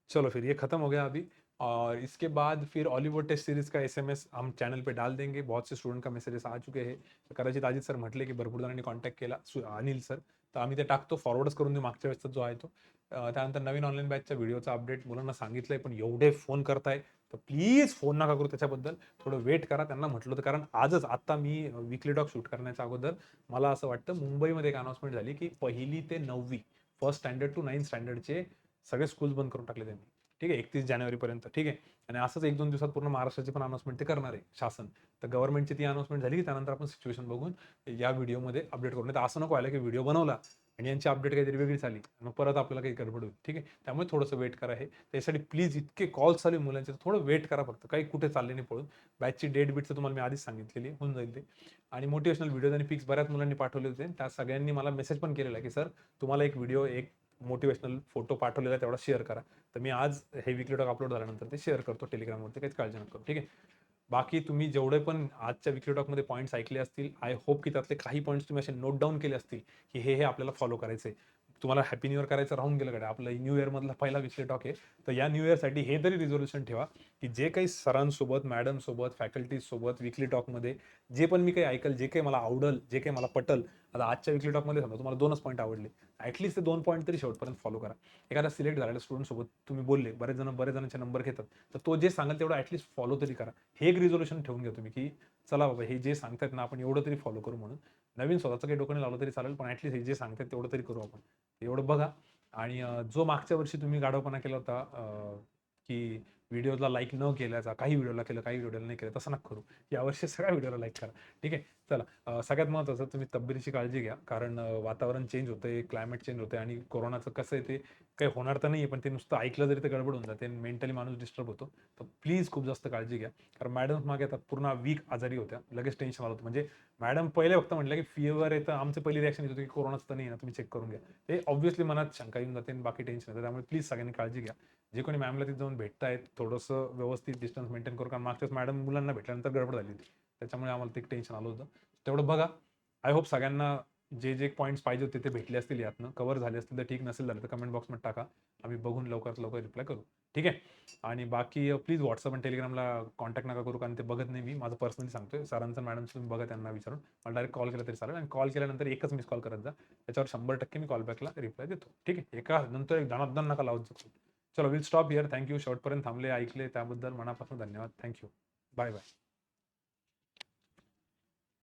[SPEAKER 1] चलो फिर ये खत्म हो गया अभी। और इसके बाद फिर ऑलिवर टेस्ट सीरीज का SMS हम चॅनल पे डाल देंगे. बहुत से स्टुडंट का मेसेजेस आ चुके हैं. कदाचित अजित सर म्हटले की भरपूर जणांनी कॉन्टॅक्ट केला, अनिल सर, तर आम्ही ते टाकतो, फॉरवर्डच करून देऊ मागच्या वेळेसचा जो आहे तो. त्यानंतर नवीन ऑनलाईन बॅचच्या व्हिडिओचा अपडेट मुलांना सांगितलंय, पण एवढे फोन करताय तर प्लीज फोन नका करू त्याच्याबद्दल. थोडं वेट करा. त्यांना म्हटलं होतं, कारण आजच आत्ता मी वीकली डॉग शूट करण्याच्या अगोदर मला असं वाटतं मुंबईमध्ये एक अनाउन्समेंट झाली की 1ली ते 9वी, फर्स्ट स्टँडर्ड टू 9th स्टँडर्डचे सगळे स्कूल्स बंद करून टाकले त्यांनी. ठीक आहे. 31 जानेवारीपर्यंत. ठीक आहे. आणि असंच 1-2 दिवसात पूर्ण महाराष्ट्राची पण अनाउन्समेंट ते करणार आहे शासन. तर गव्हर्नमेंटची ती अनाउन्समेंट झाली की त्यानंतर आपण सिच्युएशन बघून या व्हिडिओमध्ये अपडेट करू. नाही तर असं नको व्हायला की व्हिडिओ बनवला आणि यांची अपडेट काहीतरी वेगळीच आली, मग परत आपल्याला काही गडबड होईल. ठीक आहे. त्यामुळे थोडंसं वेट करा. हे त्यासाठी प्लीज, इतके कॉल्स चालू आहे मुलांचे, थोडं वेट करा फक्त. काही कुठे चालले नाही पळून. बॅचची डेट बीटचं तुम्हाला मी आधीच सांगितलेली होऊन जाईल ते. आणि मोटिवेशनल व्हिडिओज आणि पिक्स बऱ्याच मुलांनी पाठवले होते. त्या सगळ्यांनी मला मेसेज पण केलेला की सर तुम्हाला एक व्हिडिओ, एक मोटिवेशनल फोटो पाठवलेला आहे, तेवढा शेअर करा. तर मी आज हे वीकली टॉक अपलोड झाल्यानंतर ते शेअर करतो टेलिग्रामवरती, काहीच काळजी नका करू. ठीक आहे. बाकी तुम्ही जेवढे पण आजच्या वीकली टॉकमध्ये पॉईंट्स ऐकले असतील, आय होप की त्यातले काही पॉईंट्स तुम्ही असे नोट डाऊन केले असतील की हे आपल्याला फॉलो करायचे. तुम्हाला हॅपी न्यू इयर करायचं राहून गेलं कडे, आपलं न्यू इयरमधला पहिला वीकली टॉक आहे. तर या न्यू इयरसाठी हे तरी रिझोल्युशन ठेवा की जे काही सरांसोबत, मॅडमसोबत, फॅकल्टीजसोबत वीकली टॉकमध्ये जे पण मी काही ऐकल, जे काही मला आवडल, जे काही मला पटल, आता आजच्या वीकली टॉकमध्ये समजा तुम्हाला 2च पॉईंट आवडले, ॲटलीस्ट ते 2 पॉईंट तरी शेवटपर्यंत फॉलो करा. एखादा सिलेक्ट झालेल्या स्टुडंटसोबत तुम्ही बोलले, बरेच जणांचे नंबर घेतात, तर तो जे सांगेल तेवढं ॲटलीस्ट फॉलो तरी करा. हे एक रिझोल्युशन ठेवून घ्या तुम्ही की चला बाबा, हे जे सांगतात ना आपण एवढं तरी फॉलो करू म्हणून. नवीन स्वतःचं काही डोकं नाही लावलं तरी चालेल, पण ॲटलीस्ट हे जे सांगतात तेवढं तरी करू आपण. एवढं बघा. आणि जो मागच्या वर्षी तुम्ही गाढवपणा केला होता की व्हिडिओला लाईक न केल्याचा, काही व्हिडिओला केलं, काही व्हिडिओला नाही केलं, तसं नका करू. यावर्षी सगळ्या व्हिडिओला लाईक करा. ठीक आहे. चला, सगळ्यात महत्त्वाचं तुम्ही तब्येतीची काळजी घ्या, कारण वातावरण चेंज होतंय, क्लायमेट चेंज होतंय आणि कोरोनाचं कसं आहे, ते काही होणार तर नाही आहे, पण ते नुसतं ऐकलं जरी ते गडबड होऊन जाते, मेंटली माणूस डिस्टर्ब होतो. तर प्लीज खूप जास्त काळजी घ्या. कारण मॅडम मागे आता पूर्ण वीक आजारी होत्या, लगेच टेन्शन आलं होतं. म्हणजे मॅडम पहिले फक्त म्हटलं की फीवर येतं, आमचं पहिली रिॲक्शन येत होती की कोरोनाचं तर नाही ना, तुम्ही चेक करून घ्या. ते ऑब्व्हियसली मनात शंका येऊन जाते आणि बाकी टेन्शन येतं. त्यामुळे प्लीज सगळ्यांनी काळजी घ्या. जे कोणी मॅमला तिथे जाऊन भेटतायत, थोडंसं व्यवस्थित डिस्टन्स मेंटेन करू, कारण मागच्याच मॅडम मुलांना भेटल्यानंतर गडबड झाली होती. त्याच्यामुळे आम्हाला ते टेन्शन आलं होतं. तेवढं बघा. आय होप सगळ्यांना जे जे पॉईंट्स पाहिजे होते ते भेटले असतील, यातनं कव्हर झाले असतील. तर ठीक, नसेल झालं तर कमेंट बॉक्समध्ये टाका, आम्ही बघून लवकरात लवकर रिप्लाय करू. ठीक आहे. आणि बाकी प्लीज व्हॉट्सअप आणि टेलिग्रामला कॉन्टॅक्ट नका करू, कारण ते बघत नाही मी. माझं पर्सनली सांगतोय, सरांचं मॅडमचं तुम्ही बघा, त्यांना विचारून. मला डायरेक्ट कॉल केला तरी चालेल, आणि कॉल केल्यानंतर एकच मिस कॉल करत जा, त्याच्यावर 100% मी कॉलबॅकला रिप्लाय देतो. ठीक आहे. एका नंतर एक धनाधन नका लावत जातो. चलो, विल स्टॉप हिअर. थँक्यू, शेवटपर्यंत थांबले, ऐकले त्याबद्दल मनापासून धन्यवाद. थँक्यू. Bye bye.